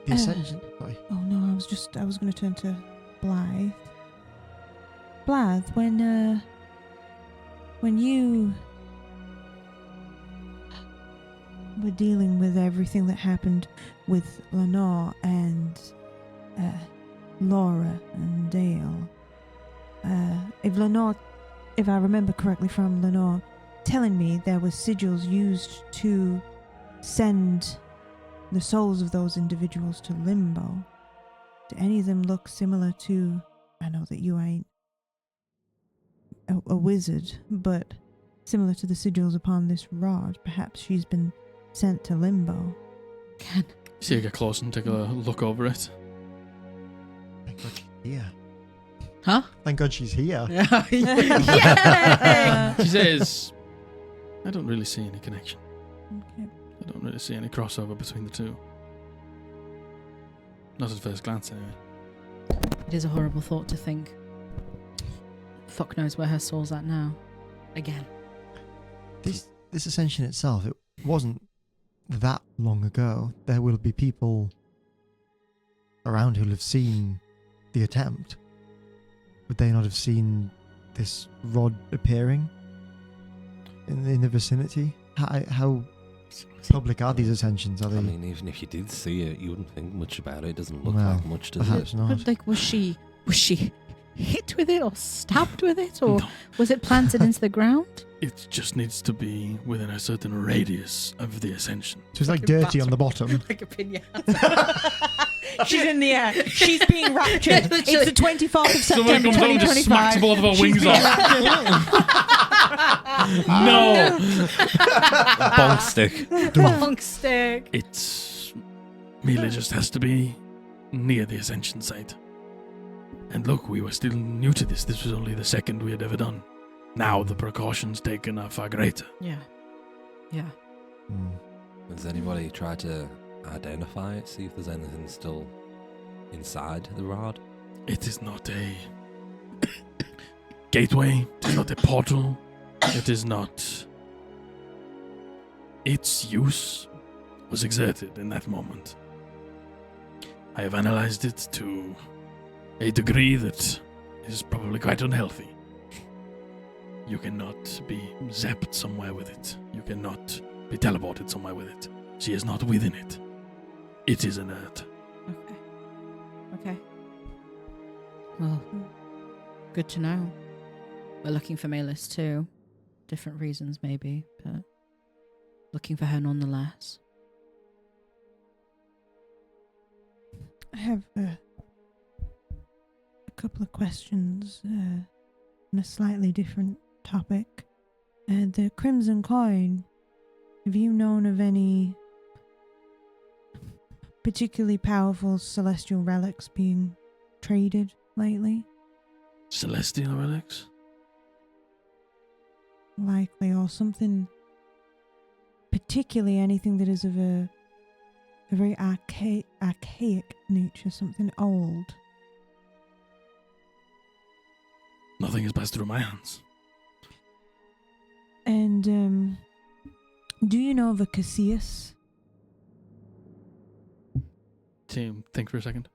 The Ascension... Sorry. Oh no, I was going to turn to Blythe. Blythe, when you were dealing with everything that happened with Lenore and Laura and Dale, if I remember correctly from Lenore telling me there were sigils used to send the souls of those individuals to limbo. Do any of them look similar to... I know that you ain't a wizard, but similar to the sigils upon this rod. Perhaps she's been sent to limbo. See her get close and take a look over it. Thank God she's here. Huh? Thank God she's here. Yeah. She says, I don't really see any connection. Okay. I don't really see any crossover between the two. Not at first glance, anyway. It is a horrible thought to think. Fuck knows where her soul's at now. Again. This Ascension itself, it wasn't that long ago. There will be people around who'll have seen the attempt. Would they not have seen this rod appearing? in the vicinity? How public are these ascensions? Are they? I mean, even if you did see it, you wouldn't think much about it. It doesn't look Well, like much, does perhaps it? not. But like, was she hit with it or stabbed with it, or No. was it planted into the ground? It just needs to be within a certain radius of the ascension. So it's like dirty on the bottom. Like a pinata. She's in the air. She's being raptured. Yeah, It's the 24th of Someone September, comes over and just 2025. smacks both of her She's wings being off. raptured. No! A bonk stick. Bonk stick. It's merely just has to be near the ascension site. And look, we were still new to this. This was only the second we had ever done. Now the precautions taken are far greater. Yeah. Yeah. Hmm. Has anybody tried to identify it? See if there's anything still inside the rod? It is not a gateway. It is not a portal. It is not. Its use was exerted in that moment. I have analyzed it to a degree that is probably quite unhealthy. You cannot be zapped somewhere with it. You cannot be teleported somewhere with it. She is not within it. It is inert. Okay. Okay. Well, good to know. We're looking for Melis too. Different reasons maybe, but looking for her nonetheless. I have a couple of questions on a slightly different topic. The Crimson Coin, have you known of any particularly powerful celestial relics being traded lately? Celestial relics? Likely, or something, particularly anything that is of a very archaic nature, something old. Nothing has passed through my hands. And do you know of a Cassius? Team, think for a second.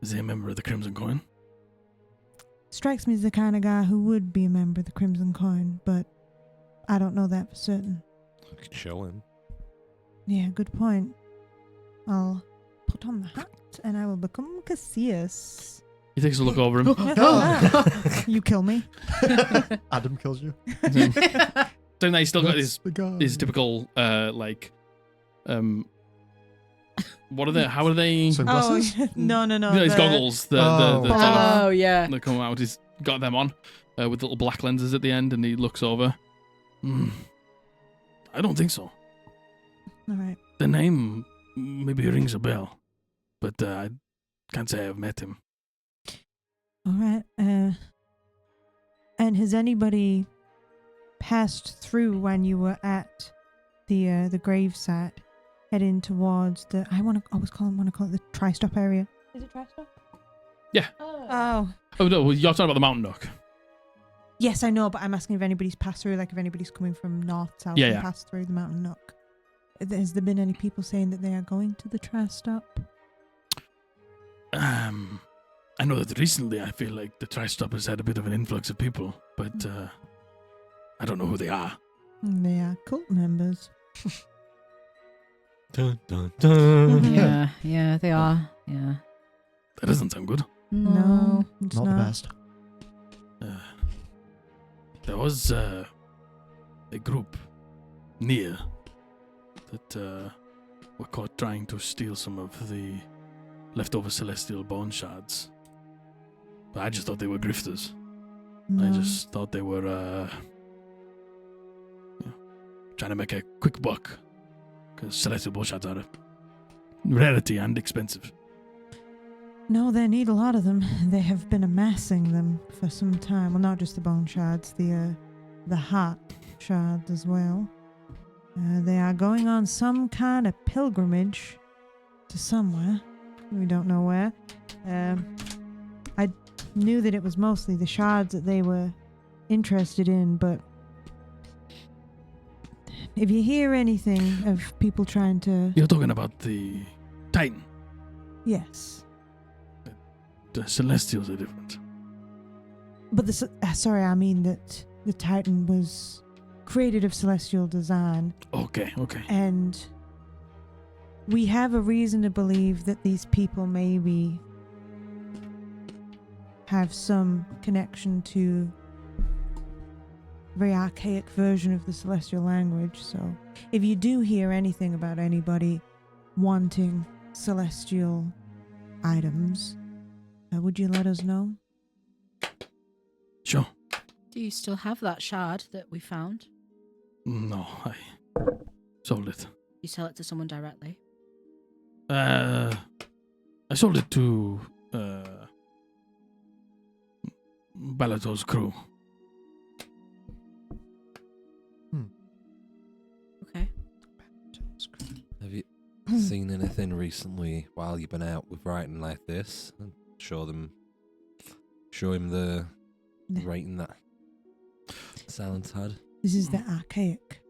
Is he a member of the Crimson Coin? Strikes me as the kind of guy who would be a member of the Crimson Coin, but I don't know that for certain. I could show him. Yeah, good point. I'll put on the hat and I will become Cassius. He takes a look over him. You kill me. Adam kills you. Don't they still got That's the guy. his typical what are they? How are they? Sunglasses? No. You know, his goggles. The sort of- Oh yeah. that come out. He's got them on with little black lenses at the end, and he looks over. I don't think so. All right. The name maybe rings a bell, but I can't say I've met him. All right. And has anybody passed through when you were at the gravesite, heading towards the? I want to call it the tri-stop area. Is it tri-stop? Yeah. Oh. Oh no, well, you're talking about the mountain duck. Yes, I know, but I'm asking if anybody's passed through, like if anybody's coming from north, south, Yeah, and yeah. passed through the mountain nook. Has there been any people saying that they are going to the tri-stop? I know that recently I feel like the tri-stop has had a bit of an influx of people, but I don't know who they are. They are cult members. Dun, dun, dun. Yeah, they are. Yeah. That doesn't sound good. No, it's Not the best. There was a group near that were caught trying to steal some of the leftover celestial bone shards. But I just thought they were grifters. No. I just thought they were trying to make a quick buck. Because celestial bone shards are a rarity and expensive. No, they need a lot of them. They have been amassing them for some time. Well, not just the bone shards, the heart shards as well. They are going on some kind of pilgrimage to somewhere. We don't know where. I knew that it was mostly the shards that they were interested in, but if you hear anything of people trying to... You're talking about the Titan. Yes. The Celestials are different. But sorry, I mean that the Titan was created of celestial design, Okay. and we have a reason to believe that these people maybe have some connection to a very archaic version of the celestial language. So if you do hear anything about anybody wanting celestial items, would you let us know? Sure. Do you still have that shard that we found? No, I sold it. You sell it to someone directly? I sold it to Balator's crew. Okay. Have you seen anything recently while you've been out with writing like this? And show him the writing that Silence had. This is the archaic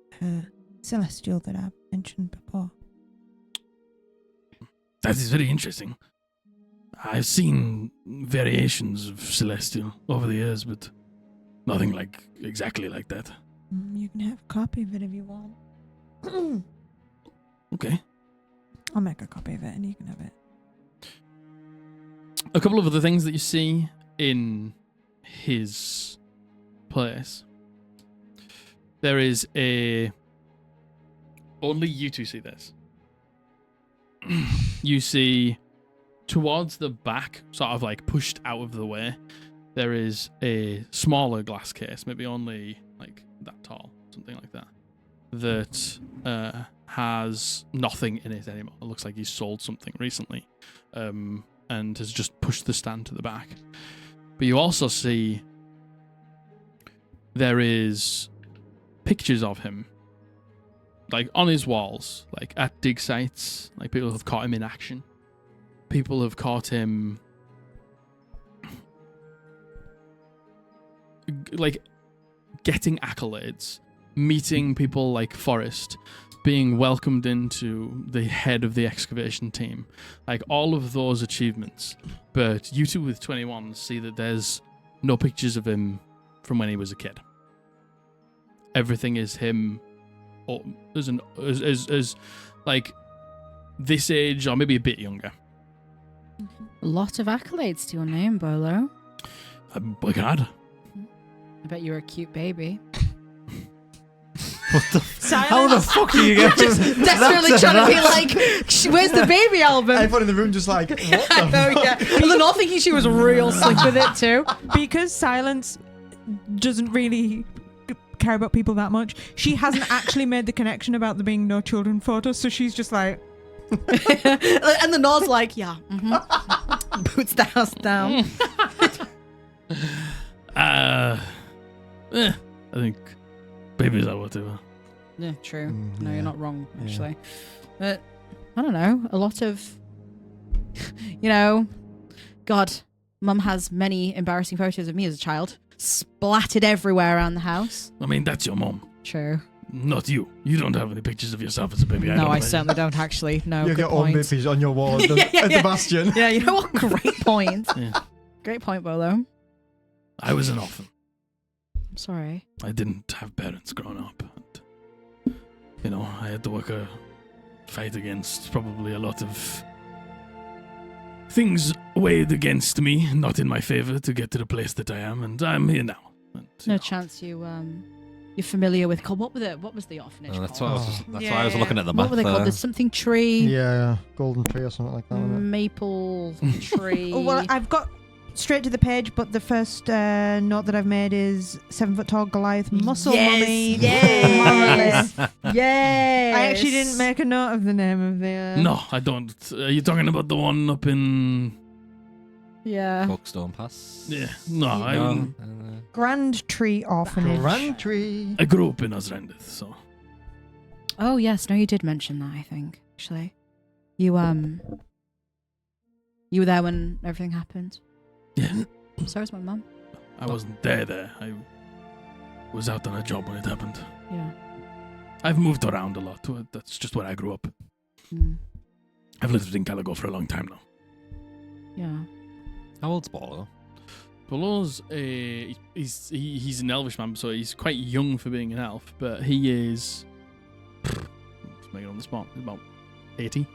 celestial that I mentioned before. That is very interesting. I've seen variations of Celestial over the years, but nothing like exactly like that. You can have a copy of it if you want. Okay. I'll make a copy of it and you can have it. A couple of other things that you see in his place. There is a... Only you two see this. You see towards the back, sort of like pushed out of the way, there is a smaller glass case, maybe only like that tall, something like that, that has nothing in it anymore. It looks like he's sold something recently, and has just pushed the stand to the back. But you also see there is pictures of him, like on his walls, like at dig sites. Like people have caught him in action. People have caught him like getting accolades, meeting people like Forrest, being welcomed into the head of the excavation team, like all of those achievements. But you two with 21 see that there's no pictures of him from when he was a kid. Everything is him as like this age or maybe a bit younger. A lot of accolades to your name, Bolo. I can add. I bet you're a cute baby. What the how the fuck are you going Just desperately trying to be like, where's the baby album? Everyone in the room just like, what the I know, yeah. Well, they're not thinking she was real slick with it too. Because Silence doesn't really care about people that much, she hasn't actually made the connection about there being no children photos, so she's just like... And the Nord's like, yeah. Mm-hmm. Boots the house down. I think babies are whatever. Yeah, true. No, yeah. you're not wrong, Yeah. actually. But, I don't know, a lot of, you know, God, Mum has many embarrassing photos of me as a child, splattered everywhere around the house. I mean, that's your mom, True. not you. You don't have any pictures of yourself as a baby. No, I certainly don't actually. No, You good get all point. Mippies on your wall at the, Yeah, at yeah. the Bastion. Yeah, you know what? Great point. Yeah. Great point, Bolo. I was an orphan. I'm sorry. I didn't have parents growing up. And, you know, I had to fight against probably a lot of things weighed against me, not in my favor, to get to the place that I am, and I'm here now. And, No chance you're familiar with what was the orphanage that's called? why I was looking at the map. What were they called? There's something tree, Yeah, golden tree or something like that. wasn't it? maple tree. Oh, well, I've got straight to the page, but the first note that I've made is 7 foot tall Goliath muscle mummy. Yes. Yes. I actually didn't make a note of the name of the... No, I don't. Are you talking about the one up in... Yeah. Folkestone Pass. Yeah, no, No. Grand Tree Orphanage. Grand tree. I grew up in Osrendith, so... Oh yes, no, you did mention that. I think actually, you were there when everything happened. Yeah, So was my mum. I wasn't there. I was out on a job when it happened. Yeah. I've moved around a lot. That's just where I grew up. Mm. I've lived in Caligo for a long time now. Yeah. How old's Bolo? Balor's he's an elvish man, so he's quite young for being an elf, but he is. Let's make it on the spot. He's about 80.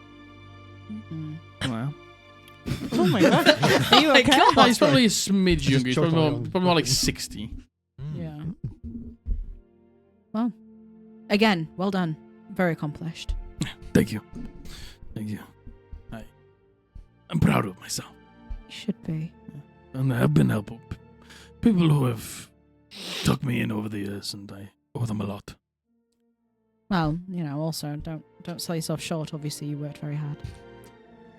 Mm-hmm. Wow. Oh my god. Are you okay? Oh, he's probably a smidge younger. He's short probably more like 60. Yeah. Well, again, well done. Very accomplished. Thank you. I'm proud of myself. You should be. And I have been helping people who have tucked me in over the years, and I owe them a lot. Well, also don't sell yourself short. Obviously, you worked very hard.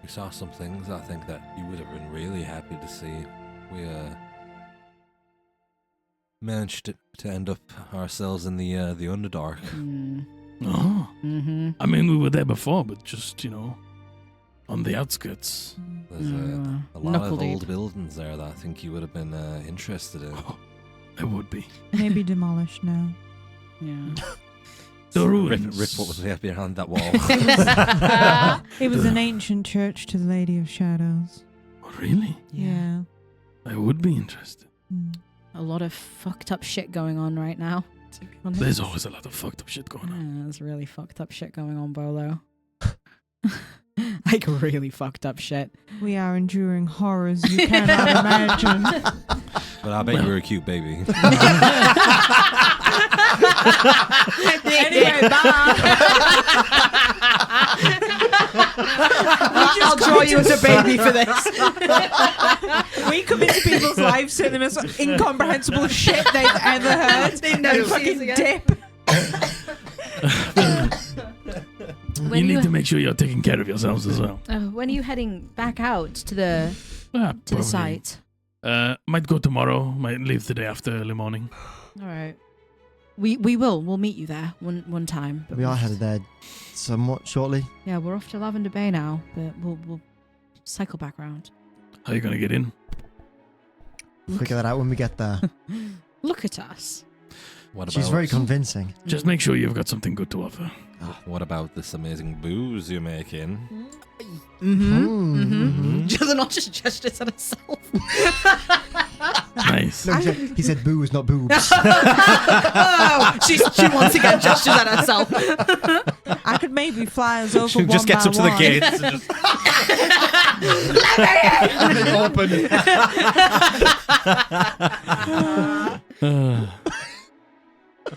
We saw some things I think that you would have been really happy to see. We managed to end up ourselves in the Underdark. Oh. Mm-hmm. I mean, we were there before, but just, on the outskirts. There's a lot of old buildings there that I think you would have been interested in. Oh, I would be. Maybe demolished now. Yeah. The ruins. Rip what was behind that wall. It was an ancient church to the Lady of Shadows. Oh, really? Yeah. I would be interested. Mm. A lot of fucked up shit going on right now. To be honest. There's always a lot of fucked up shit going on. Yeah, there's really fucked up shit going on, Bolo. Like really fucked up shit. We are enduring horrors you cannot imagine. But I bet you were a cute baby. Anyway, bye. I'll draw you as a baby for this. We come into people's lives saying the most incomprehensible shit they've ever heard. They've never fucking seen us dip. You need to make sure you're taking care of yourselves as well. When are you heading back out to the Probably. site? Might go tomorrow. Might leave the day after early morning. All right. We'll meet you there one time. But We are headed there somewhat shortly. Yeah, we're off to Lavender Bay now, but we'll cycle back round. How are you gonna get in? Figure that out when we get there. Look at us. What about, She's very convincing. Just make sure you've got something good to offer. What about this amazing booze you're making? Not just gestures at herself. Nice. No, he said booze, not boobs. Oh, she once again gestures at herself. I could maybe fly us over She one just gets by up to the one. gates and just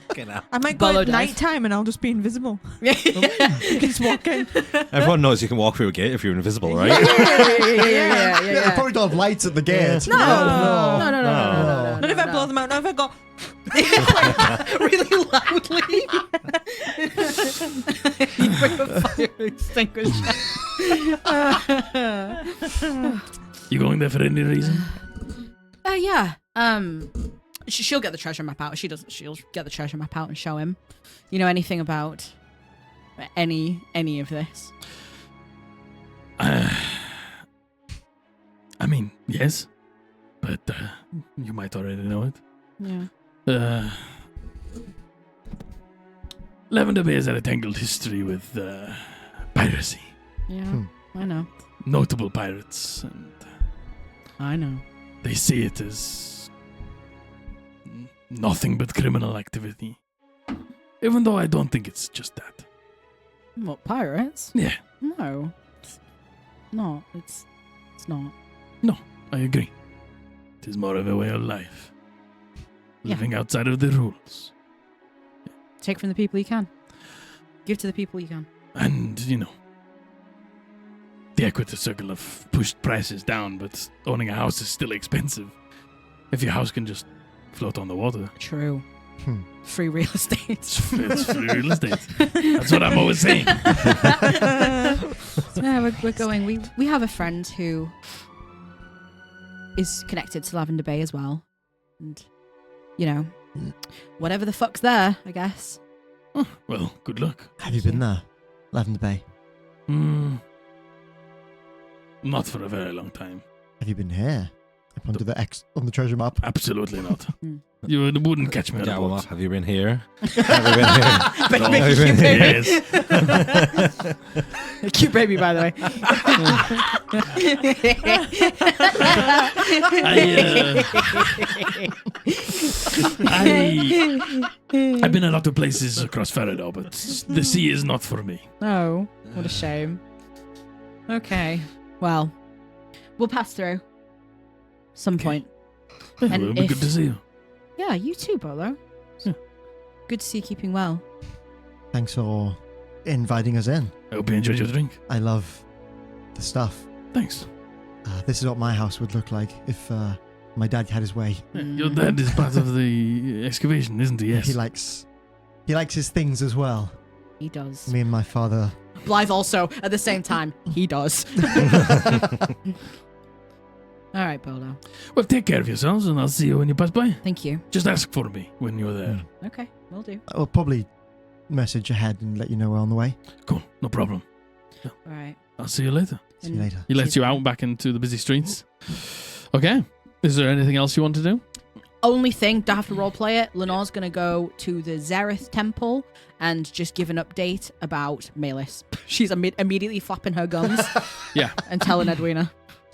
Fucking hell. I might go Bolo at dive. night time and I'll just be invisible. Just walk in. Everyone knows you can walk through a gate if you're invisible, right? They probably don't have lights at the gate. No. No. No. Not if I blow them out. No, if I go. Really loudly. You bring a fire extinguisher. You going there for any reason? Yeah. She'll get the treasure map out. She doesn't. She'll get the treasure map out and show him. You know anything about any of this? I mean, yes, but you might already know it. Yeah. Lavender Bay has had a tangled history with piracy. Yeah. I know. Notable pirates, and I know. they see it as nothing but criminal activity. Even though I don't think it's just that. What, pirates? Yeah, No. It's not. It's not. I agree. It is more of a way of life. Yeah. Living outside of the rules. Take from the people you can. Give to the people you can. And, the Equator Circle have pushed prices down, but owning a house is still expensive. If your house can just float on the water. True. Free real estate. It's free real estate. That's what I'm always saying. Yeah, we're going. We have a friend who is connected to Lavender Bay as well. And, whatever the fuck's there, I guess. Oh, well, good luck. Have you been there? Lavender Bay. Not for a very long time. Have you been here? map onto on the treasure map. Absolutely not. You wouldn't catch me on Yeah, a well, boat. have you been here? Have you been here? Baby, No. cute baby. Yes. Cute baby, by the way. I've been a lot of places across Farrahdor, but the sea is not for me. Oh, what a shame. Okay, well, we'll pass through. Some point. Well, And it'll be good to see you. Yeah, you too, Bolo. Yeah. Good to see you keeping well. Thanks for inviting us in. I hope you enjoyed your drink. I love the stuff. Thanks. This is what my house would look like if my dad had his way. Your dad is part of the excavation, isn't he? Yes. He likes his things as well. He does. Me and my father. Blythe also, at the same time, he does. All right, Bolo. Well, take care of yourselves, and I'll see you when you pass by. Thank you. Just ask for me when you're there. Okay, will do. I'll probably message ahead and let you know we're on the way. Cool, no problem. All right. I'll see you later. See you later. He lets you out back into the busy streets. Okay. Is there anything else you want to do? Only thing, don't have to roleplay it. Lenore's going to go to the Zereth temple and just give an update about Melis. She's immediately flapping her gums. Yeah. And telling Edwina.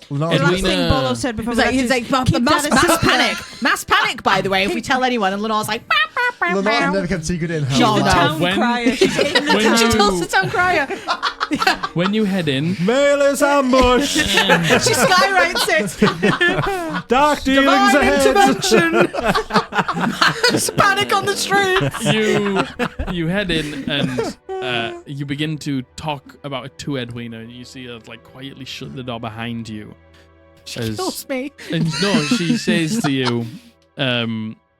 The last Edwina- thing Bolo said before He's like, keep mass that a secret." panic. Mass panic, by the way, if we tell anyone. And Lenore's like, Lenore never kept secret in her No, life. no. Town When- crier. She's in the when town. she you- tells the town crier. When you head in, Melis ambush! She skywrites it. Dark dealings Divine ahead! intervention. Mass panic on the streets. you head in and you begin to talk about it to Edwina, and you see her like quietly shut the door behind you. She kills me. And no, she says to you, we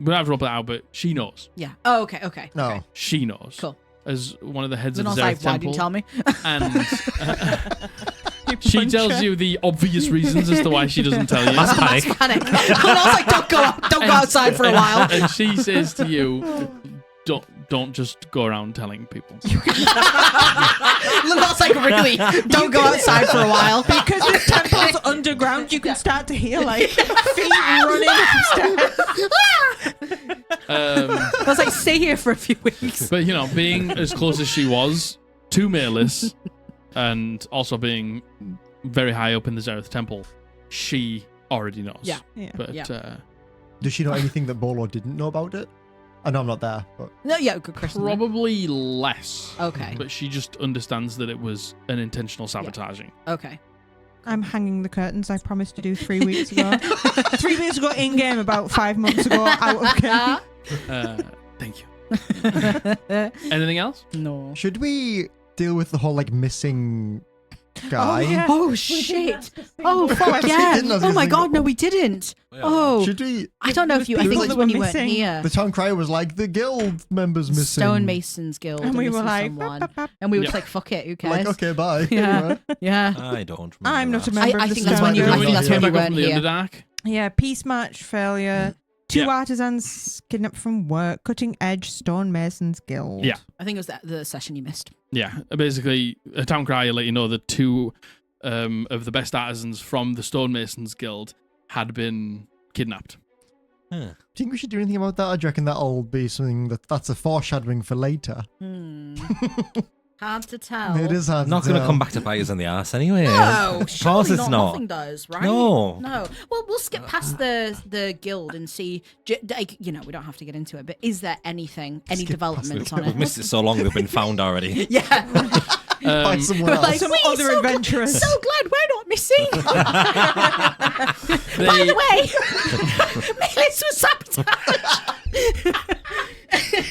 don't have to roll it out, but she knows. Yeah. Oh, okay. No. Okay. She knows. Cool. As one of the heads of the Lenore's Zereth like, why didn't Temple. you tell me? And she tells you the obvious reasons as to why she doesn't tell you. Mass panic. Panic. Lenore's like, don't go outside for a while. And she says to you, don't just go around telling people. Lenore's like, really? Don't go outside for a while. Because this temple's underground, you can start to hear like feet running upstairs. I was like, stay here for a few weeks. But, you know, being as close as she was to Melis and also being very high up in the Zereth Temple, she already knows. Yeah. Yeah. But Yeah. Does she know anything that Bolo didn't know about it? I know I'm not there, but No, yeah, good question. probably less. Okay. But she just understands that it was an intentional sabotaging. Okay. I'm hanging the curtains. I promised to do 3 weeks ago. 3 weeks ago in game, about 5 months ago out of game. Thank you. Anything else? No. should we deal with the whole like missing guy? yeah. Oh, shit. Oh, fuck We yeah. didn't, I was Oh, gonna my say, God, no, we didn't. Oh, Should we? I don't know if you, I There think was it was people when that you were weren't missing. here. The town crier was like, the guild members missing. Stonemasons Guild. And we were missing like, someone. "Bap, bap, bap." And we were Yeah. just like, fuck it, who Like, cares? okay, bye. Yeah. Anyway. Yeah. I don't remember. I'm not a that. member I of the think that's when you, I Stone think that's when Came you back up from weren't the here. Underdark. Yeah, peace match failure. 2 Yeah. artisans kidnapped from work. Cutting edge stonemasons guild. Yeah. I think it was the session you missed. Yeah, basically, a town crier let you know that 2 of the best artisans from the Stonemasons Guild had been kidnapped. Huh. Do you think we should do anything about that? Or do you reckon that'll be something that's a foreshadowing for later? Hard to tell. It is hard. Not to going to tell. come back to bite us in the ass anyway. No, Of surely course it's not. Nothing does, right? No. No. Well, we'll skip past the guild and see. Like, you know, we don't have to get into it, but is there anything, any Skip past developments it. on We've it? missed it so long they've been found already. Yeah. By someone else. Like, Some we're other so adventurers. So glad we're not missing. By the way, Melis was sabotaged.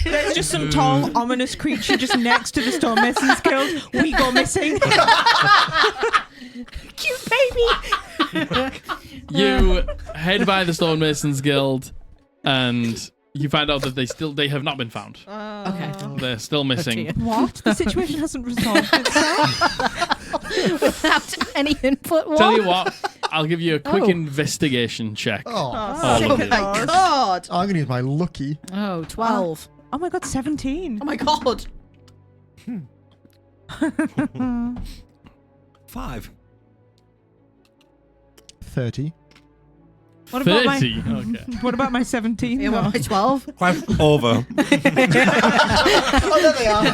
There's just some tall, ominous creature just next to the stonemasons guild. We go missing. Cute baby. You head by the Stonemasons Guild, and you find out that they have not been found. Okay. They're still missing. dear. What? The situation hasn't resolved itself. Without any input. What? Tell you what, I'll give you a quick Oh. investigation check. Oh, All Oh of it. my god. I'm going to use my lucky. Oh, 12. Oh my god, 17. Oh my god. 5. 30. What about my 30. Okay. What about my 17? Yeah, what, my 12? Quite over. Oh, there they are.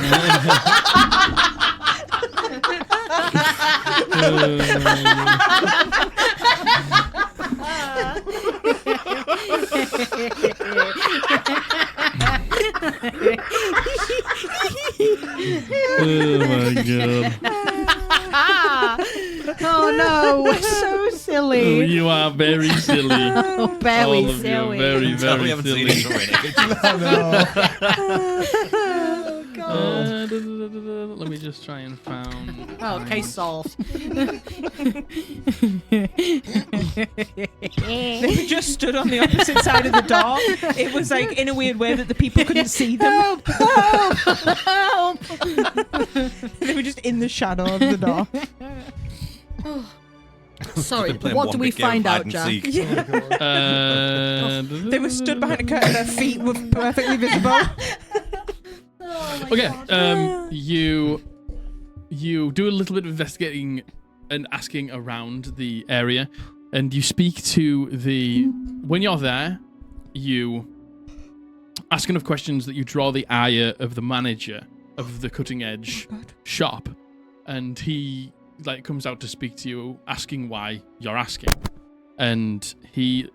Oh my god. Oh no, we're so silly. Oh, you are very silly. Oh, very All of silly. you, very, Tell we very haven't seen silly. it already. Oh god. Let me just try and find. Oh, case solved. They were just stood on the opposite side of the door. It was like in a weird way that the people couldn't see them. Help! They were just in the shadow of the door. Sorry, Been playing what one do we big game of find hide out, and Jack? seek. They were stood behind a curtain. Their feet were perfectly visible. Okay, you do a little bit of investigating and asking around the area, and you speak to the. When you're there, you ask enough questions that you draw the ire of the manager of the cutting edge shop, and he comes out to speak to you, asking why you're asking, and he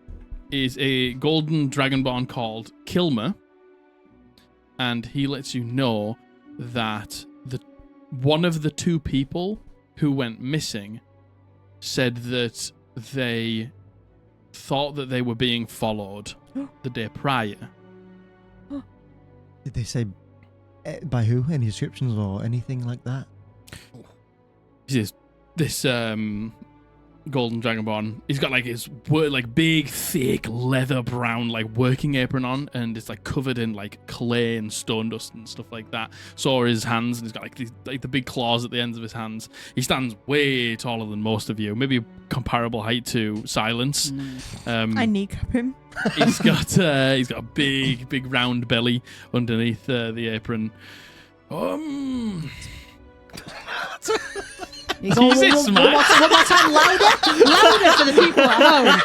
is a golden dragonborn called Kilmer. And he lets you know that one of the two people who went missing said that they thought that they were being followed the day prior. Did they say by who? Any descriptions or anything like that? This golden dragonborn, he's got his big thick leather brown working apron on, and it's covered in clay and stone dust and stuff like that. So are his hands, and he's got these the big claws at the ends of his hands. He stands way taller than most of you, maybe comparable height to Silence. I kneecap him. He's got a big round belly underneath the apron. You go, Jesus, one man. more time, louder for the people at home,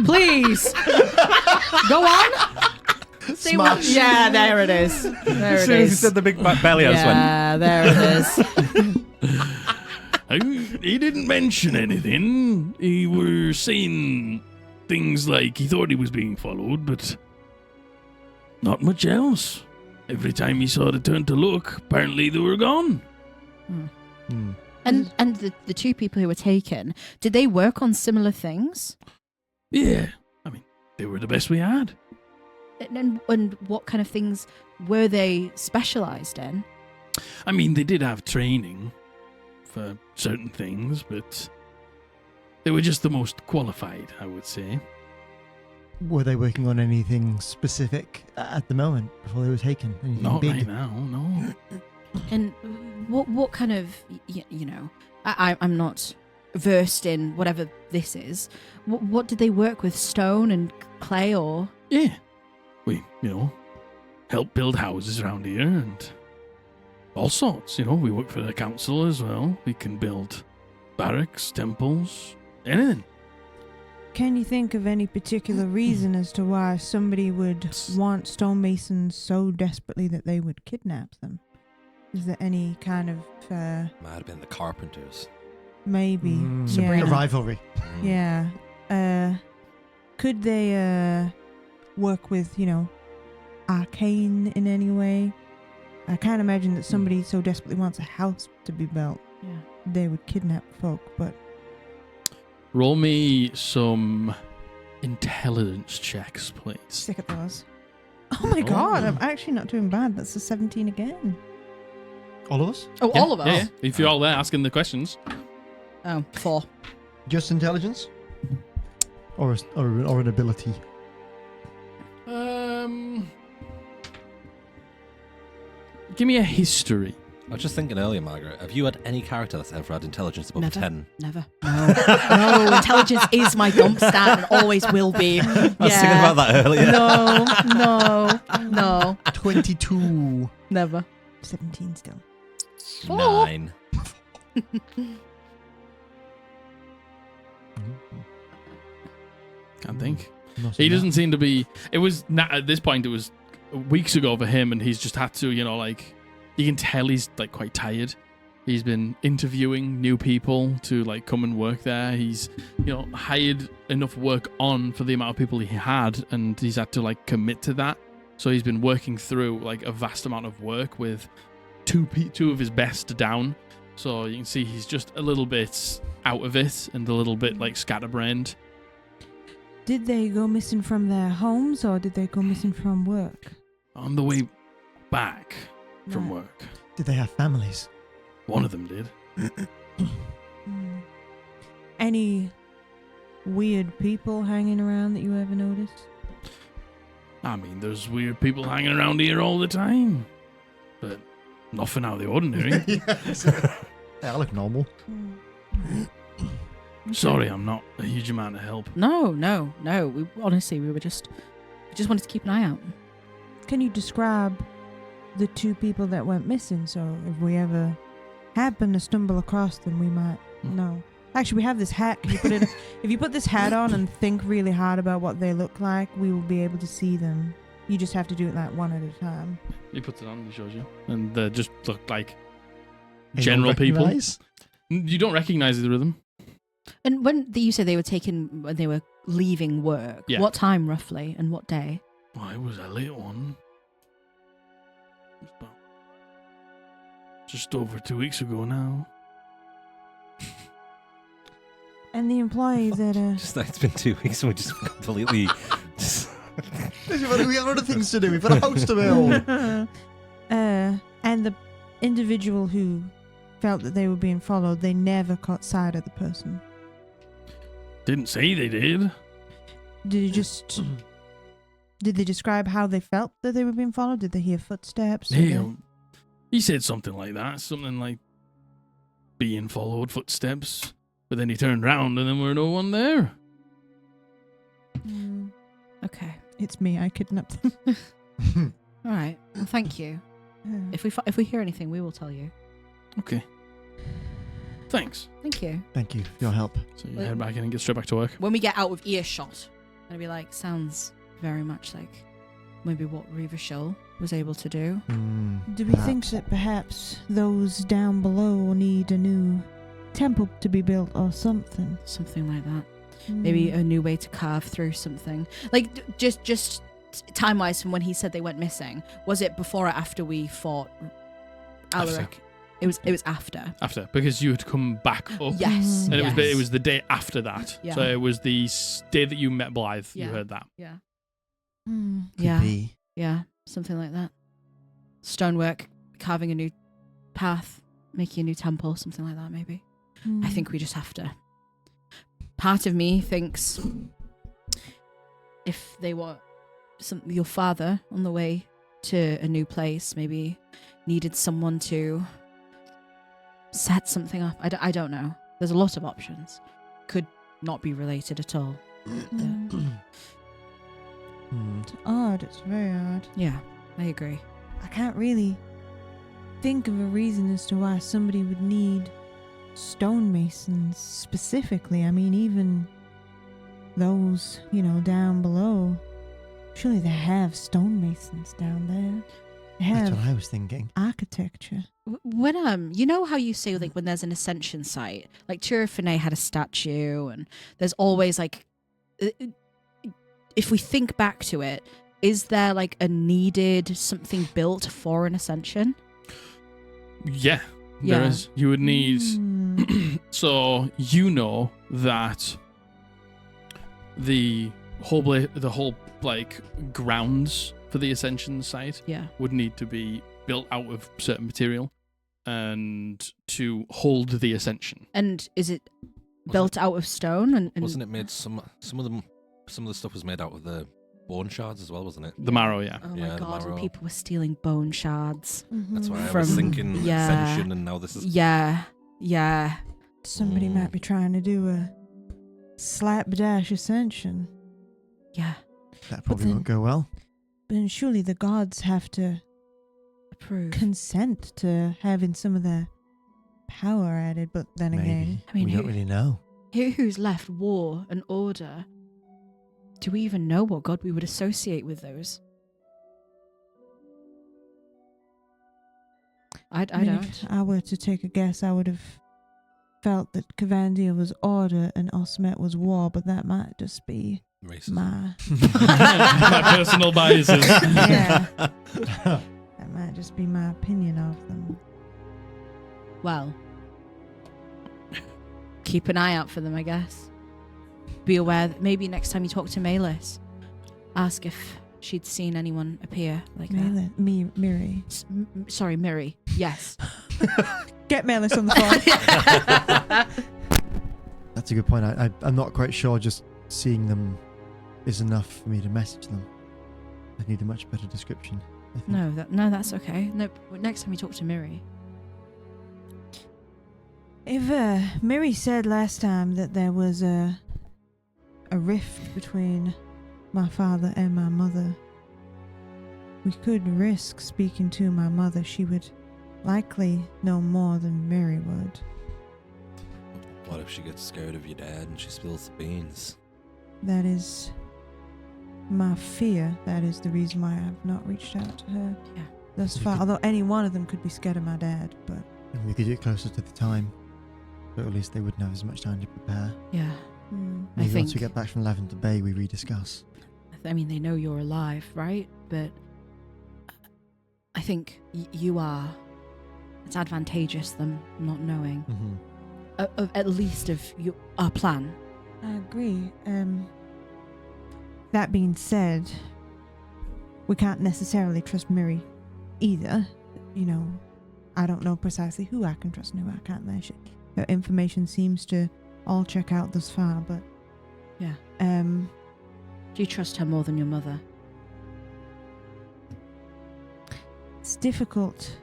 please. Go on. Say what? Smash. Yeah, there it is. There As it soon as he is. said the big back belly, I just went. Yeah, there it is. He didn't mention anything. He was saying things like he thought he was being followed, but not much else. Every time he sort of turned to look, apparently they were gone. And the two people who were taken, did they work on similar things? Yeah, I mean, they were the best we had. And what kind of things were they specialized in? I mean, they did have training for certain things, but they were just the most qualified, I would say. Were they working on anything specific at the moment before they were taken? Anything Not big? right now, no. And what kind of, I'm not versed in whatever this is. What did they work with? Stone and clay or? Yeah, we, help build houses around here and all sorts. We work for the council as well. We can build barracks, temples, anything. Can you think of any particular reason as to why somebody would want stonemasons so desperately that they would kidnap them? Is there any kind of Might have been the carpenters. maybe A yeah. rivalry. Yeah. Could they work with, arcane in any way? I can't imagine that somebody so desperately wants a house to be built. Yeah. They would kidnap folk, but Roll me some intelligence checks, please. sick of those. Oh my god, Oh. I'm actually not doing bad. That's a 17 again. All of us? Oh, all of us. Yeah. If you're all there asking the questions. Oh, 4. Just intelligence? Or an ability? Give me a history. I was just thinking earlier, Margaret, have you had any character that's ever had intelligence above Never. 10? Never. No, intelligence is my dump stat and always will be. I was thinking about that earlier. No. 22. Never. 17 still. 9. Can't think. Not He enough. doesn't seem to be. It was not, at this point. It was weeks ago for him, and he's just had to. Like you can tell he's like quite tired. He's been interviewing new people to like come and work there. He's hired enough work on for the amount of people he had, and he's had to like commit to that. So he's been working through like a vast amount of work with two of his best down. So you can see he's just a little bit out of it and a little bit like scatterbrained. Did they go missing from their homes or did they go missing from work? On the way back from Right. work. Did they have families? One of them did. Mm. Any weird people hanging around that you ever noticed? I mean, there's weird people hanging around here all the time. But nothing out of the ordinary. Yes. I look normal. Sorry, I'm not a huge amount of help. No. We honestly, we just wanted to keep an eye out. Can you describe the two people that went missing? So if we ever happen to stumble across them, we might know. Actually, we have this hat. Can you put it? If you put this hat on and think really hard about what they look like, we will be able to see them. You just have to do it like one at a time. He puts it on, he shows you. And they just look like You general don't people. recognise? You don't recognize either of them. And when you said they were when they were leaving work, Yeah. what time roughly and what day? Well, it was a late one. It was about just over 2 weeks ago now. And the employee that Just that it's been 2 weeks and we just completely. We have other things to do. We've got a house to build. and the individual who felt that they were being followed, they never caught sight of the person. Didn't say they did. Did they describe how they felt that they were being followed? Did they hear footsteps? He said something like that. Something like being followed, footsteps. But then he turned round and then there were no one there. Mm, Okay. it's me. I kidnapped them. All right. Well, thank you. If we hear anything, we will tell you. Okay. Thanks. Thank you. Thank you for your help. So you head back in and get straight back to work. When we get out of earshot, and I'll be like, sounds very much like maybe what Revachel was able to do. Do we think that perhaps those down below need a new temple to be built or something? Something like that. Maybe a new way to carve through something. Like, just time-wise from when he said they went missing, was it before or after we fought Alaric? It was after. After, because you had come back up. Yes. And yes. it was the day after that. Yeah. So it was the day that you met Blythe. Yeah. You heard that. Yeah. Could Yeah. be. Yeah. Something like that. Stonework, carving a new path, making a new temple, something like that, maybe. I think we just have to. Part of me thinks if they were your father on the way to a new place, maybe needed someone to set something up. I don't know. There's a lot of options. Could not be related at all. It's odd. It's very odd. Yeah, I agree. I can't really think of a reason as to why somebody would need stonemasons specifically. I mean, even those, down below, surely they have stonemasons down there. They That's have what I was thinking. architecture. When you know how you say like when there's an Ascension site, like Tirafine had a statue, and there's always like, if we think back to it, is there like a needed something built for an Ascension? Yeah. There is. You would need. So you know that the whole like grounds for the Ascension site Yeah. would need to be built out of certain material and to hold the Ascension. And is it built out of stone? And Wasn't it made some of the stuff was made out of the bone shards as well, wasn't it? The marrow, yeah. Oh Yeah, my the god! And marrow. people were stealing bone shards. That's why I From- was thinking yeah. Ascension, and now this is. Yeah. Somebody might be trying to do a slapdash ascension. Yeah. That probably then- won't go well. But surely the gods have to Approve. consent to having some of their power added. But then again, Maybe. I mean, we don't really know. who's left? War and order. Do we even know what god we would associate with those? I mean, don't. If I were to take a guess, I would have felt that Kavandia was order and Osmet was war, but that might just be Racist. my My personal biases. yeah. That might just be my opinion of them. Well, keep an eye out for them, I guess. Be aware that maybe next time you talk to Malis, ask if she'd seen anyone appear like that. Miri. Sorry, Miri. Yes. Get Melis on the phone. That's a good point. I'm not quite sure just seeing them is enough for me to message them. I need a much better description, I think. No, that's okay. No, next time you talk to Miri. If Miri said last time that there was a rift between my father and my mother, we could risk speaking to my mother. She would likely know more than Miri would. What if she gets scared of your dad and she spills the beans? That is my fear. That is the reason why I've not reached out to her thus far. Although any one of them could be scared of my dad, but... And we could do it closer to the time, but at least they wouldn't have as much time to prepare. Yeah. Maybe I once we think- get back from Lavender Bay, we rediscuss. I mean, they know you're alive, right? But I think you are. It's advantageous them not knowing. Mm-hmm. At least of our plan. I agree. That being said, we can't necessarily trust Miri either. You know, I don't know precisely who I can trust and who I can't. Her information seems to all check out thus far, but... Yeah. Do you trust her more than your mother? It's difficult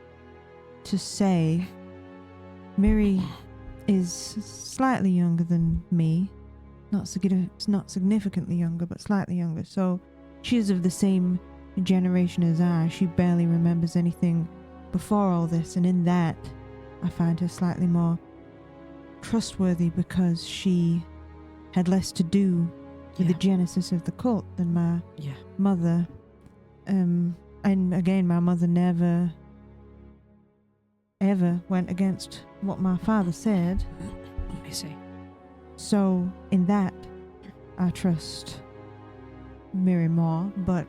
to say. Miri is slightly younger than me. Not significantly younger, but slightly younger. So she's of the same generation as I. She barely remembers anything before all this, and in that, I find her slightly more trustworthy because she had less to do with the genesis of the cult than my mother. And again, my mother never ever went against what my father said. I see. So in that, I trust Miri more, but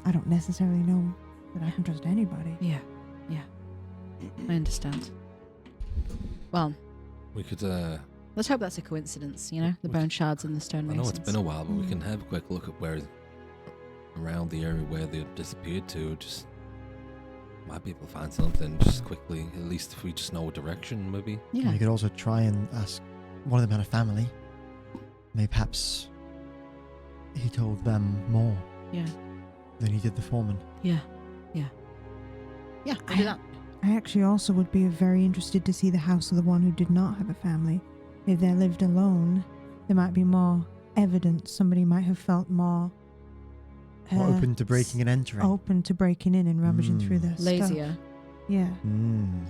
I don't necessarily know that I can trust anybody. Yeah. I understand. Well, We could, let's hope that's a coincidence, you know? The bone shards and the stone I know masons. it's been a while, but we can have a quick look at where, around the area where they disappeared to. Just might be able to find something just quickly. At least if we just know a direction, maybe. Yeah. You could also try and ask one of them had a family. Maybe perhaps he told them more Yeah. than he did the foreman. Yeah, we'll do that. I actually also would be very interested to see the house of the one who did not have a family. If they lived alone, there might be more evidence. Somebody might have felt more More open to breaking and entering. open to breaking in and rummaging through their stuff. Lazier. Yeah. Mm.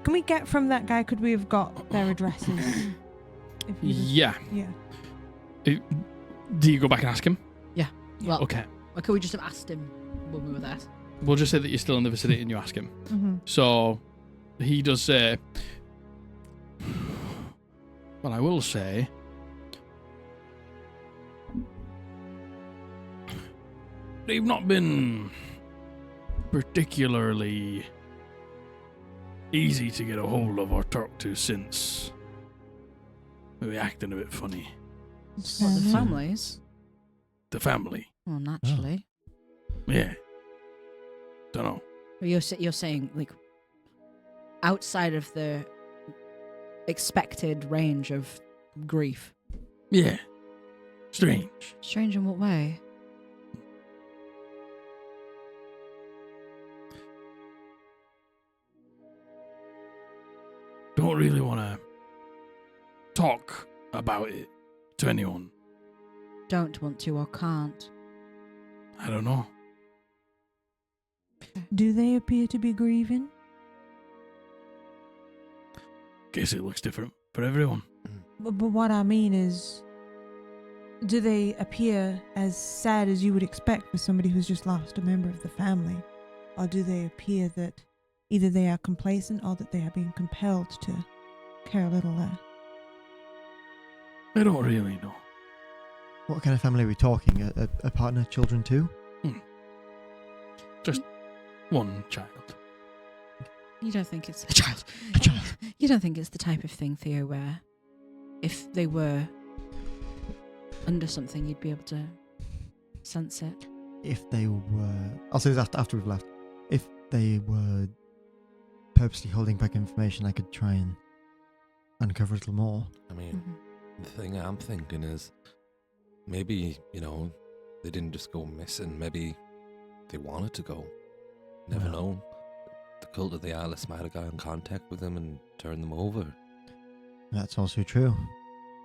Can we get from that guy? Could we have got their addresses? If you just- Yeah. Yeah. Do you go back and ask him? Well, Okay. or could we just have asked him when we were there? We'll just say that you're still in the vicinity and you ask him. Mm-hmm. So he does say, well, I will say, they've not been particularly easy to get a hold of or talk to since. Maybe acting a bit funny. What, the families? The family. Well, naturally. Yeah. Don't know. But you're saying, like, outside of the expected range of grief. Yeah. Strange. Strange in what way? Don't really want to talk about it to anyone. Don't want to or can't. I don't know. Do they appear to be grieving? Guess it looks different for everyone. But what I mean is, Do they appear as sad as you would expect for somebody who's just lost a member of the family? Or do they appear that either they are complacent or that they are being compelled to care a little less? I don't really know. What kind of family are we talking? A partner, children too? Just one child. You don't think it's a child? You don't think it's the type of thing, Theo, where if they were under something, you'd be able to sense it? If they were... I'll say this after we've left. If they were purposely holding back information, I could try and uncover a little more. I mean, the thing I'm thinking is maybe, they didn't just go missing. Maybe they wanted to go. Never know. The cult of the Atlas might have got in contact with them and turned them over. That's also true.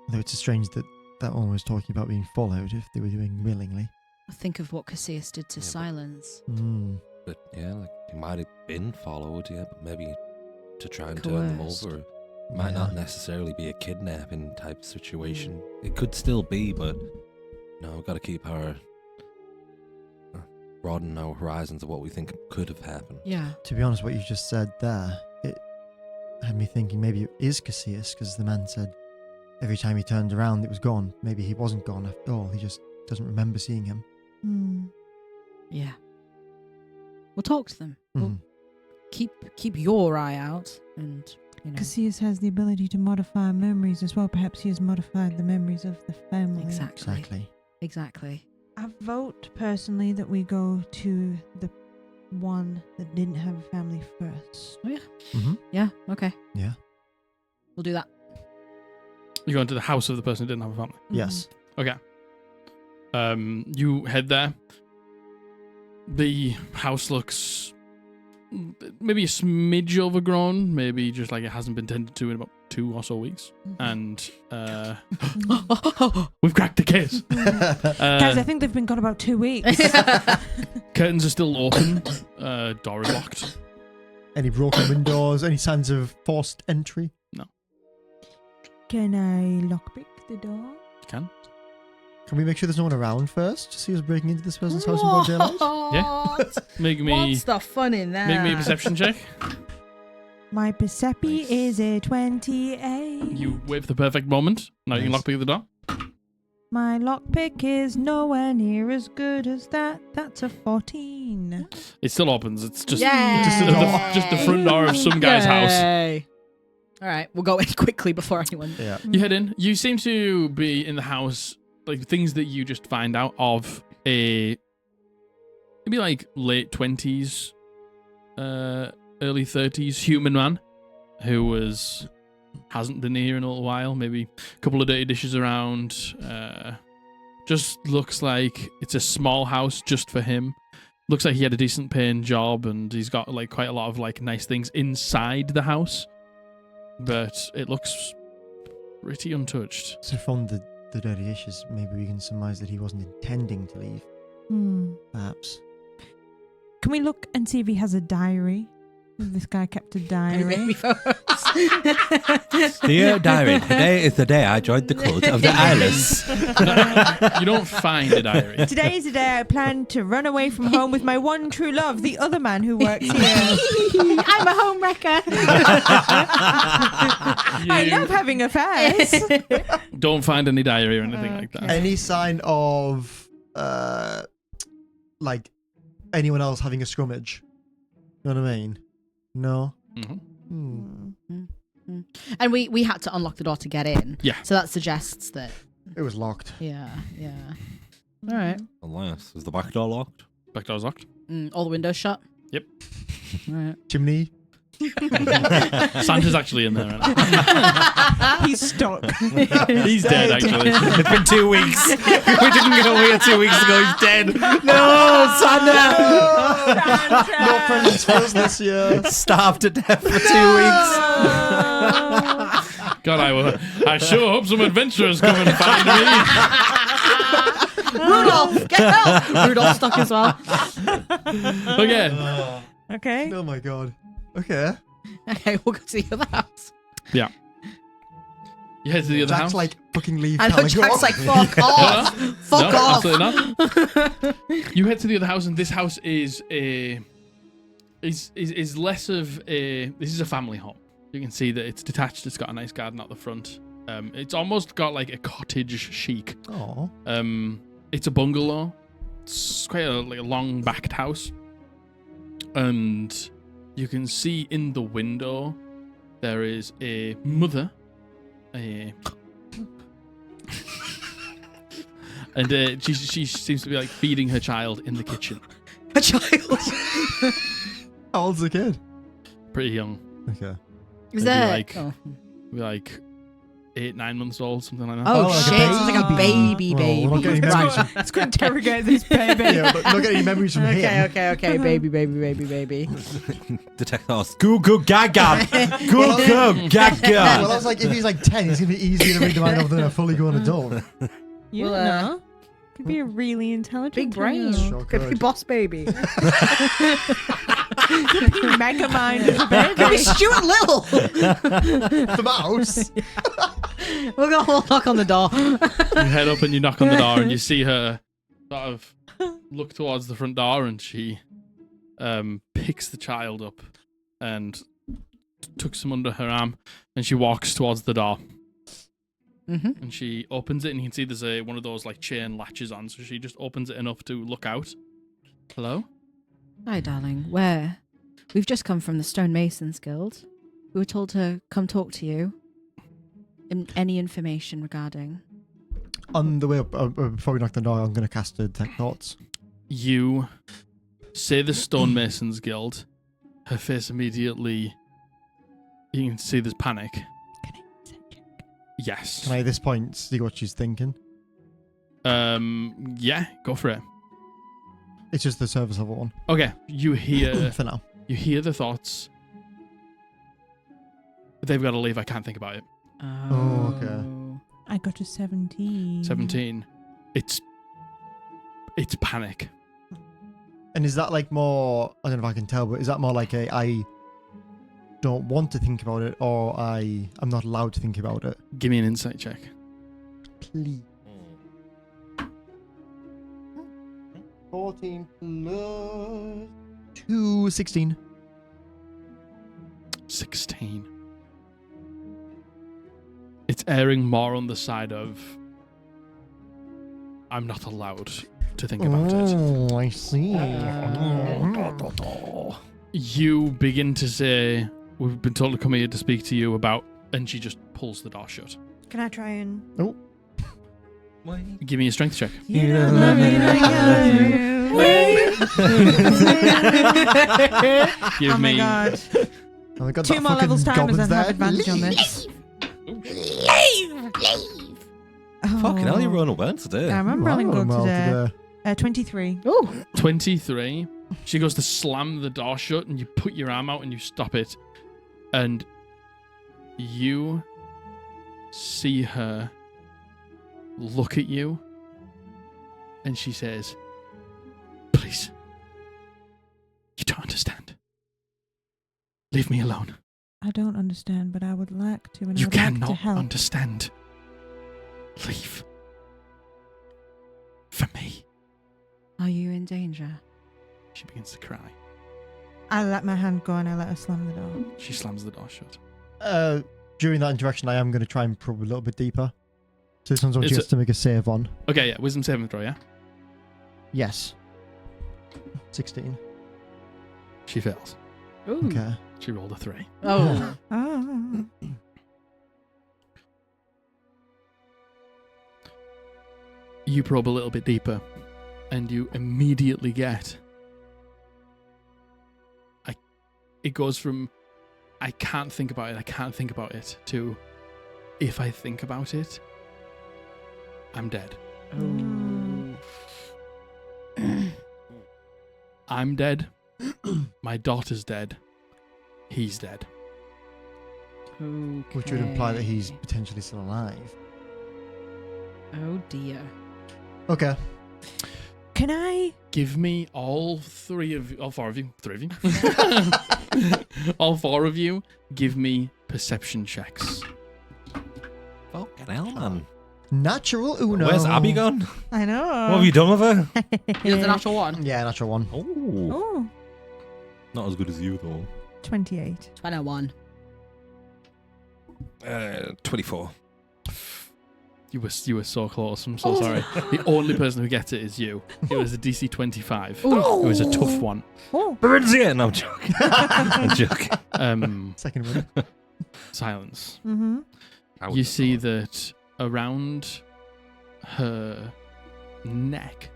Although it's strange that one was talking about being followed if they were doing willingly. Think of what Cassius did to Silence. But yeah, he might have been followed, but maybe to try and turn them over. It might not necessarily be a kidnapping type situation. It could still be, but we've got to keep our broaden our horizons of what we think could have happened. Yeah. To be honest, what you just said there, it had me thinking maybe it is Cassius, because the man said every time he turned around it was gone. Maybe he wasn't gone after all. He just doesn't remember seeing him. Yeah. We'll talk to them. We'll keep your eye out, and Cassius has the ability to modify memories as well. Perhaps he has modified the memories of the family. Exactly. I vote personally that we go to the one that didn't have a family first. Oh yeah. Mm-hmm. Yeah. Okay. Yeah. We'll do that. You go into the house of the person who didn't have a family. Yes. Okay. You head there. The house looks maybe a smidge overgrown, maybe just like it hasn't been tended to in about 2 or so weeks. And we've cracked the case. Guys, I think they've been gone about 2 weeks. Curtains are still open. Door is locked. Any broken windows? Any signs of forced entry? No. Can I lockpick the door? You can. Can we make sure there's no one around first to see us breaking into this person's house in broad daylight? Yeah. What's the fun in that? Make me a perception check. My Percepi is a 28. You wait the perfect moment. Now you can lockpick the door. My lockpick is nowhere near as good as that. That's a 14. It still opens. It's just Yay. just the front door of some guy's house. Yay. All right, we'll go in quickly before anyone. Yeah. You head in. You seem to be in the house, like things that you just find out of a maybe like late 20s, early 30s human man who hasn't been here in a little while. Maybe a couple of dirty dishes around. Just looks like it's a small house just for him. Looks like he had a decent paying job and he's got like quite a lot of like nice things inside the house, but it looks pretty untouched. So from the dirty dishes, maybe we can surmise that he wasn't intending to leave. Perhaps. Can we look and see if he has a diary? If this guy kept a diary. Dear diary, today is the day I joined the cult of the Atlas. You don't find a diary. Today is the day I plan to run away from home with my one true love, the other man who works here. I'm a homewrecker. I love having affairs. Don't find any diary or anything like that. Any sign of like anyone else having a scrummage? You know what I mean? No. And we had to unlock the door to get in. Yeah. So that suggests that. It was locked. Yeah. All right. Unless, is the back door locked? Back door's locked. All the windows shut. Yep. All right. Chimney. Santa's actually in there right now. He's stuck. He's dead, actually. It's been 2 weeks. We didn't get over here 2 weeks ago. He's dead. No, Santa! No presents for us this year. Starved to death for 2 weeks. God, I sure hope some adventurers come and find me. Rudolph, get help! Rudolph's stuck as well. Okay. Okay. Oh my god. Okay. Okay, we'll go to the other house. Yeah. You head to the other Jack's house. like, fucking leave I know Caligo. Jack's like, fuck off. Fuck No, off. absolutely not. You head to the other house, and this house is less of a. This is a family home. You can see that it's detached. It's got a nice garden out the front. It's almost got like a cottage chic. Oh. It's a bungalow. It's quite a long backed house, and you can see in the window there is a mother. And she seems to be like feeding her child in the kitchen. A child. How old's the kid? Pretty young. Okay. Is Maybe that? like- oh. Maybe like 8, 9 months old, something like that. Oh, Oh, like a shit! It's like a baby, Well, we're not getting baby. memories Right. Let's go interrogate this baby. Yeah, but not getting any memories from Okay, him. okay, baby. Detective. Goo goo gaga. Goo goo Well, I gaga. was like, if he's like 10, it's going to be easier to read the mind of than a fully grown adult. You Well, know. Could be a really intelligent Big brain. child. Sure Could be could. boss baby. Could be mega mind of a Could be baby. Stuart Little. The mouse. We'll knock on the door. You head up and you knock on the door, and you see her sort of look towards the front door, and she picks the child up and tucks him under her arm, and she walks towards the door. Mm-hmm. And she opens it, and you can see there's one of those like chain latches on, so she just opens it enough to look out. Hello? Hi, darling. Where? We've just come from the Stonemasons Guild. We were told to come talk to you. Any information regarding? On the way up, before we knock the door, I'm going to cast a Detect Thoughts. You say the Stonemasons Guild. Her face immediately, you can see there's panic. Yes. Can I, at this point, see what she's thinking? Yeah, go for it. It's just the service level one. Okay, you hear For now. you hear the thoughts. They've got to leave. I can't think about it. Oh, okay. I got a 17. 17. It's panic. And is that like more, I don't know if I can tell, but is that more like I don't want to think about it, or I'm not allowed to think about it? Give me an insight check. Please. 14 plus 2, 16. 16. It's erring more on the side of I'm not allowed to think about it. Oh, I see. You begin to say, we've been told to come here to speak to you about, and she just pulls the door shut. Can I try and... Give me a strength check. You don't love me like I do. Give Oh my me god. Oh, we got 2 that more fucking levels time goblins doesn't have there. advantage on this. Fucking hell, you're rolling well today. I'm Wow, rolling good well today. 23. Oh, 23. She goes to slam the door shut, and you put your arm out and you stop it. And you see her look at you, and she says, "Please, you don't understand. Leave me alone. I don't understand, but I would like to, and You I would like to cannot help. understand. Leave. For me." are you in danger? She begins to cry. I let my hand go and I let her slam the door. She slams the door shut. During that interaction, I am going to try and probe a little bit deeper. So this one's what Is she it- has to make a save on. Okay, yeah, wisdom saving throw, yeah? Yes. 16. She fails. Ooh. Okay. She rolled a 3. Oh. Oh. You probe a little bit deeper, and you immediately get... It goes from, I can't think about it, to, if I think about it, I'm dead. Mm. I'm dead. My daughter's dead. He's dead. Which would imply that he's potentially still alive. Oh dear. Okay. Can I? Give me all 4 of you, all 4 of you, give me perception checks. Fucking hell, man. Natural uno. Where's Abby gone? I know. What have you done with her? It was a natural one. Yeah, natural one. Oh. Oh, Not as good as you, though. 28. 21. 24. You were so close. I'm so sorry. The only person who gets it is you. It was a DC 25. It was a tough one. Oh, Barinzia! No, I'm joking. I'm joking. Second one. Silence. mm-hmm. You see that around her neck,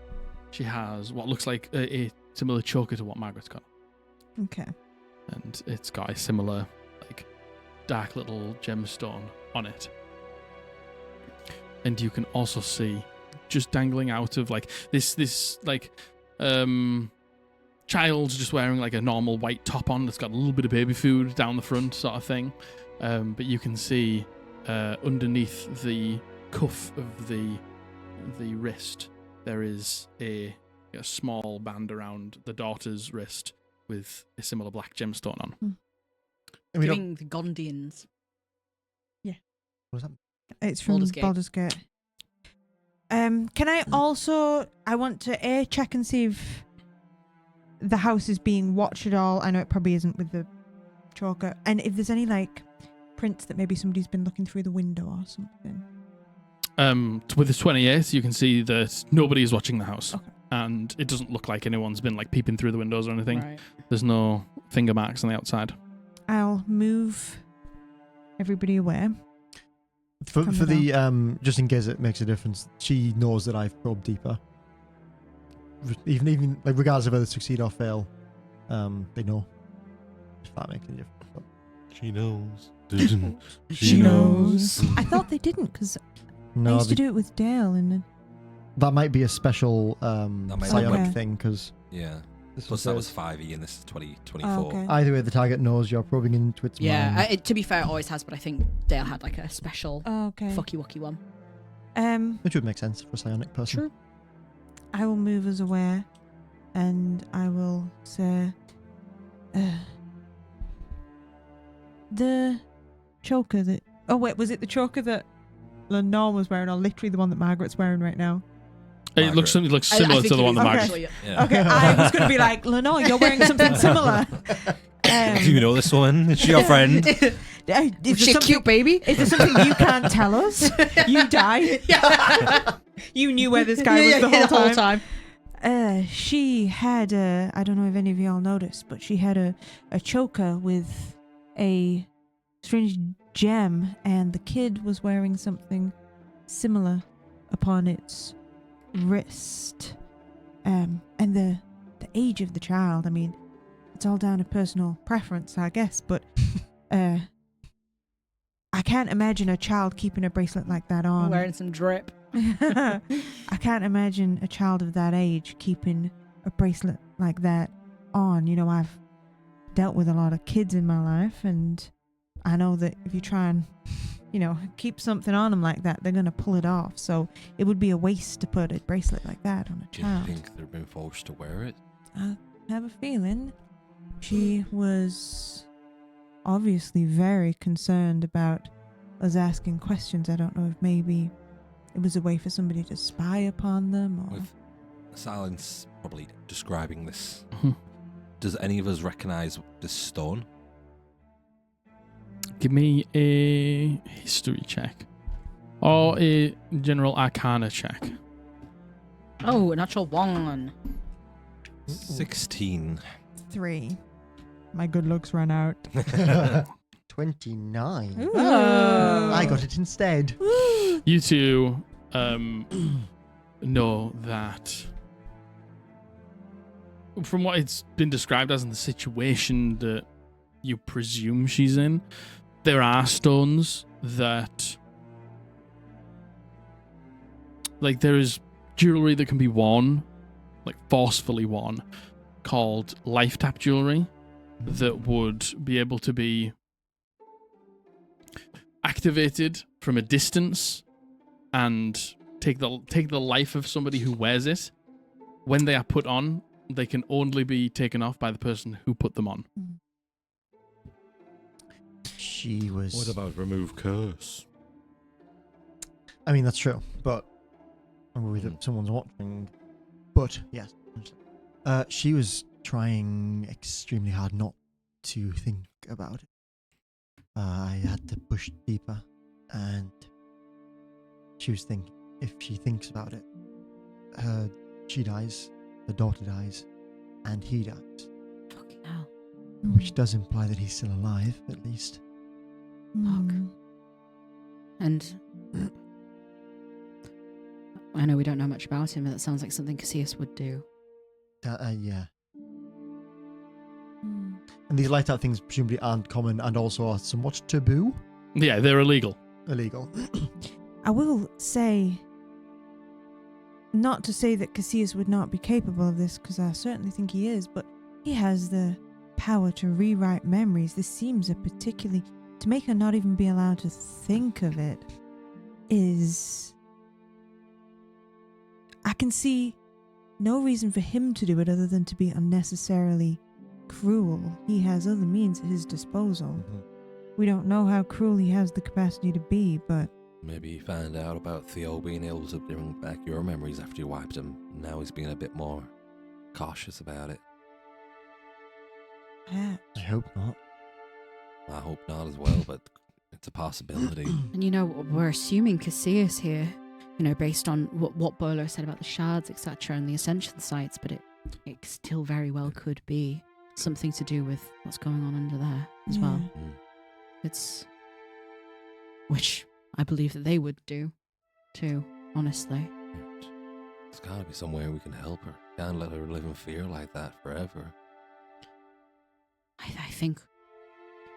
she has what looks like a similar choker to what Margaret's got. Okay. And it's got a similar, like, dark little gemstone on it. And you can also see, just dangling out of, like, this child's just wearing, like, a normal white top on that's got a little bit of baby food down the front sort of thing. But you can see underneath the cuff of the wrist, there is a small band around the daughter's wrist with a similar black gemstone on. And we don't. Giving the Gondians. What was that? It's from Baldur's Gate. Baldur's Gate. Can I also... I want to check and see if the house is being watched at all. I know it probably isn't with the choker. And if there's any, like, prints that maybe somebody's been looking through the window or something. With the 28, you can see that nobody is watching the house. Okay. And it doesn't look like anyone's been, like, peeping through the windows or anything. Right. There's no finger marks on the outside. I'll move everybody away. For From the just in case it makes a difference, she knows that I've probed deeper. Even like regardless of whether succeed or fail, they know. If that makes any difference. But She knows. She knows. I thought they didn't because I no, used to do it with Dale and that might be a special might be psionic Okay. thing because Yeah. Plus that was 5e and this is 2024. Oh, okay. either way the target knows you're probing into its Yeah, mind. to be fair, it always has, but I think Dale had like a special okay. fucky wucky one. Which would make sense for a psionic person. True. I will move us away and I will say the choker that... Oh, wait, was it the choker that Lenore was wearing or literally the one that Margaret's wearing right now? It looks Margaret. similar I think to the it one is that Okay. Margaret. actually. Yeah. Okay, I was going to be like, Lenore, you're wearing something similar. Do you know this woman? Is she your friend? Is Was there she a something- cute baby? Is there something you can't tell us? You died. You knew where this guy was the whole time. She had I don't know if any of y'all noticed, but she had a choker with a strange gem, and the kid was wearing something similar upon its wrist. And the age of the child, I mean, it's all down to personal preference, I guess, but I can't imagine a child keeping a bracelet like that on. Wearing some drip. I can't imagine a child of that age keeping a bracelet like that on. You know, I've dealt with a lot of kids in my life, and I know that if you try and, keep something on them like that, they're going to pull it off. So it would be a waste to put a bracelet like that on a Do you child. think they've been forced to wear it? I have a feeling she was obviously very concerned about us asking questions. I don't know if maybe it was a way for somebody to spy upon them or... With silence probably describing this, Mhm. does any of us recognise this stone? Give me a history check. Or a general arcana check. Oh, a natural one. 16. 3. My good looks ran out. 29. Ooh. I got it instead. You two know that from what it's been described as in the situation that you presume she's in, there are stones that, like, there is jewelry that can be worn, like forcefully worn, called life tap jewelry, that would be able to be activated from a distance and take the life of somebody who wears it. When they are put on, they can only be taken off by the person who put them on. She was. What about remove curse? I mean, that's true, but I'm worried that someone's watching. But yes, she was trying extremely hard not to think about it. I had to push deeper, and she was thinking, if she thinks about it, she dies, her daughter dies, and he dies. Fucking hell. Which does imply that he's still alive, at least. And I know we don't know much about him, but that sounds like something Cassius would do. Yeah. And these light out things presumably aren't common and also are somewhat taboo. Yeah, they're illegal. Illegal. I will say, not to say that Cassius would not be capable of this, because I certainly think he is, but he has the power to rewrite memories. This seems a particularly... To make her not even be allowed to think of it is... I can see no reason for him to do it other than to be unnecessarily cruel. He has other means at his disposal. Mm-hmm. We don't know how cruel he has the capacity to be, but... Maybe you found out about Theo being able to bring back your memories after you wiped him. Now he's being a bit more cautious about it. Perhaps. I hope not. I hope not as well, but it's a possibility. And you know, we're assuming Cassius here, you know, based on what Bolo said about the shards, etc., and the Ascension sites, but it still very well could be something to do with what's going on under there as well. It's... Which I believe that they would do, too, honestly. There's gotta be somewhere we can help her. Can't let her live in fear like that forever. I think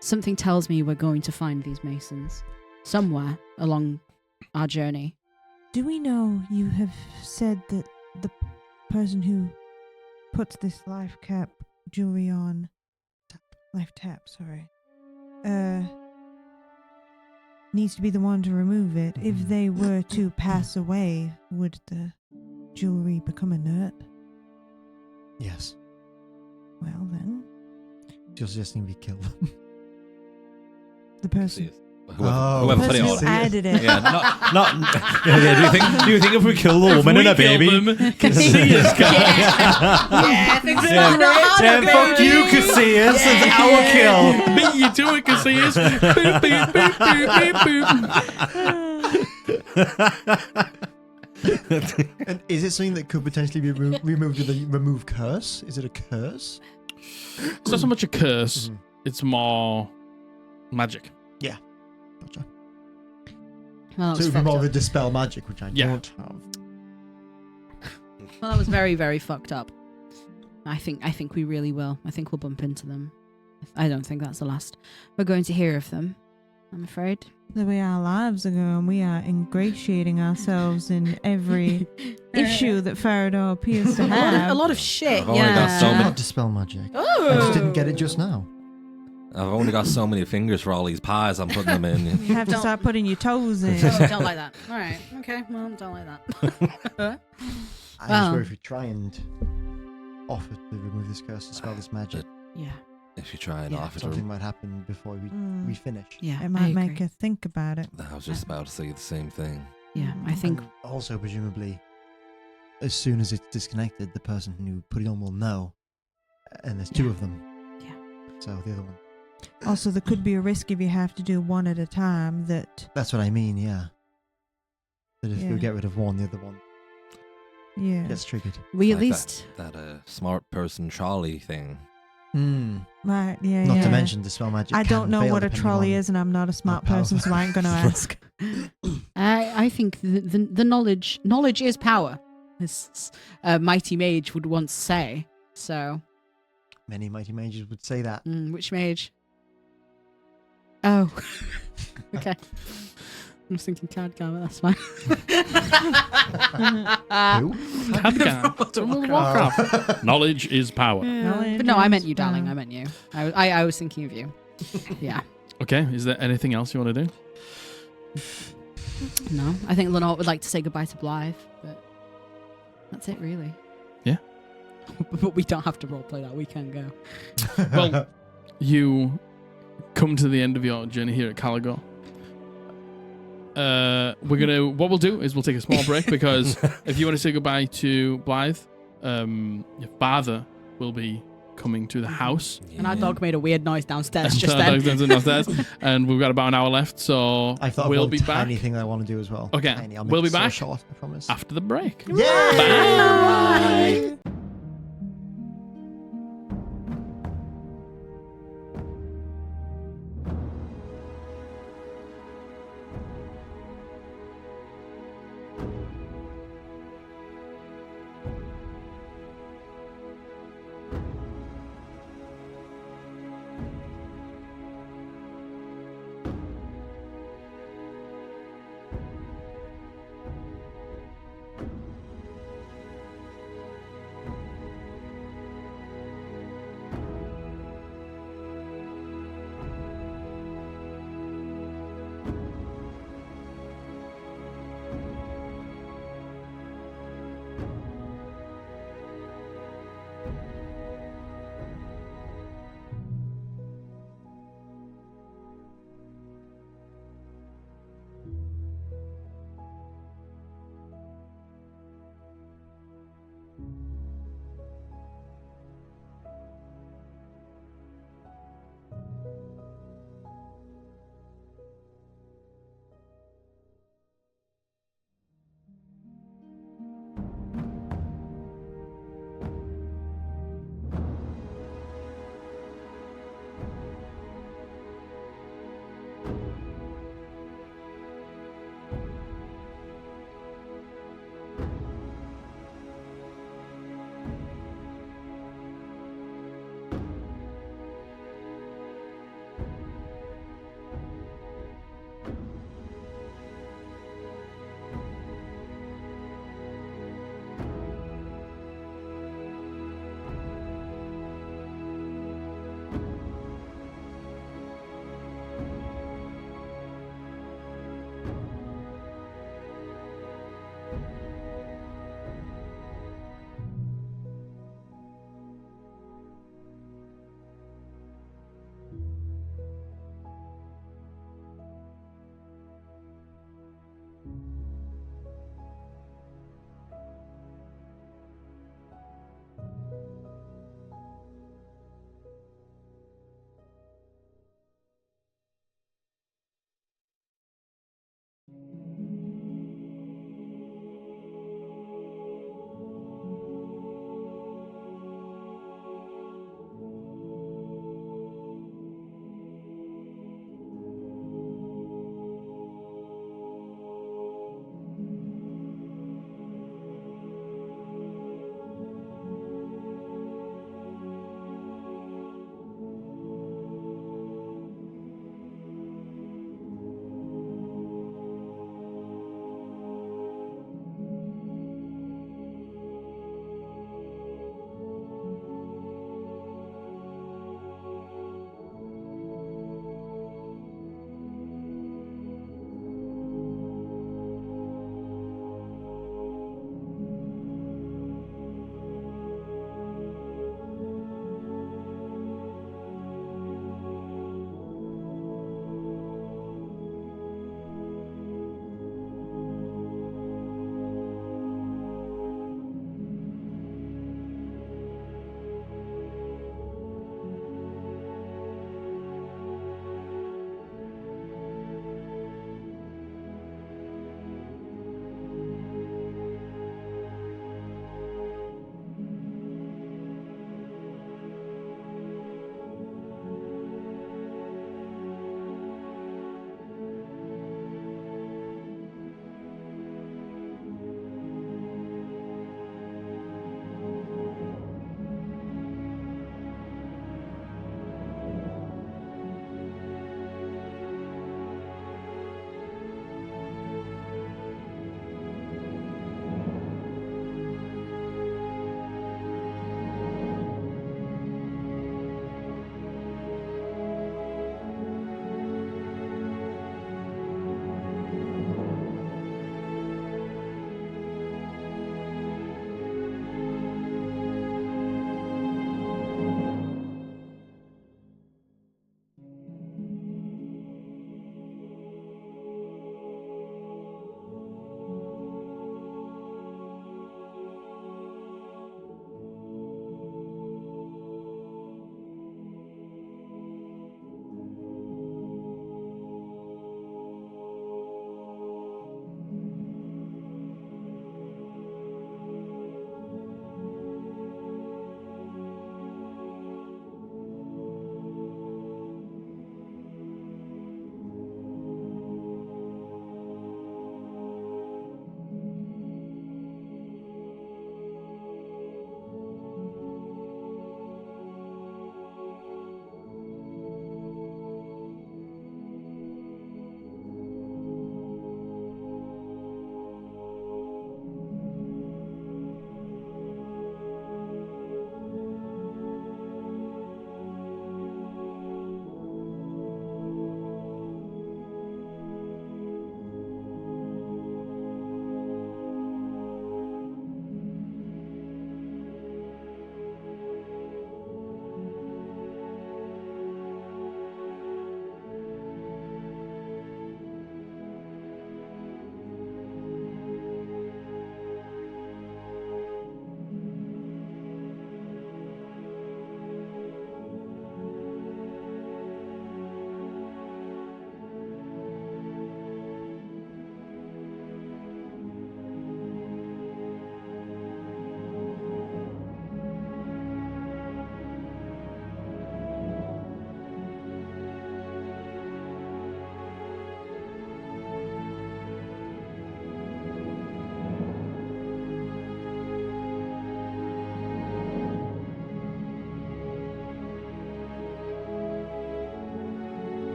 something tells me we're going to find these Masons somewhere along our journey. Do we know you have said that the person who puts this life cap jewelry on... Life tap, sorry. Needs to be the one to remove it. If they were to pass away, would the jewelry become inert? Yes. Well then, You're suggesting we kill them. the person... Whoever put it person on. who added it. Yeah, not. Do you think if we kill the woman and a baby? Cassius can. Yeah, things are not Then fuck you, Cassius. It's our kill. Beat you to it, Cassius. Boop, boop, boop, boop, boop. And is it something that could potentially be removed with the remove curse? Is it a curse? It's not so much a curse. Mhm. It's more magic. Gotcha. Well, So it would be more of a dispel magic, which I don't have. that was very, very fucked up. I think we really will. I think we'll bump into them. I don't think that's the last we're going to hear of them, I'm afraid. The way our lives are going, we are ingratiating ourselves in every issue that Farrahdor appears to have. A lot of shit, I've only got yeah. so I many- have dispel magic. Oh. I just didn't get it just now. I've only got so many fingers for all these pies I'm putting them in. You have to start putting your toes in. Oh, don't like that. All right. Okay. Well, don't like that. I just worry if we try and offer to remove this curse, dispel this magic, Yeah. If you try and Yeah, offer something to... might happen before we finish. Yeah. It I might agree. make her think about it. I was just about to say the same thing. Yeah. I think. And also, presumably, as soon as it's disconnected, the person who put it on will know. And there's two of them. Yeah. So the other one. Also, there could be a risk if you have to do one at a time that... That's what I mean, yeah. That if Yeah. we get rid of one, the other one Yeah. gets triggered. We It's at like least. That smart person trolley thing. Right, yeah, Not yeah. to mention, dispel magic. I don't can know fail what a depending trolley on is, and I'm not a smart how person, so I ain't going to ask. I think the knowledge is power, as a mighty mage would once say. So, Many mighty mages would say that. which mage? Oh, okay. I was thinking Caligo, but that's fine. Who? Cadgan. From World of Warcraft. Knowledge is power. But no, I meant you, darling. I meant you. I was thinking of you. Yeah. Okay, is there anything else you want to do? No, I think Lenore would like to say goodbye to Blythe, but that's it, really. Yeah. But we don't have to roleplay that. We can go. Well, you come to the end of your journey here at Caligo. What we'll do is we'll take a small break because if you want to say goodbye to Blythe, your father will be coming to the house. And our dog made a weird noise downstairs And just our then. dog's downstairs, and we've got about an hour left, so I thought we'll of be one back tiny thing I want to do as well. Okay, Tiny. I'll we'll make be it so back short, I promise. after the break. Yay! Bye.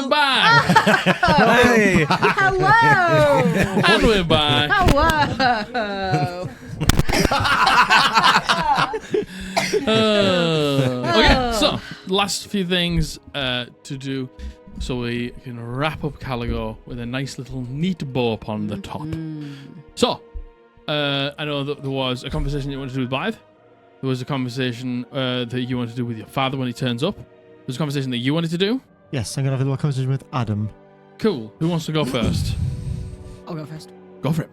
we're back. Hey. Hello. And we're back. Hello. Okay, so last few things to do so we can wrap up Caligo with a nice little neat bow upon the top. So, I know that there was a conversation you wanted to do with Blythe. There was a conversation that you wanted to do with your father when he turns up. There's a conversation that you wanted to do. Yes, I'm going to have a little conversation with Adam. Cool. Who wants to go first? I'll go first. Go for it.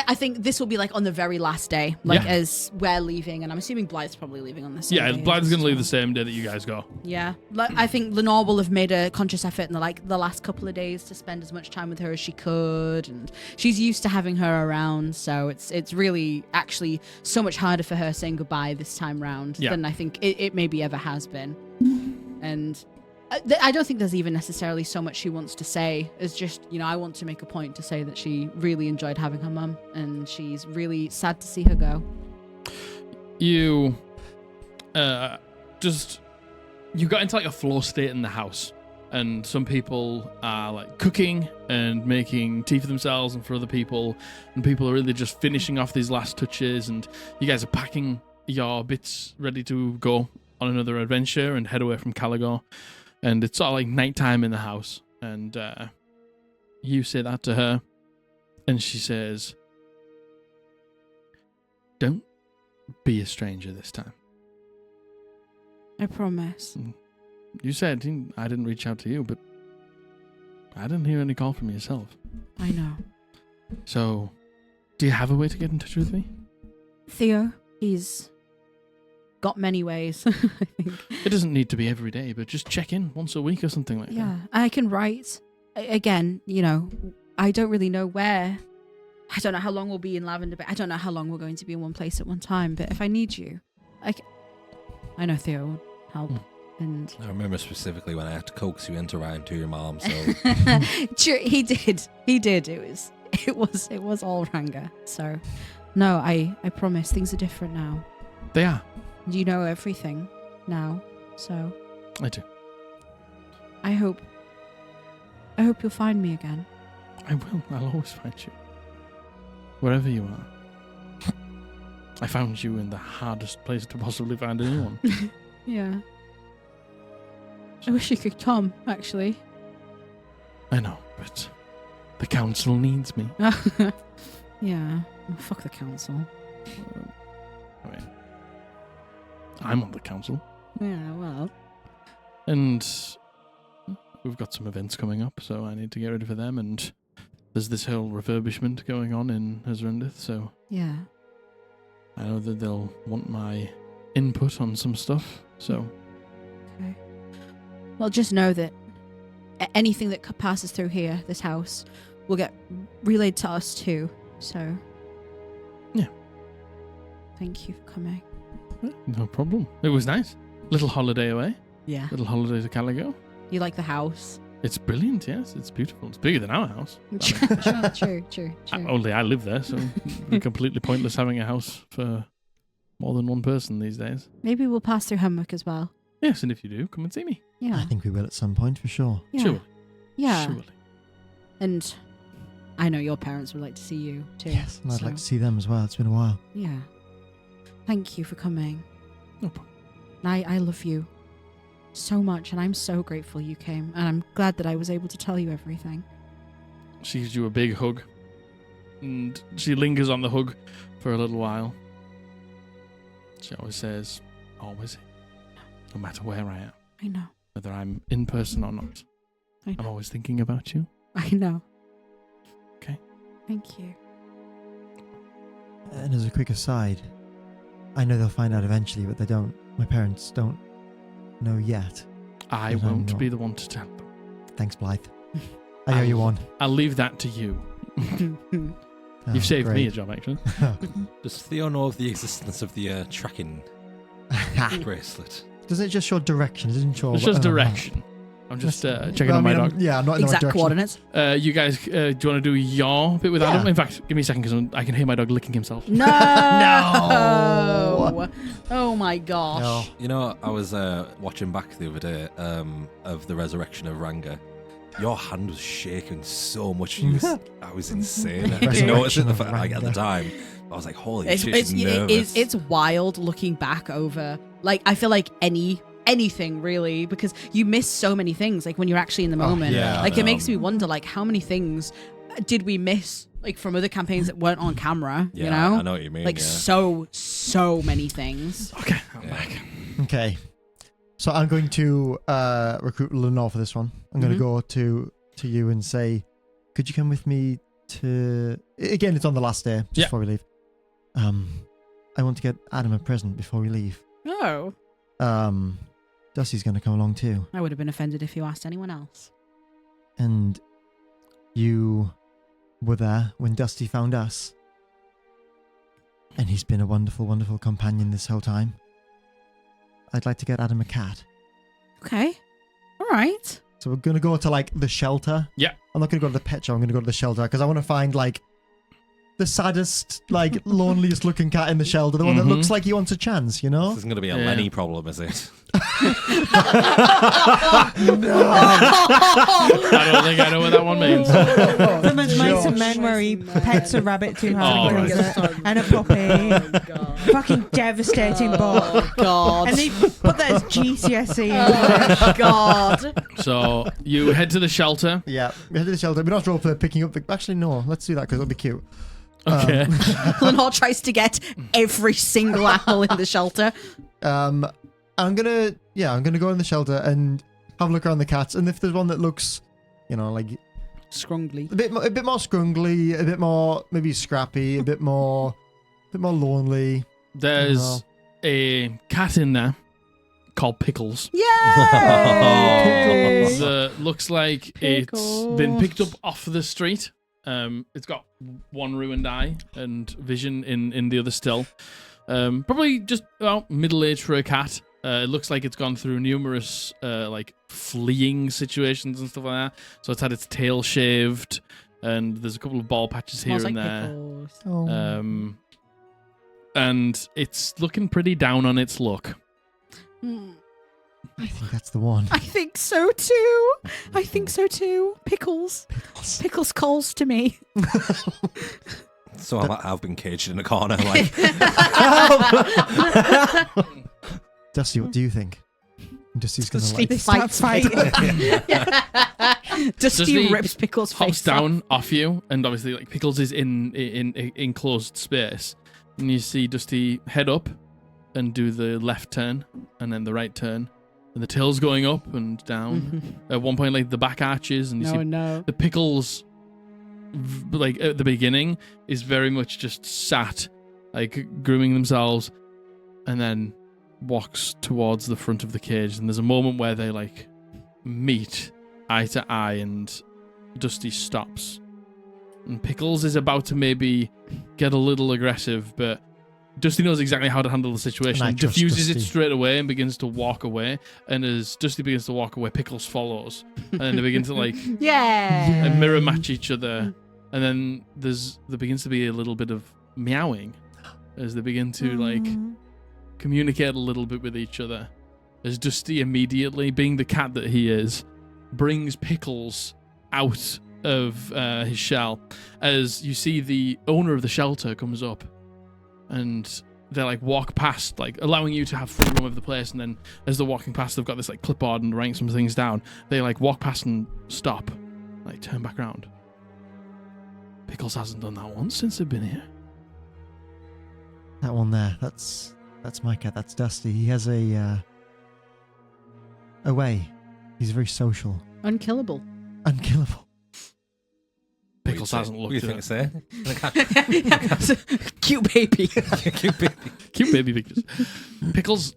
I think this will be like on the very last day, like Yeah. as we're leaving, and I'm assuming Blythe's probably leaving on the same Yeah, day. Blythe's going to leave the as same day that you guys go. well. Yeah, I think Lenore will have made a conscious effort in the last couple of days to spend as much time with her as she could, and she's used to having her around, so it's really actually so much harder for her saying goodbye this time round Yeah. than I think it maybe ever has been. And I don't think there's even necessarily so much she wants to say. It's just, I want to make a point to say that she really enjoyed having her mum, and she's really sad to see her go. You you got into like a flow state in the house, and some people are like cooking and making tea for themselves and for other people, and people are really just finishing off these last touches, and you guys are packing your bits ready to go on another adventure and head away from Caligo. And it's sort of like nighttime in the house, and you say that to her, and she says, "Don't be a stranger this time." I promise. You said I didn't reach out to you, but I didn't hear any call from yourself. I know. So, do you have a way to get in touch with me? Theo, he's got many ways, I think. It doesn't need to be every day, but just check in once a week or something like that. Yeah, I can write. Again, I don't really know where. I don't know how long we'll be in Lavender Bay. I don't know how long we're going to be in one place at one time, but if I need you, I know Theo will help. And I remember specifically when I had to coax you into writing to your mom. So Sure, he did. It was all Ranga. So, no, I promise things are different now. They are. You know everything now, so I do. I hope you'll find me again. I will. I'll always find you. Wherever you are. I found you in the hardest place to possibly find anyone. Yeah. I wish you could come, actually. I know, but the council needs me. Yeah. Well, fuck the council. I mean, I'm on the council. Yeah, well. And we've got some events coming up, so I need to get ready for them. And there's this whole refurbishment going on in Hazrundith, so Yeah. I know that they'll want my input on some stuff. So Okay. Well, just know that anything that passes through here, this house, will get relayed to us too. So. Yeah. Thank you for coming. no problem. It was nice. Little holiday away. Yeah. Little holiday to Caligo. You like the house? It's brilliant, yes. It's beautiful. It's bigger than our house. True. Only I live there, so it'd be completely pointless having a house for more than one person these days. Maybe we'll pass through Hammock as well. Yes, and if you do, come and see me. Yeah. I think we will at some point for sure. Yeah. Surely. Yeah. Surely. And I know your parents would like to see you too. Yes, and I'd like to so, see them as well. It's been a while. Yeah. Thank you for coming. No problem. I love you so much, and I'm so grateful you came, and I'm glad that I was able to tell you everything. She gives you a big hug, and she lingers on the hug for a little while. She always says, always, no matter where I am, I know. whether I'm in person or not, I know. I'm always thinking about you. I know. Okay. Thank you. And as a quick aside, I know they'll find out eventually, but my parents don't know yet. I But I'm won't not. be the one to tell them. Thanks, Blythe. I owe you one. I'll leave that to you. Oh, You've saved me a great. job, actually. does Theo know of the existence of the tracking bracelet? Doesn't it just show direction? It doesn't show. It's just a map? direction. I'm just checking on my dog. Yeah, I'm not in the right Exact direction. coordinates. You guys, do you want to do your bit with Yeah. Adam? In fact, give me a second because I can hear my dog licking himself. No. No. Oh my gosh. No. You know, I was watching back the other day of the resurrection of Ranga. Your hand was shaking so much. I was insane. I didn't notice it at the time. I was like, holy shit, she's nervous. It's wild looking back over. Like, I feel like anything really, because you miss so many things like when you're actually in the moment. yeah, Like I it makes know. me wonder like how many things did we miss like from other campaigns that weren't on camera, Yeah, you know? I know what you mean. Like yeah. so many things. Okay, I'm Yeah. back. Okay. So I'm going to recruit Lenore for this one. I'm going to go to you and say, could you come with me to... Again, it's on the last day, just Yeah. before we leave. I want to get Adam a present before we leave. Oh. Dusty's going to come along too. I would have been offended if you asked anyone else. And you were there when Dusty found us. And he's been a wonderful, wonderful companion this whole time. I'd like to get Adam a cat. Okay. All right. So we're going to go to like the shelter. Yeah. I'm not going to go to the pet show. I'm going to go to the shelter because I want to find like the saddest, like loneliest looking cat in the shelter. The one that looks like he wants a chance, you know? This isn't going to be a Yeah. Lenny problem, is it? I don't think I know what that one means. Someone's Mice and Josh. Men where he pets a rabbit too hard Oh, and kills right. it. And a puppy. Fucking devastating book. Oh God. And they put that as GCSE. Oh God. So you head to the shelter. Yeah. We head to the shelter. We don't have to roll for picking up the... Actually, no. Let's do that because it'll be cute. Okay. Lenore tries to get every single apple in the shelter. I'm gonna go in the shelter and have a look around the cats, and if there's one that looks, you know, like Scrungly. a bit more scrungly, a bit more maybe scrappy, a bit more lonely. There's a cat in there called Pickles. Yay! That looks like it's been Pickles. picked up off the street. It's got one ruined eye and vision in the other still. Probably just about middle age for a cat. It looks like it's gone through numerous like fleeing situations and stuff like that. So it's had its tail shaved, and there's a couple of ball patches here Smells and like there. pickles. Oh. And it's looking pretty down on its luck. I think that's the one. I think so too. I think so too. Pickles. Pickles calls to me. So I've been caged in a corner. Like, Dusty, what do you think? Dusty's gonna Dusty like. fights fighting. Dusty Dusty rips Pickles' Hops face down off you, and obviously like Pickles is in enclosed space, and you see Dusty head up and do the left turn and then the right turn, and the tail's going up and down. At one point, like the back arches, and you see no. the Pickles, like at the beginning, is very much just sat, like grooming themselves, and then walks towards the front of the cage. And there's a moment where they like meet eye to eye, and Dusty stops. And Pickles is about to maybe get a little aggressive, but Dusty knows exactly how to handle the situation. And I And trust diffuses it Dusty. straight away and begins to walk away. And as Dusty begins to walk away, Pickles follows. And then they begin to like Yeah. and mirror match each other. And then there begins to be a little bit of meowing as they begin to like communicate a little bit with each other. As Dusty immediately, being the cat that he is, brings Pickles out of his shell. As you see the owner of the shelter comes up, and they like walk past, like allowing you to have full room of the place. And then as they're walking past, they've got this like clipboard and writing some things down. They like walk past and stop, like turn back around. Pickles hasn't done that once since they've been here. That one there. That's my cat. That's Dusty. He has a way. He's very social, Unkillable. unkillable. Pickles hasn't What looked do you at think, say? Cute baby. Cute baby. cute baby pictures. Pickles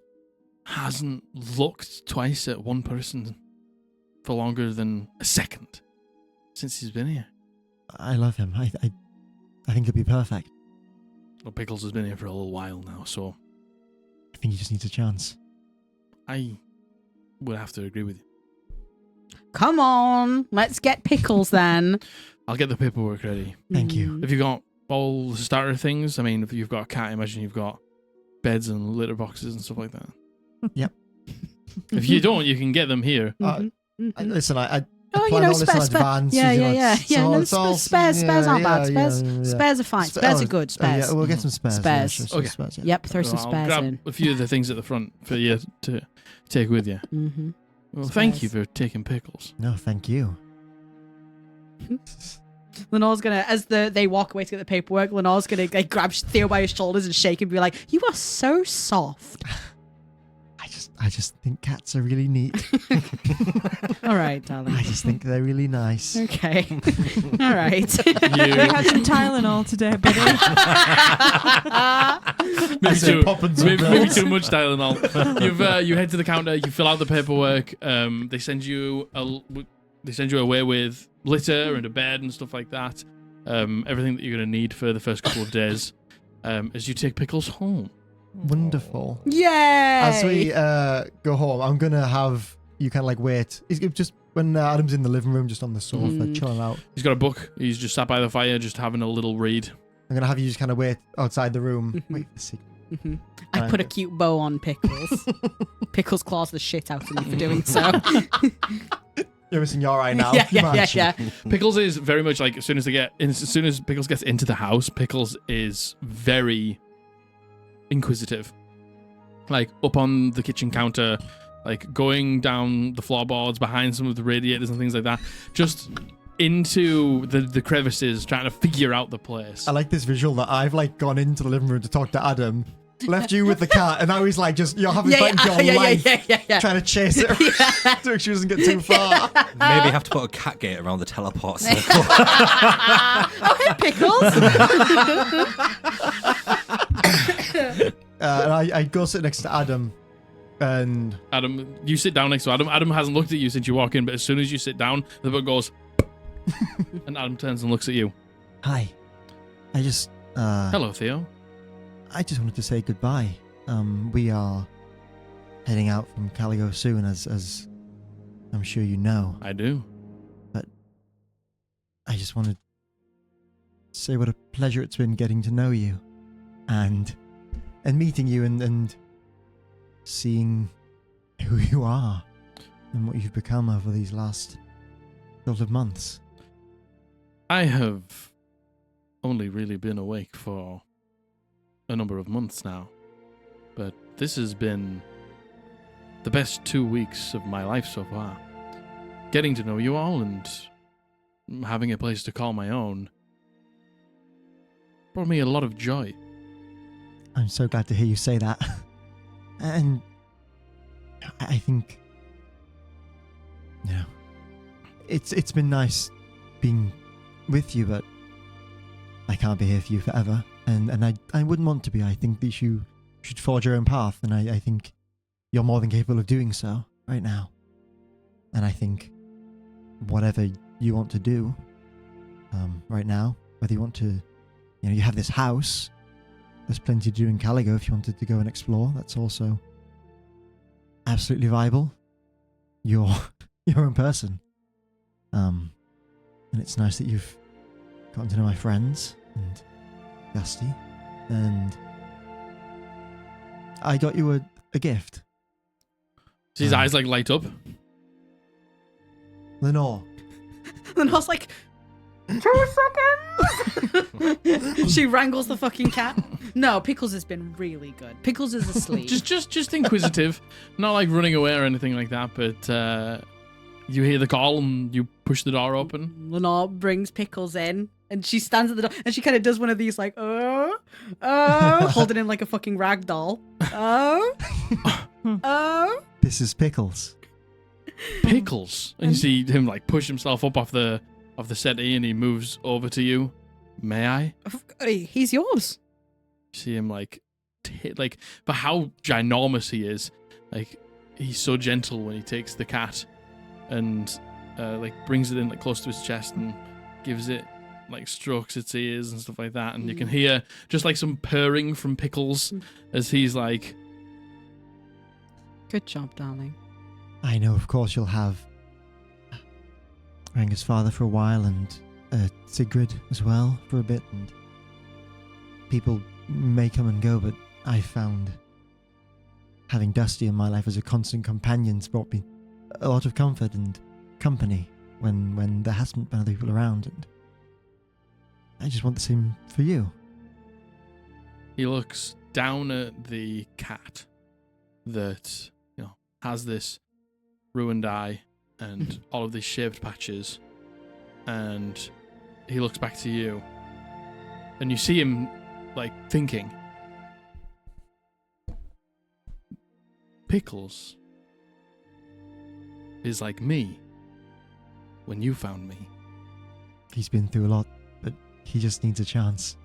hasn't looked twice at one person for longer than a second since he's been here. I love him. I think he'll be perfect. Well, Pickles has been here for a little while now, so I think he just needs a chance. I would have to agree with you. Come on, let's get Pickles then. I'll get the paperwork ready. Thank you. Have you got all the starter things? I mean, if you've got a cat, I imagine you've got beds and litter boxes and stuff like that. Yep. If you don't, you can get them here. Listen, I Oh, plan all this in advance. Yeah. So No, it's all- spares aren't bad. yeah. Spares are fine. Spares are good. Spares. Yeah, we'll get some spares. Spares. Yeah, sure, Okay. spares, yeah. Yep, throw some I'll spares grab in. a few of the things at the front for you to take with you. Mm-hmm. Well, thank you Spares. for taking Pickles. No, thank you. Lenore's gonna, as they walk away to get the paperwork, Lenore's gonna grab Theo by his shoulders and shake him and be like, "You are so soft." I just think cats are really neat. All right, darling. I just think they're really nice. Okay. All right. We had some Tylenol today, buddy. Maybe too much Tylenol. You head to the counter. You fill out the paperwork. They send you away with litter and a bed and stuff like that. Everything that you're gonna need for the first couple of days. As you take Pickles home. Wonderful. Yay! As we go home, I'm gonna have you kind of like wait. It's just when Adam's in the living room, just on the sofa, chilling out. He's got a book. He's just sat by the fire, just having a little read. I'm gonna have you just kind of wait outside the room. Wait for the signal. I put a cute bow on Pickles. Pickles claws the shit out of me for doing so. You're missing your eye now. Yeah. Pickles is very much like as soon as Pickles gets into the house, Pickles is very inquisitive. Like up on the kitchen counter, like going down the floorboards behind some of the radiators and things like that, just into the crevices, trying to figure out the place. I like this visual that I've like gone into the living room to talk to Adam, left you with the cat, and now he's like you're having your life trying to chase it so she doesn't get too far. Maybe have to put a cat gate around the teleport circle. Oh, hey, Pickles. And I go sit next to Adam, and Adam, you sit down next to Adam. Adam hasn't looked at you since you walk in, but as soon as you sit down, the book goes, and Adam turns and looks at you. hi. I just Hello, Theo. I just wanted to say goodbye. We are heading out from Caligo soon, as I'm sure you know. I do. I just wanted to say what a pleasure it's been getting to know you, and meeting you, and seeing who you are and what you've become over these last couple of months. I have only really been awake for a number of months now, but this has been the best 2 weeks of my life so far. Getting to know you all and having a place to call my own brought me a lot of joy. I'm so glad to hear you say that. And I think, it's been nice being with you, but I can't be here for you forever. And I wouldn't want to be. I think that you should forge your own path, and I think you're more than capable of doing so right now. And I think whatever you want to do right now, whether you want to, you have this house, there's plenty to do in Caligo if you wanted to go and explore. That's also absolutely viable. You're your own person. And it's nice that you've gotten to know my friends and Gusty. And I got you a gift. So his eyes like light up. Lenore. Lenore's like, 2 seconds. She wrangles the fucking cat. No, Pickles has been really good. Pickles is asleep. just inquisitive, not like running away or anything like that. But you hear the call and you push the door open. Lenore brings Pickles in, and she stands at the door, and she kind of does one of these like, holding him like a fucking rag doll. This is Pickles. Pickles, and you see him like push himself up off the settee, and he moves over to you. May I? He's yours. You see him like for how ginormous he is, like he's so gentle when he takes the cat and like brings it in like close to his chest and gives it like strokes its ears and stuff like that, and you can hear just like some purring from Pickles as he's like, good job, darling. I know, of course, you'll have Ranga's father for a while, and Sigrid as well for a bit. And people may come and go, but I found having Dusty in my life as a constant companion's brought me a lot of comfort and company when there hasn't been other people around. And I just want the same for you. He looks down at the cat that, has this ruined eye and all of these shaved patches, and he looks back to you, and you see him thinking. Pickles is like me when you found me. He's been through a lot, but he just needs a chance.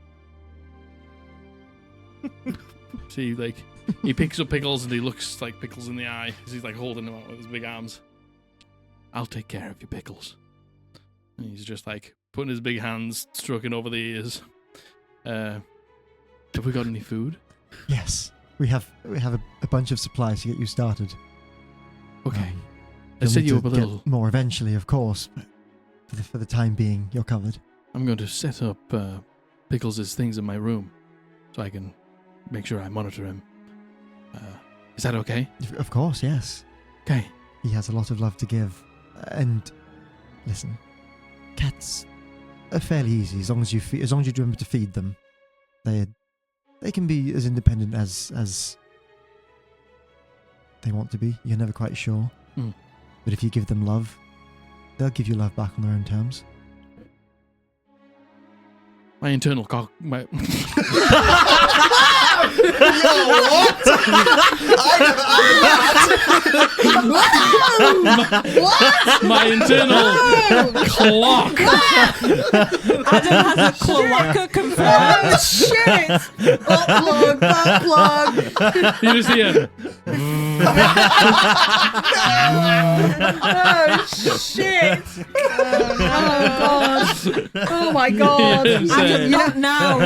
See, he picks up Pickles and he looks like Pickles in the eye as he's holding him out with his big arms. I'll take care of you, Pickles. And he's just putting his big hands, stroking over the ears. Have we got any food? Yes, we have a bunch of supplies to get you started. Okay. I You'll set need you to up a get little. more eventually, of course, but for the time being, you're covered. I'm going to set up Pickles' things in my room so I can make sure I monitor him. Is that okay? Of course, yes. Okay. He has a lot of love to give. And listen, cats are fairly easy as long as you remember to feed them. They can be as independent as they want to be. You're never quite sure. Mm. But if you give them love, they'll give you love back on their own terms. My internal cock. Yo, what? My internal clock. Adam has a cloaca confirmed. Oh, shit! Butt plug. You just hear. Oh, shit! Oh, God. Oh, my God. Yeah, Adam, not now.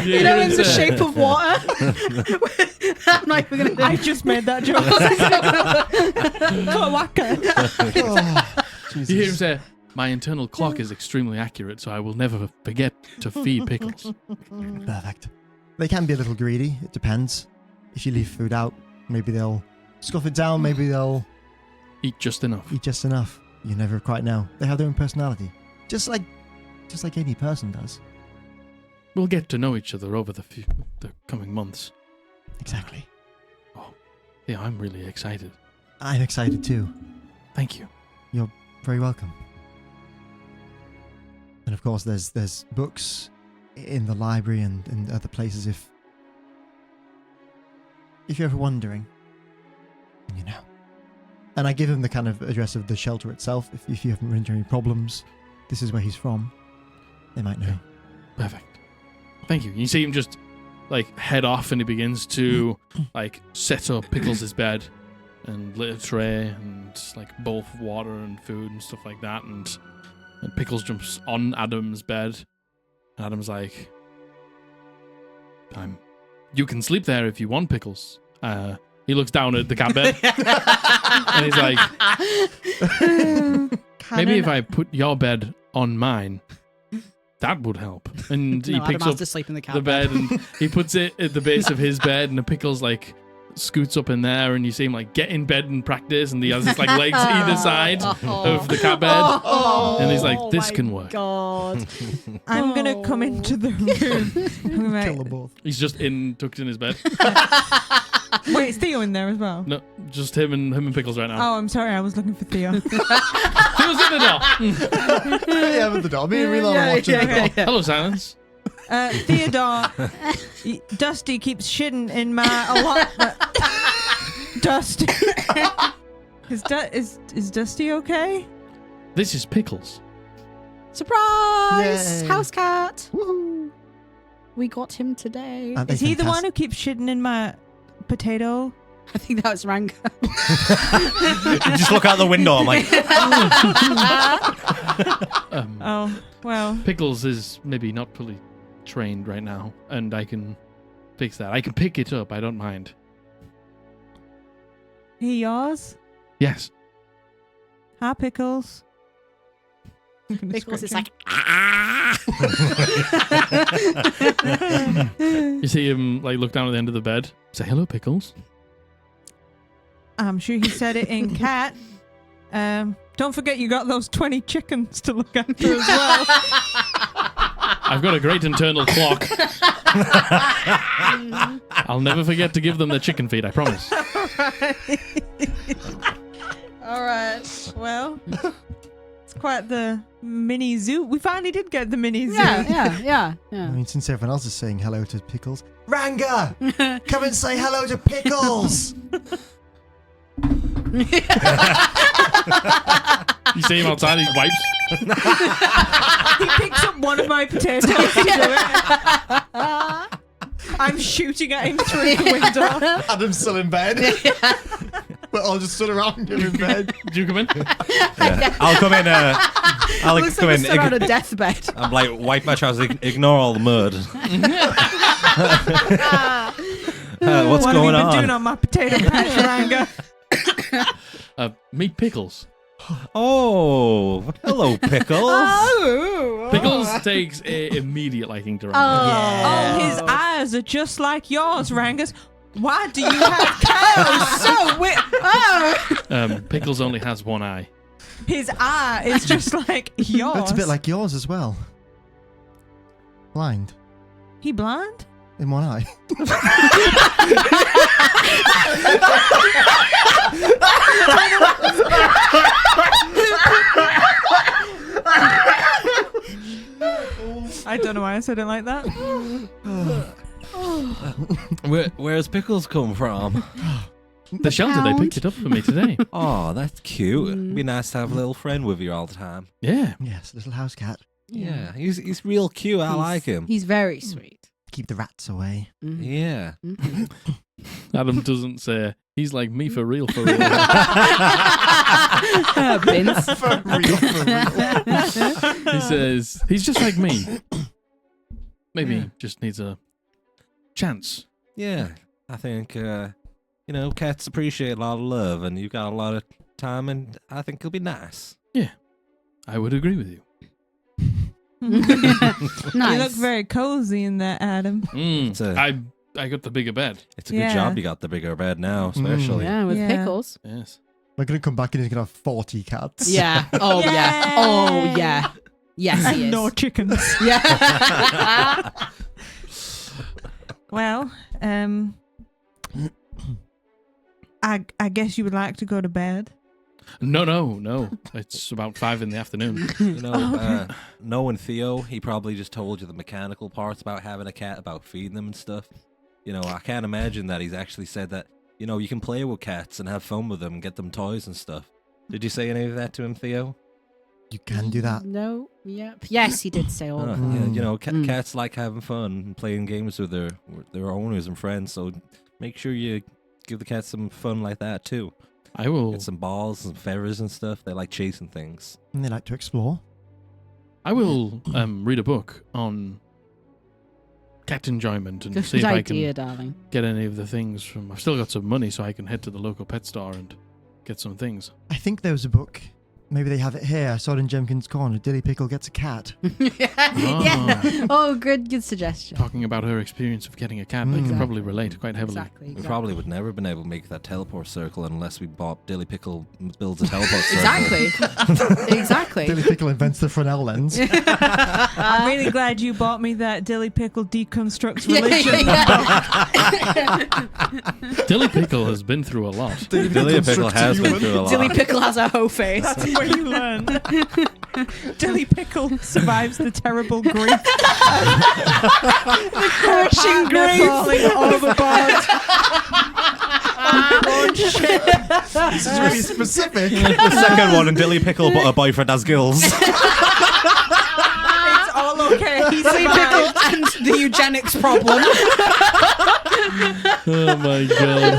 In the shape of water. I'm not even going to do I just made that joke. Cloaca. You hear him say, my internal clock is extremely accurate, so I will never forget to feed Pickles. Perfect. They can be a little greedy. It depends. If you leave food out, maybe they'll scoff it down. Maybe they'll Eat just enough. eat just enough. You never quite know. They have their own personality, just like any person does. We'll get to know each other over the coming months. Exactly. Yeah, I'm really excited. I'm excited too. Thank you. Very welcome. And of course, there's books in the library and other places if you're ever wondering, you know. And I give him the kind of address of the shelter itself. If you haven't run into any problems, this is where he's from. They might know. Perfect. Thank you. You see him just head off, and he begins to set up Pickles' bed and lit a tray and bowl of water and food and stuff like that. And Pickles jumps on Adam's bed. And Adam's like, you can sleep there if you want, Pickles. He looks down at the cat bed and he's like, maybe if I put your bed on mine, that would help. And he picks up to sleep in the cat the bed and he puts it at the base of his bed, and the Pickles scoots up in there, and you see him get in bed and practice, and he has his legs either side of the cat bed, and he's like, this can work. God. I'm going to come into the room. Kill them both. He's just tucked in his bed. Wait, is Theo in there as well? No, just him and Pickles right now. Oh, I'm sorry. I was looking for Theo. He was in the door. Yeah, with the dog. Me and Relan are watching the dog. Hello, Silence. Theodore, Dusty keeps shitting in my allotment. Dusty. Is Dusty okay? This is Pickles. Surprise! Yay. House cat. Woohoo! We got him today. Aren't they Is he the one fantastic? who keeps shitting in my potato? I think that was Ranga. You just look out the window. I'm like, Oh, well. Pickles is maybe not fully trained right now, and I can fix that. I can pick it up. I don't mind. He yours? Yes. Hi, Pickles. Pickles is like, You see him like look down at the end of the bed. Say hello, Pickles. I'm sure he said it in cat. Don't forget you got those 20 chickens to look after as well. I've got a great internal clock. I'll never forget to give them the chicken feed, I promise. All right. Well, it's quite the mini zoo. We finally did get the mini zoo. yeah. I mean, since everyone else is saying hello to Pickles, Ranga, come and say hello to Pickles. You see him outside, he wipes. He picks up one of my potatoes to do it. I'm shooting at him through the window. Adam's still in bed. We're all just stood around him in bed. Do you come in? Yeah. I'll come in. I'll Looks come like in. we're still on a deathbed. I'm like, wipe my trousers, ignore all the mud. What's what going have you been on? doing on my potato patch, Ranga? Meet Pickles. Oh, hello, Pickles. Oh. Pickles takes a immediate liking to Ranga. Oh, his eyes are just like yours, Rangus. Why do you have cows? So weird. Oh. Pickles only has one eye. His eye is just like yours. That's a bit like yours as well. Blind. He blind? In one eye. I don't know why I said it like that. Where's Pickles come from? The shelter, they picked it up for me today. Oh, that's cute. It'd be nice to have a little friend with you all the time. Yeah. Yes, little house cat. Yeah, he's real cute. I like him. He's very sweet. Keep the rats away. Mhm. Yeah. Mhm. Adam doesn't say, he's like me for real, for real. Vince. For real. He says, he's just like me. Maybe he just needs a chance. Yeah. I think, cats appreciate a lot of love, and you've got a lot of time, and I think it'll be nice. I would agree with you. Nice. You look very cozy in there, Adam. It's a- I got the bigger bed. It's a good Yeah. job you got the bigger bed now, especially. Yeah, with Yeah. pickles. Yes. We're going to come back and he's going to have 40 cats. Yeah. Oh yeah. Oh yeah. Yes, he And is. no chickens. Yeah. Well, I guess you would like to go to bed. No. It's about 5 in the afternoon. Knowing Theo, he probably just told you the mechanical parts about having a cat, about feeding them and stuff. I can't imagine that he's actually said that, you can play with cats and have fun with them and get them toys and stuff. Did you say any of that to him, Theo? You can do that. No. Yep. Yes, he did say all of that. Yeah, Mm. cats like having fun and playing games with their owners and friends, so make sure you give the cats some fun like that too. I will. Get some balls and feathers and stuff. They like chasing things. And they like to explore. I will read a book on cat enjoyment and Good see if idea, I can darling. get any of the things from. I've still got some money, so I can head to the local pet store and get some things. I think there was a book. Maybe they have it here. I saw it in Jemkin's Corner. Dilly Pickle gets a cat. Yeah. Oh, good suggestion. Talking about her experience of getting a cat, I can Exactly. probably relate quite heavily. Exactly. We probably would never been able to make that teleport circle unless we bought Dilly Pickle builds a teleport circle. Exactly. Exactly. Dilly Pickle invents the Fresnel lens. I'm really glad you bought me that Dilly Pickle deconstructs Yeah, religion. Dilly Pickle has been through a lot. Dilly Pickle has been through a lot. Dilly Pickle has a hoe face. That's where you learn. Dilly Pickle survives the terrible grief. Crushing grief. Falling overboard. Oh, shit. This is really specific. The second one, and Dilly Pickle, but her boyfriend has gills. It's all okay. He's Dilly Pickle and the eugenics problem. Oh my god.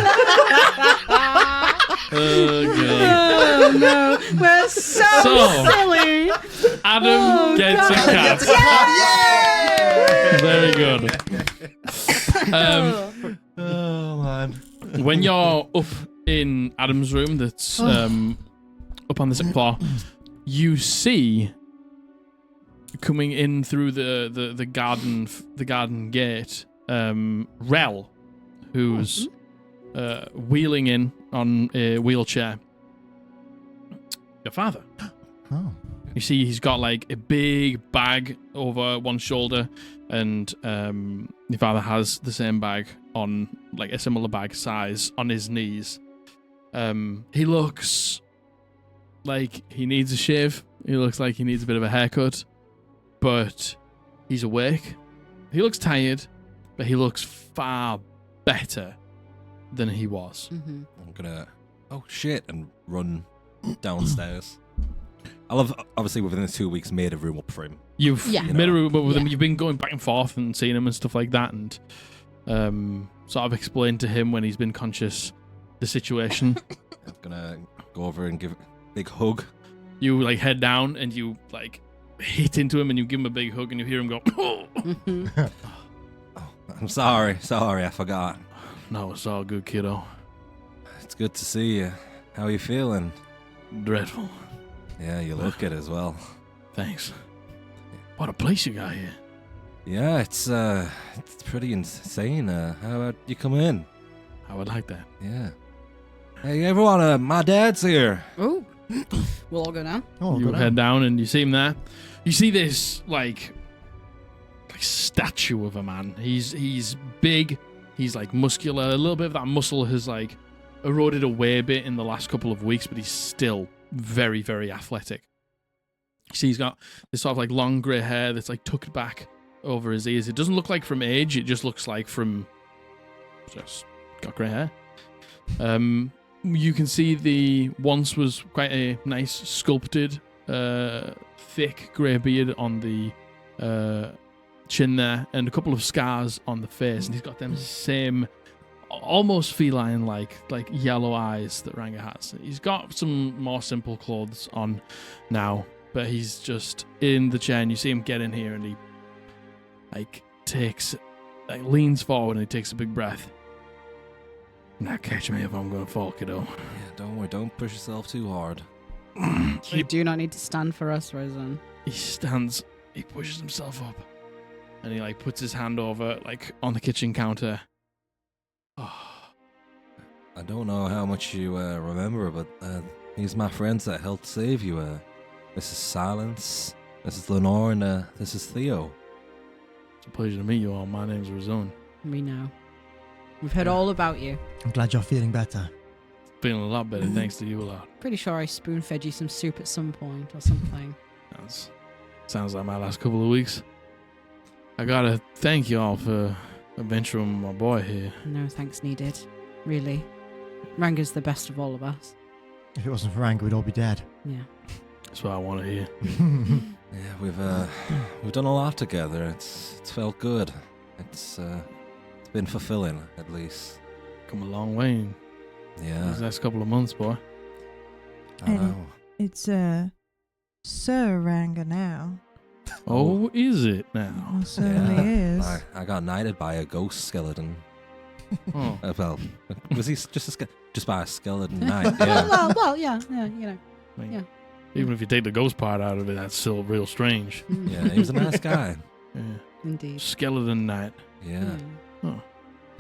Oh god. Oh no, we're so silly. Adam gets a cat. Very good. Oh man. When you're up in Adam's room that's up on the second floor, you see coming in through the garden gate, Rel, who's wheeling in on a wheelchair. Your father. Oh. You see, he's got like a big bag over one shoulder, and your father has the same bag on, like a similar bag size, on his knees. He looks like he needs a shave. He looks like he needs a bit of a haircut, but he's awake. He looks tired, but he looks far better than he was. Mm-hmm. I'm gonna, oh shit, and run downstairs. I'll have, obviously, within the 2 weeks, made a room up for him. You've Yeah. made a room up with him. You've been going back and forth and seeing him and stuff like that, and sort of explained to him when he's been conscious the situation. I'm gonna go over and give a big hug. You like head down and you like hit into him and you give him a big hug and you hear him go, "Oh, Mm-hmm. Oh, I'm sorry, I forgot. no, it's all good, kiddo. It's good to see you. How are you feeling? Dreadful. Yeah, you look it as well. Thanks. What a place you got here. Yeah, it's pretty insane. How about you come in? I would like that. Yeah. Hey, everyone, my dad's here. Oh, we'll all go now. Oh, You good head down and you see him there. You see this like statue of a man. He's big. He's like muscular. A little bit of that muscle has like eroded away a bit in the last couple of weeks, but he's still very, very athletic. You see, he's got this sort of like long grey hair that's like tucked back over his ears. It doesn't look like from age. It just looks like from just got grey hair. You can see the once was quite a nice sculpted, thick grey beard on the chin there, and a couple of scars on the face, and he's got them same, almost feline like yellow eyes that Ranga has. He's got some more simple clothes on now, but he's just in the chair, and you see him get in here, and he leans forward and he takes a big breath. Now catch me if I'm going to fall, kiddo. Yeah, don't worry, don't push yourself too hard. You do not need to stand for us, Rosen. He stands, he pushes himself up, and he like puts his hand over like on the kitchen counter. Oh, I don't know how much you remember, but these are my friends that helped save you. This is Silence, this is Lenore, and this is Theo. it's a pleasure to meet you all. My name's Razone. We know. We've heard all about you. I'm glad you're feeling better. Feeling a lot better thanks to you a lot. Pretty sure I spoon-fed you some soup at some point or something. Sounds like my last couple of weeks. I gotta thank you all for adventuring my boy here. No thanks needed. Really. Ranga's the best of all of us. If it wasn't for Ranga, we'd all be dead. Yeah. That's what I want to hear. Yeah, we've done a lot together. It's felt good. It's been fulfilling, at least. Come a long way in Yeah, these last couple of months, boy. I know. It's Sir Ranga now. Oh, is it now? It certainly is. I got knighted by a ghost skeleton. Oh, Well, was he just by a skeleton knight? Yeah. well, yeah, you know. I mean, Yeah. Even if you take the ghost part out of it, that's still real strange. Yeah, he was a nice guy. Yeah. Indeed. Skeleton Knight. Yeah. Huh.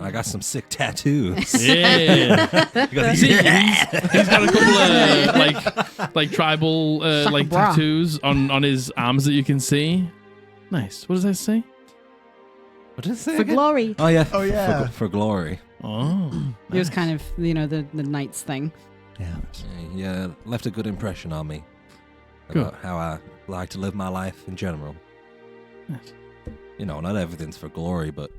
I got some sick tattoos. Yeah. You got See, these- he's got a couple of like tribal like bra. tattoos on his arms that you can see. Nice. What does that say? What did it say For again? glory. Oh yeah. Oh, yeah. For glory. Oh, It was nice. kind of, the knights thing. Yeah. Yeah, left a good impression on me Good. about how I like to live my life in general. Nice. You know, not everything's for glory, but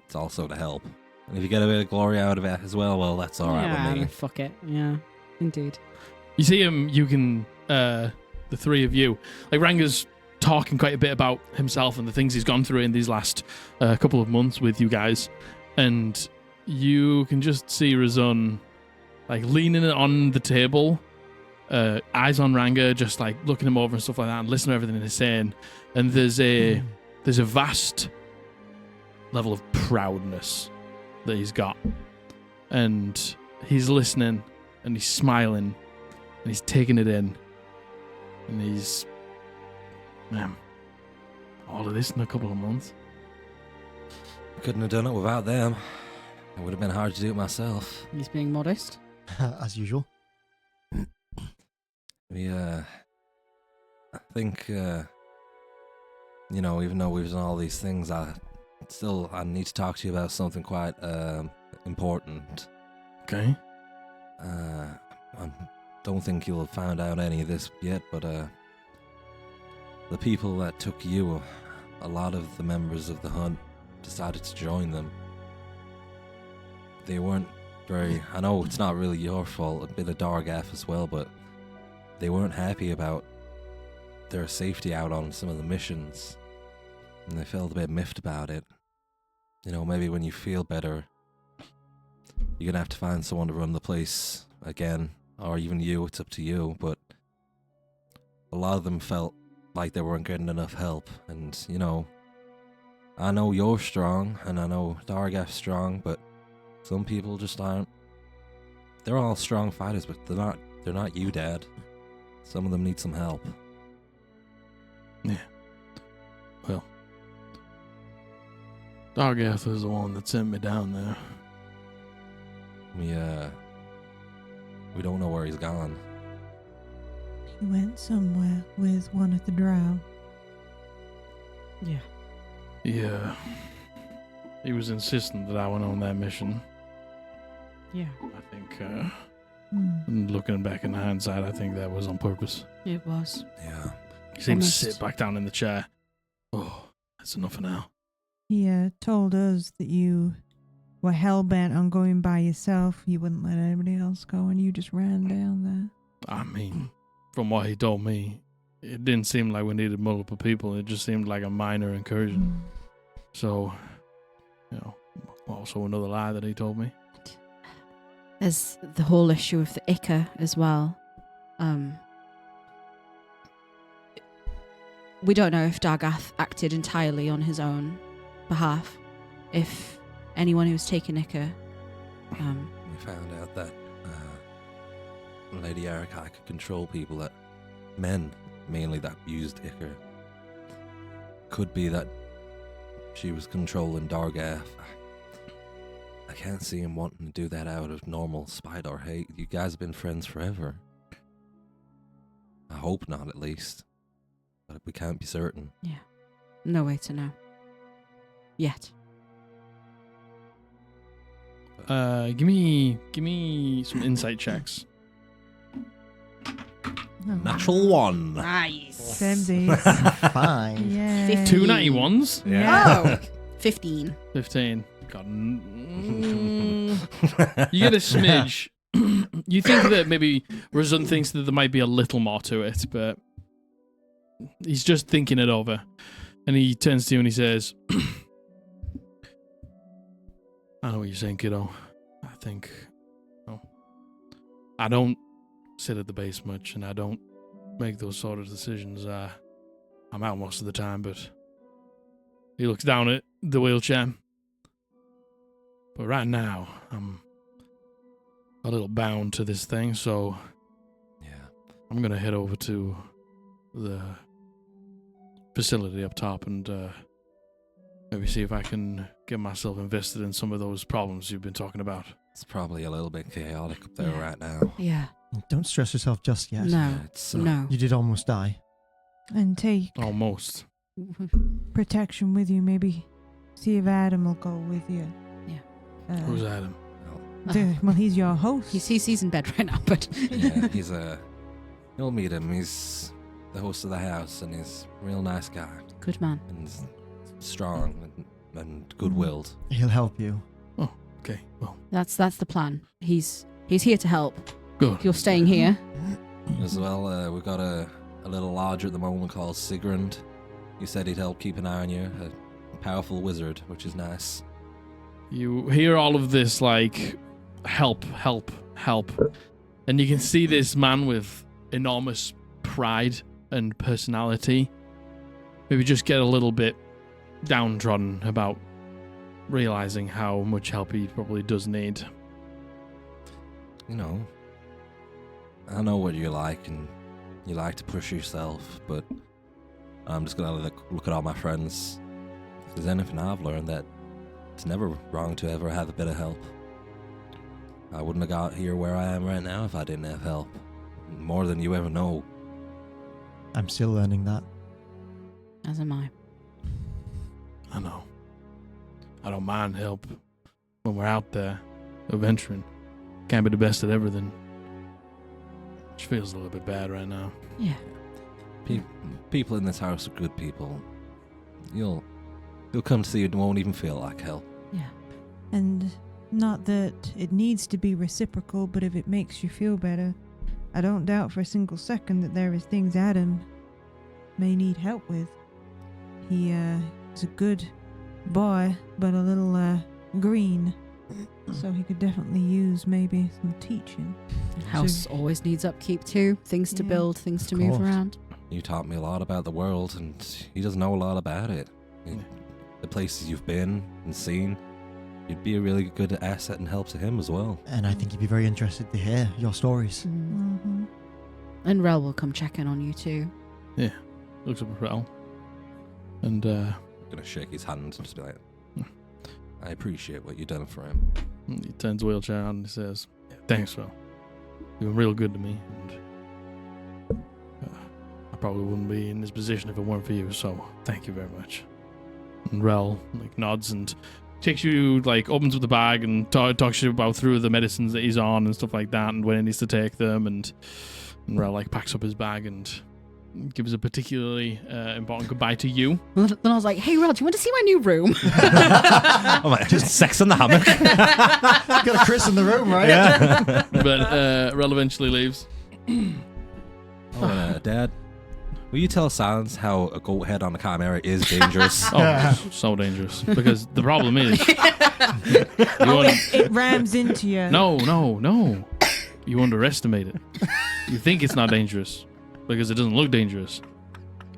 it's also to help. And if you get a bit of glory out of it as well, that's all right Yeah, with me. fuck it. Yeah, indeed. You see him. You can the three of you. Like Ranga's talking quite a bit about himself and the things he's gone through in these last couple of months with you guys, and you can just see Razun like leaning on the table, eyes on Ranga, just like looking him over and stuff like that, and listening to everything he's saying. And there's a vast level of proudness that he's got, and he's listening and he's smiling and he's taking it in, and he's all of this in a couple of months. Couldn't have done it without them. It would have been hard to do it myself. He's being modest. As usual. I think, even though we've done all these things, I need to talk to you about something quite important. Okay. I don't think you'll have found out any of this yet, but the people that took you, a lot of the members of the hunt decided to join them. They weren't I know it's not really your fault, a bit of Dargath as well, but they weren't happy about their safety out on some of the missions, and they felt a bit miffed about it. Maybe when you feel better, you're gonna have to find someone to run the place again, or even you, it's up to you, but a lot of them felt like they weren't getting enough help, and, I know you're strong, and I know Dargath's strong, but some people just aren't. They're all strong fighters, but they're not you, Dad. Some of them need some help. Yeah. Well, Dargath was the one that sent me down there. We don't know where he's gone. He went somewhere with one of the drow. Yeah. Yeah. He was insistent that I went on that mission. Yeah. I think, looking back in hindsight, I think that was on purpose. It was. Yeah. He seemed to Almost. sit back down in the chair. Oh, that's enough for now. He told us that you were hell-bent on going by yourself. You wouldn't let anybody else go, and you just ran down there. I mean, from what he told me, it didn't seem like we needed multiple people. It just seemed like a minor incursion. So, also another lie that he told me. There's the whole issue of the Ica as well. We don't know if Dargath acted entirely on his own behalf. If anyone who's taken Ica, We found out that Lady Arakai could control people, that men mainly that used Icar. Could be that she was controlling Dargath. I can't see him wanting to do that out of normal spite or hate. You guys have been friends forever. I hope not, at least. But we can't be certain. yeah, no way to know. Yet. Give me some insight checks. Natural one. Nice. Femsies. Fine. Yeah. 50. 2 91s. Oh, 15. 15. God. You get a smidge. You think that maybe Razun thinks that there might be a little more to it, but he's just thinking it over. And he turns to you and he says, I know what you're saying, kiddo. I think, I don't sit at the base much, and I don't make those sort of decisions. I'm out most of the time, but he looks down at the wheelchair. But right now, I'm a little bound to this thing, so Yeah. I'm going to head over to the facility up top and maybe see if I can get myself invested in some of those problems you've been talking about. It's probably a little bit chaotic up there Yeah. right now. Yeah. Don't stress yourself just yet. No. Yeah, it's, No. You did almost die. And take Almost. protection with you. Maybe see if Adam will go with you. Yeah. Who's Adam? Well, he's your host. He's in bed right now, but Yeah, he's you'll meet him. He's the host of the house, and he's a real nice guy, good man. and he's strong and good-willed. He'll help you. Okay, well, That's the plan. He's here to help. good. You're staying here. As well, we've got a little lodger at the moment called Sigrund. He said he'd help keep an eye on you. A powerful wizard, which is nice. You hear all of this, like, help, help, help. And you can see this man with enormous pride and personality maybe just get a little bit downtrodden about realizing how much help he probably does need. You know, I know what you're like, and you like to push yourself, but I'm just gonna look at all my friends. If there's anything I've learned, that it's never wrong to ever have a bit of help. I wouldn't have got here where I am right now if I didn't have help. More than you ever know. I'm still learning that. As am I. I know. I don't mind help when we're out there adventuring. Can't be the best at everything. Which feels a little bit bad right now. Yeah. People in this house are good people. You'll come to see it and won't even feel like help. Yeah. And not that it needs to be reciprocal, but if it makes you feel better, I don't doubt for a single second that there is things Adam may need help with. He is a good boy, but a little green. So he could definitely use maybe some teaching. House always needs upkeep too. Things to Yeah. build, things Of to move course. around. You taught me a lot about the world, and he doesn't know a lot about it. The places you've been and seen, you'd be a really good asset and help to him as well. And I think he'd be very interested to hear your stories. Mm-hmm. And Rel will come check in on you too. Looks up at Rel. And I'm gonna shake his hand and just be like, I appreciate what you've done for him. he turns the wheelchair on and he says, thanks, Rel. You've been real good to me. And I probably wouldn't be in this position if it weren't for you, so thank you very much. And Rel nods and takes you, opens up the bag and talks to you about through the medicines that he's on and stuff like that and when he needs to take them. And Rel, packs up his bag and gives a particularly important goodbye to you. Then I was like, hey, Rel, do you want to see my new room? Oh my, just sex in the hammock. Got a Chris in the room, right? Yeah. But Rel eventually leaves. Dad, will you tell Sans how a goat head on a chimera is dangerous? Oh, so dangerous. Because the problem is... It rams into you. No. You underestimate it. You think it's not dangerous because it doesn't look dangerous.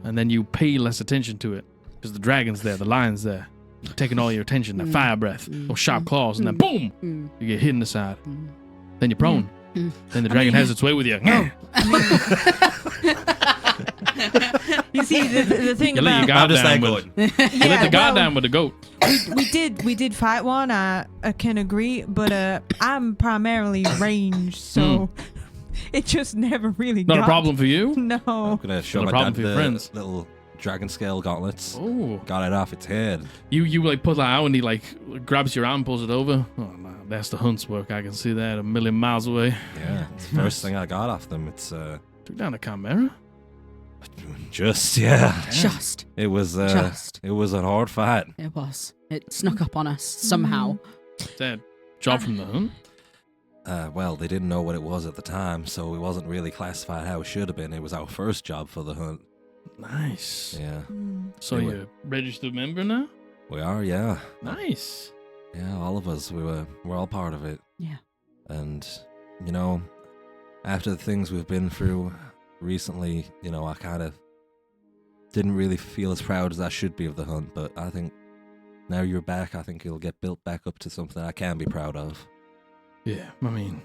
And then you pay less attention to it because the dragon's there, the lion's there, taking all your attention, that fire breath, those sharp claws, and then boom, you get hit in the side. Then you're prone. Then the dragon has its way with you. You see, the thing You let your about guard just down like with it. You let the guard down with the goat. we did fight one. I can agree, but I'm primarily ranged, so it just never really Not got a problem for you. I'm No. gonna show Not a my problem dad for your the friends. little dragon scale gauntlets. Oh. Got it off its head. You pull that out and he grabs your arm, pulls it over. Oh man, that's the hunt's work. I can see that a million miles away. Yeah, it's the first thing I got off them. It's Took down a chimera. just It was Just. it was a hard fight. It was. It snuck up on us somehow. Dead. Job from the hunt. Well, they didn't know what it was at the time, so it wasn't really classified how it should have been. It was our first job for the hunt. Nice. Yeah, So Anyway. you're a registered member now? we are. Yeah, Nice. yeah. All of us. We're all part of it. Yeah. And after the things we've been through recently, I kind of didn't really feel as proud as I should be of the hunt. But I think now you're back, I think it'll get built back up to something I can be proud of. Yeah, I mean,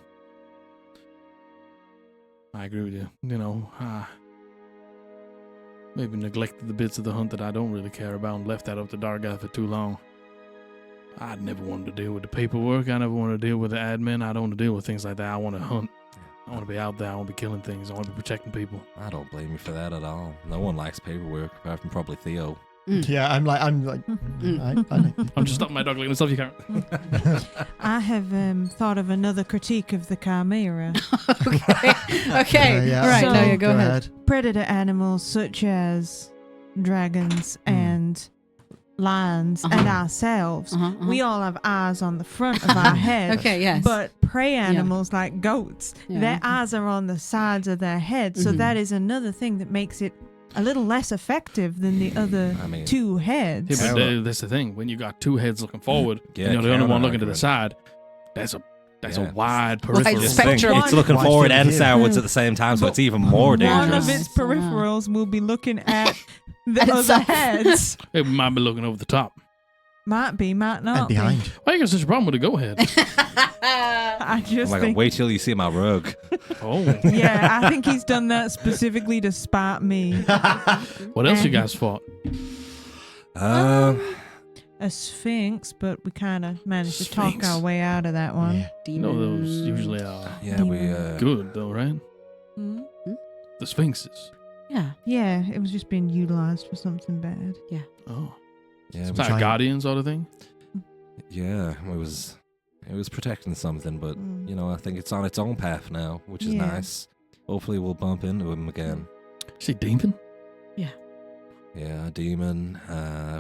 I agree with you. Maybe neglected the bits of the hunt that I don't really care about and left that up to Dargath for too long. I'd never wanted to deal with the paperwork. I never wanted to deal with the admin. I don't want to deal with things like that. I want to hunt. I want to be out there. I want to be killing things. I want to be protecting people. I don't blame you for that at all. No one likes paperwork, apart from probably Theo. Yeah, I'm like, I know. I'm just stopping my dog licking stuff you can't. I have thought of another critique of the chimera. Okay. Yeah, All right. so- No, yeah, go ahead. Predator animals such as dragons and lions and ourselves. We all have eyes on the front of our head. Okay. Yes. But prey animals like goats, Yeah. their eyes are on the sides of their heads. So that is another thing that makes it a little less effective than the other I mean, two heads. Yeah, but that's the thing. When you got two heads looking forward, Yeah, and you're the only one counter looking to the argument. side, that's a Yeah. wide peripheral. This thing, spectrum. it's looking Why forward still and here? sideways at the same time, so it's even more One of dangerous. its peripherals will be looking at the At other itself. heads. It might be looking over the top. Might be, might not And behind. Why you got such a problem with a go ahead? I Oh just my god, think, wait till you see my rug. Oh. yeah, I think he's done that specifically to spot me. What else you guys fought? A sphinx, but we kind of managed to talk Sphinx. our way out of that one. Yeah. You know those usually are Yeah, we good though, right? Mm. The sphinxes. Yeah. Yeah, it was just being utilized for something bad. Oh. yeah, It's we, like a guardian sort of thing. yeah, it was protecting something, but Mm. you know, I think it's on its own path now, which is Yeah. nice. Hopefully we'll bump into him again. See demon? Yeah, a demon.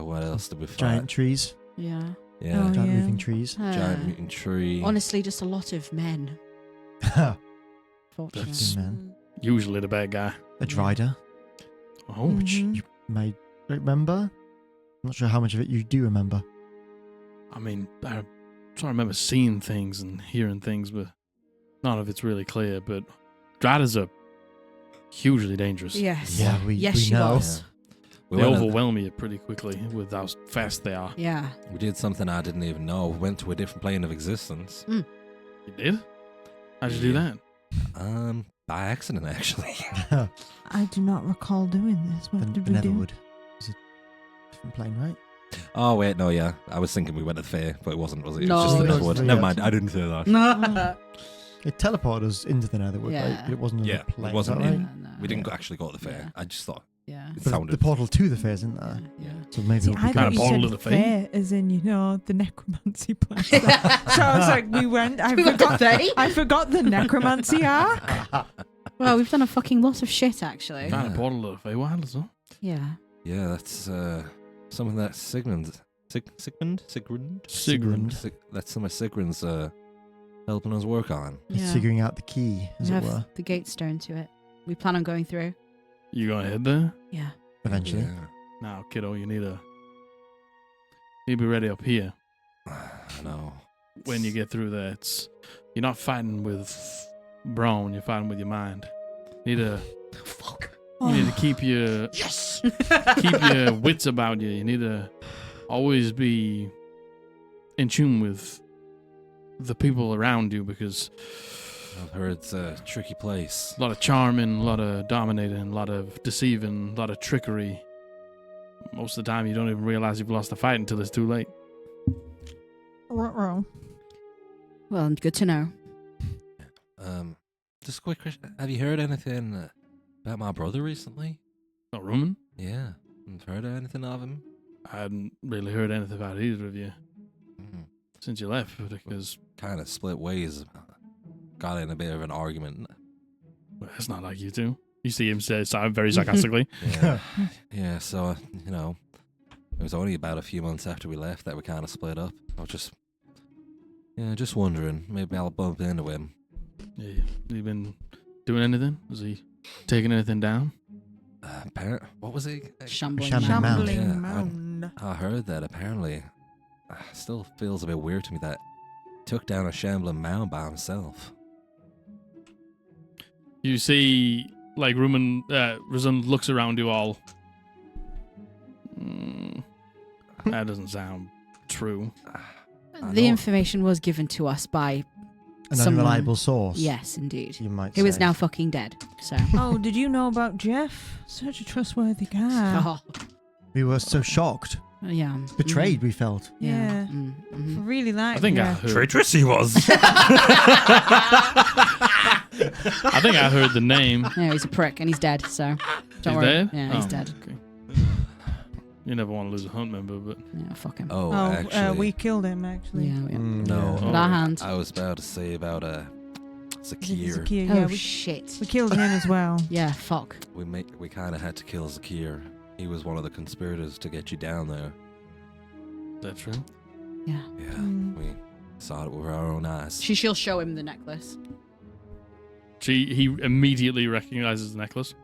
What else did we fight? Giant trees. Yeah. Yeah, Oh, Giant yeah. moving trees. giant mutant tree. Honestly, just a lot of men. A Fortunately. That's- man. Usually the bad guy. Drider, Oh, which Mhm. you may remember. I'm not sure how much of it you do remember. I mean, I sort of remember seeing things and hearing things, but none of it's really clear. But Driders are hugely dangerous. Yes. Yeah, we Yes, she know. was. We, They went overwhelm you pretty quickly with how fast they are. Yeah. we did something I didn't even know. We went to a different plane of existence. You did? How'd you do Yeah. that? By accident, actually. I do not recall doing this. What did the we do? Netherwood. Is a different plane, right? Oh wait, no, yeah. I was thinking we went to the fair, but it wasn't, was it? No, it was just the no, Netherwood. it's- Never mind, I didn't say that. No. It teleported us into the Netherwood, Yeah. right? But it wasn't in Yeah, the plane. it wasn't is that in- right? We didn't actually go to the fair. Yeah. I just thought Yeah. it But sounded. the portal to the fair, isn't there? Yeah. So maybe See, it'll I be Kinda thought you bottle said of the fae. fair, as in, you know, the necromancy place. So I was like, we went. I We went forgot. to fae? I forgot the necromancy arc. Well, we've done a fucking lot of shit, actually. Yeah. Kind of portal of Feywild as well. Yeah. Yeah, that's something that Sigmund. Sigmund? Sigrun. That's something Sigrun's helping us work on. It's Yeah. figuring out the key, as We it have were, the gate stone to it. We plan on going through. You gonna head there? Yeah. eventually. Yeah. Now, kiddo, you need to be ready up here. I know. When you get through there, you're not fighting with brawn, you're fighting with your mind. You need to Fuck. you need to keep your keep your wits about you. You need to always be in tune with the people around you, because I've heard it's a tricky place. a lot of charming, a lot of dominating, a lot of deceiving, a lot of trickery. Most of the time, you don't even realize you've lost the fight until it's too late. Ruh-roh. Well, good to know. Just a quick question. Have you heard anything about my brother recently? Not Roman? Yeah. Haven't heard anything of him? I hadn't really heard anything about either of you Mm. since you left, because Kind of split ways. Got in a bit of an argument. well, it's not like you two. You see him say sound very sarcastically. Yeah. Yeah, so, you know, it was only about a few months after we left that we kind of split up. I was just wondering. Maybe I'll bump into him. Yeah, you been doing anything? Was he taking anything down? What was he? Shambling Shambling mound. mound. Shambling Yeah, mound. I heard that apparently. Still feels a bit weird to me that took down a shambling mound by himself. You see, like, Razun looks around you all. That doesn't sound true. I The know. information was given to us by An someone. unreliable source. Yes, indeed. You might Who is say. now fucking dead. So. Oh, did you know about Jeff? Such a trustworthy guy. Oh, We were so shocked. yeah. Betrayed, we felt. Yeah. Mm, I mhm. really like I think I Jeff. heard. Traitress he was. I think I heard the name. No, he's a prick and he's dead. So don't He's worry. dead? Yeah, he's Oh, dead. okay. You never want to lose a hunt member, but Yeah, fuck him. Oh, Oh, actually. we killed him, actually. Yeah. No. Oh. With our hand. I was about to say about Zakir. Zakir, Oh yeah, we shit. killed him as well. Yeah, fuck. We kind of had to kill Zakir. He was one of the conspirators to get you down there. is that true? Yeah. Yeah, Mm. we saw it with our own eyes. She'll show him the necklace. He immediately recognizes the necklace.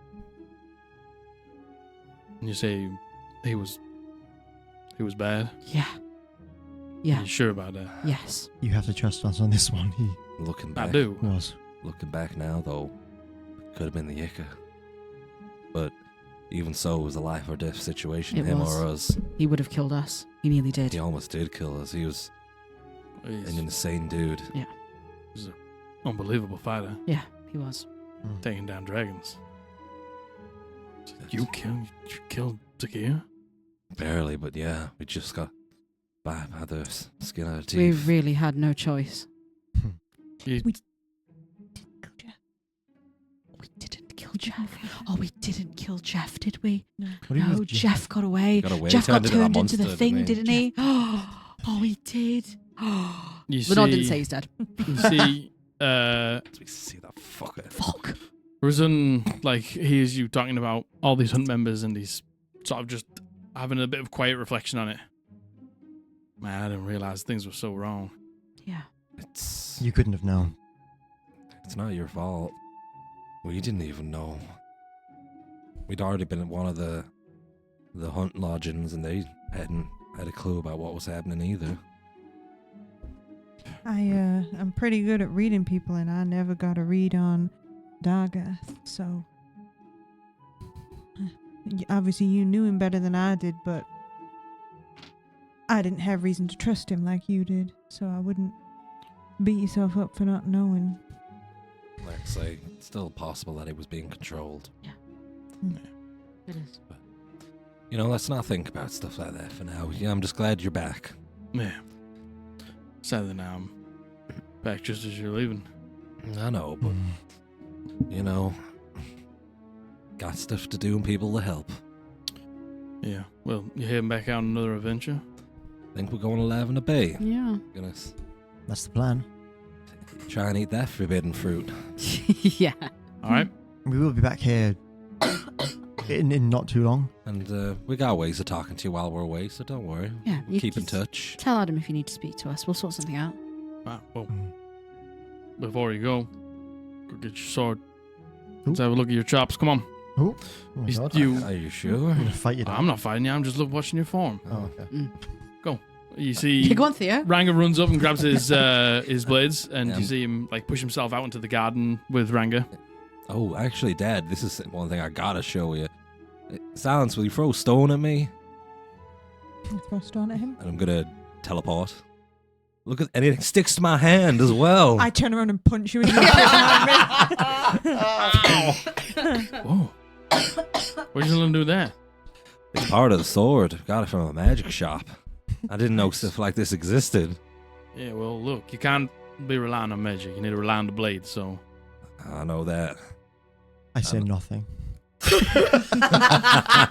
And you say he was bad. Yeah. Yeah. You sure about that? Yes. You have to trust us on this one. He Looking I back, do. was. Looking back now, though, could have been the Yika. But even so, it was a life or death situation, It him was. or us. He would have killed us. He nearly did. He almost did kill us. He was an insane dude. He's an unbelievable fighter, Yeah, he was. taking down dragons. You killed Takia? Barely, but yeah, we just got by the skin of our We teeth. really had no choice. You, We didn't kill Jeff. Oh, we didn't kill Jeff, did we? What do you No, mean, Jeff got away. Got away, Jeff got turned into that turned into the monster, thing, didn't didn't he? Oh, he did. you Lenore see, didn't say he's dead. you see, We see that fucker. Fuck. Ruzun, like, hears you talking about all these hunt members, and he's sort of just having a bit of quiet reflection on it. Man, I didn't realize things were so wrong. Yeah. It's You couldn't have known. it's not your fault. We didn't even know. We'd already been at one of the hunt lodgings, and they hadn't had a clue about what was happening either. I'm pretty good at reading people, and I never got a read on Dargath, so obviously you knew him better than I did, but I didn't have reason to trust him like you did, so I wouldn't beat yourself up for not knowing. Like I say, it's still possible that it was being controlled. It is. You know, let's not think about stuff like that for now. Yeah, I'm just glad you're back. Yeah. Sadly now I'm back just as you're leaving. I know, but you know, got stuff to do and people to help. Yeah. Well, you're heading back out on another adventure? Think we're going to Lavender Bay. Yeah. Gonna That's the plan. try and eat that forbidden fruit. Yeah. All right. We will be back here in not too long. And we got ways of talking to you while we're away, so don't worry. Yeah. you Keep in just touch. Tell Adam if you need to speak to us. We'll sort something out. Well, before you go get your sword. Ooh. Let's have a look at your chops. Come on. Oh my He's- god. you- Are you sure? I'm gonna fight you down. I'm not fighting you. I'm just watching your form. Oh, okay. You see, Yeah, go on, Theo. Ranga runs up and grabs his blades, and Yeah. you see him like push himself out into the garden with Ranga. Oh, actually, Dad, this is one thing I gotta show you. Silence, will you throw a stone at me? I throw a stone at him. And I'm gonna teleport. Look at anything sticks to my hand as well. I turn around and punch you and you put me. Whoa! What you gonna do there? It's part of the sword. Got it from a magic shop. I didn't know stuff like this existed. Yeah, well, look, you can't be relying on magic. You need to rely on the blade. So, I know that. I say nothing.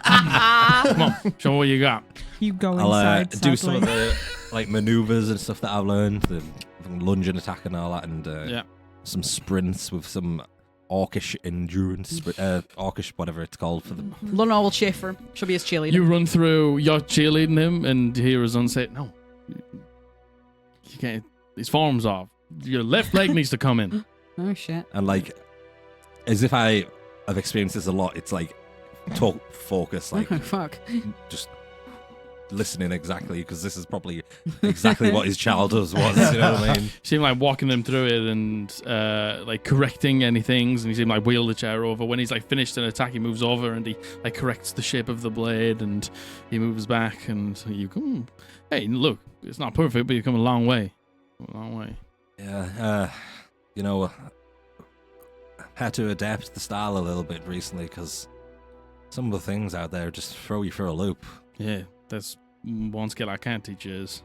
come on, show me what you got. You go I'll inside. do some of sadly. the like maneuvers and stuff that I've learned, the lunge and attack and all that, and Yeah. some sprints with some orcish endurance, orcish whatever it's called for the. Lenore will cheer for him. She'll be his cheerleader. You run through. You're cheerleading him, and here is unsaid. No, you can't. His form's off. Your left leg needs to come in. Oh, shit. And like, as if I have experienced this a lot, it's like talk focus, like Oh, fuck. just listening exactly, because this is probably exactly what his childhood was. You know what I mean? You see him like walking them through it and like correcting any things, and you see him like wheel the chair over. When he's like finished an attack, he moves over and he like corrects the shape of the blade, and he moves back, and you come. Hey, look, it's not perfect, but you come a long way. A long way. Yeah, you know, had to adapt the style a little bit recently because some of the things out there just throw you for a loop. Yeah, that's one skill I can't teach you is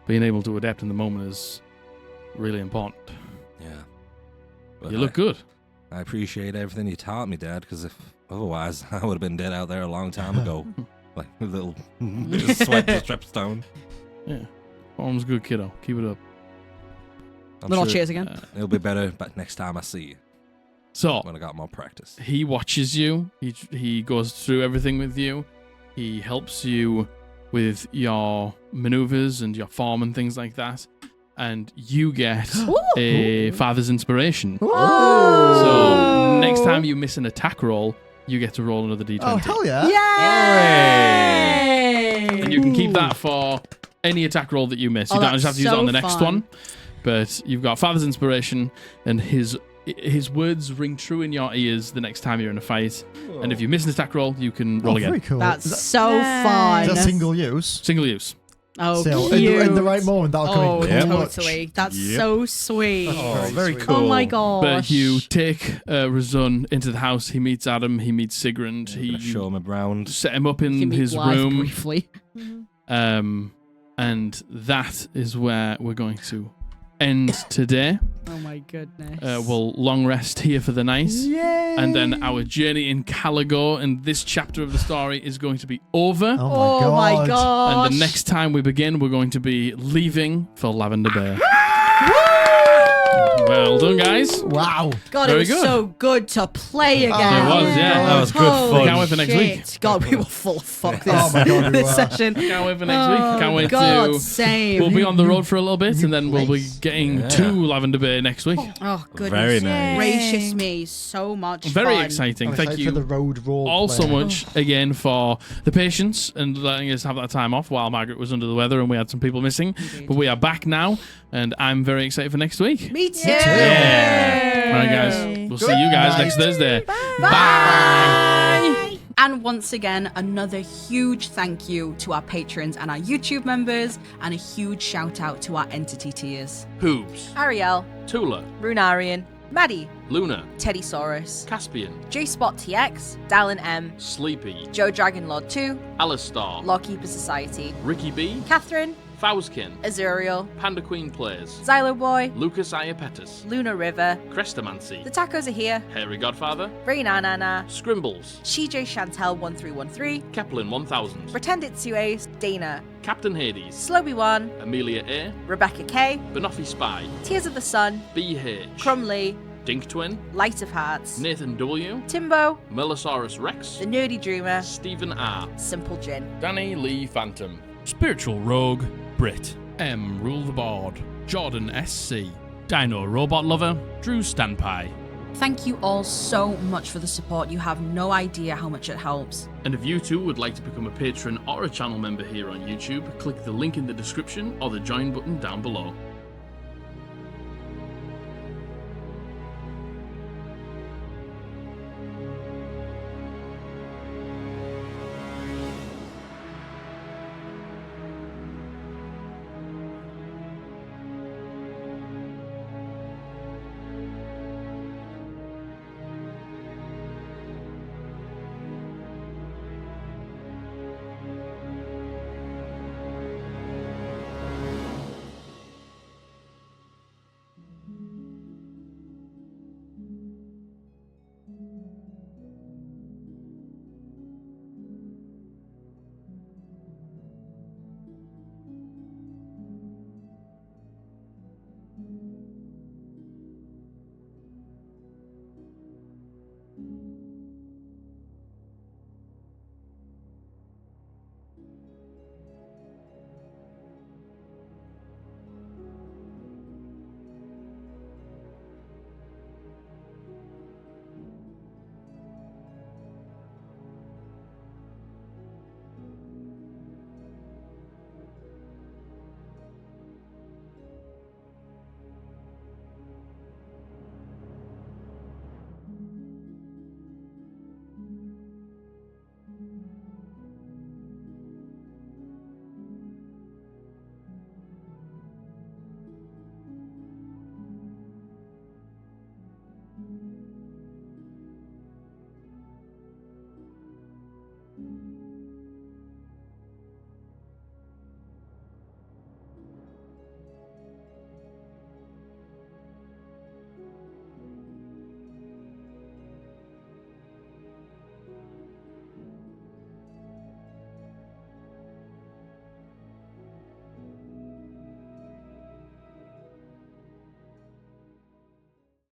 being able to adapt in the moment is really important. Yeah. But You look good. I appreciate everything you taught me, Dad, because if otherwise I would have been dead out there a long time ago. Like a little sweat just drips down. Yeah, form's good, kiddo. Keep it up. I'm Little sure cheers again. It'll be better but next time I see you So when I got more practice. he watches you. He goes through everything with you. He helps you with your maneuvers and your form and things like that. And you get a father's inspiration. So next time you miss an attack roll, you get to roll another d20. Oh, hell yeah. Yay! And you can keep that for any attack roll that you miss. You Oh, don't just have that's to use it on so the next fun. one. But you've got father's inspiration, and his his words ring true in your ears the next time you're in a fight. And if you miss an attack roll, you can roll again. Very cool. That's is so Nice. fun. that single use? Single use. Oh, So cute. in the right moment, that'll come Oh, in clutch. totally. That's Yep. so sweet. Oh, very sweet. cool. Oh my gosh. But you take Razun into the house. He meets Adam. He meets Sigrund. He show him around. Set him up You in can meet his Blythe room. briefly. And that is where we're going to end today. Oh my goodness. We'll long rest here for the night. Yay! And then our journey in Caligo and this chapter of the story is going to be over. Oh my gosh. And the next time we begin, we're going to be leaving for Lavender Bay. Well done, guys. Wow. God, Very it was good. so good to play again. It was, yeah. That was good Holy fun. Can't wait for next week. shit. God, we were full of fuck this, Oh my God, we this were. session. Can't wait for next week. Can't wait God, to. same. We'll be on the road for a little bit, and then we'll be getting Yeah. to Lavender Bay next week. Oh, goodness. Very nice. Gracious me. So much Very fun. exciting. I'm Thank excited you for the road role all so play. much again for the patience and letting us have that time off while Margaret was under the weather and we had some people missing. But we are back now, and I'm very excited for next week. Me too. Yeah. All right, guys. We'll see you guys next Thursday. Bye. And once again, another huge thank you to our patrons and our YouTube members, and a huge shout out to our entity tiers. Hoobs, Ariel, Tula, Runarian, Maddie, Luna, Teddysaurus, Caspian, J-Spot TX, Dallin M, Sleepy, Joe Dragonlord 2, Alistar, Lawkeeper Society, Ricky B, Catherine, Fauskin, Azuriel, Panda Queen Plays, Xylo Boy, Lucas Iapetus, Luna River, Crestomancy, The Tacos Are Here, Hairy Godfather, Rainanana, Scrimbles, CJ Chantel 1313, Keplin 1000, Pretend It's You Ace, Dana, Captain Hades, Sloby One, Amelia A, Rebecca K, Banoffee Spy, Tears of the Sun, BH, Crumley, Dink Twin, Light of Hearts, Nathan W, Timbo, Melosaurus Rex, The Nerdy Dreamer, Stephen R, Simple Gin. Danny Lee Phantom, Spiritual Rogue, Brit, M Rule the Board, Jordan SC, Dino Robot Lover, Drew Standpie. Thank you all so much for the support. You have no idea how much it helps. And if you too would like to become a patron or a channel member here on YouTube, click the link in the description or the join button down below.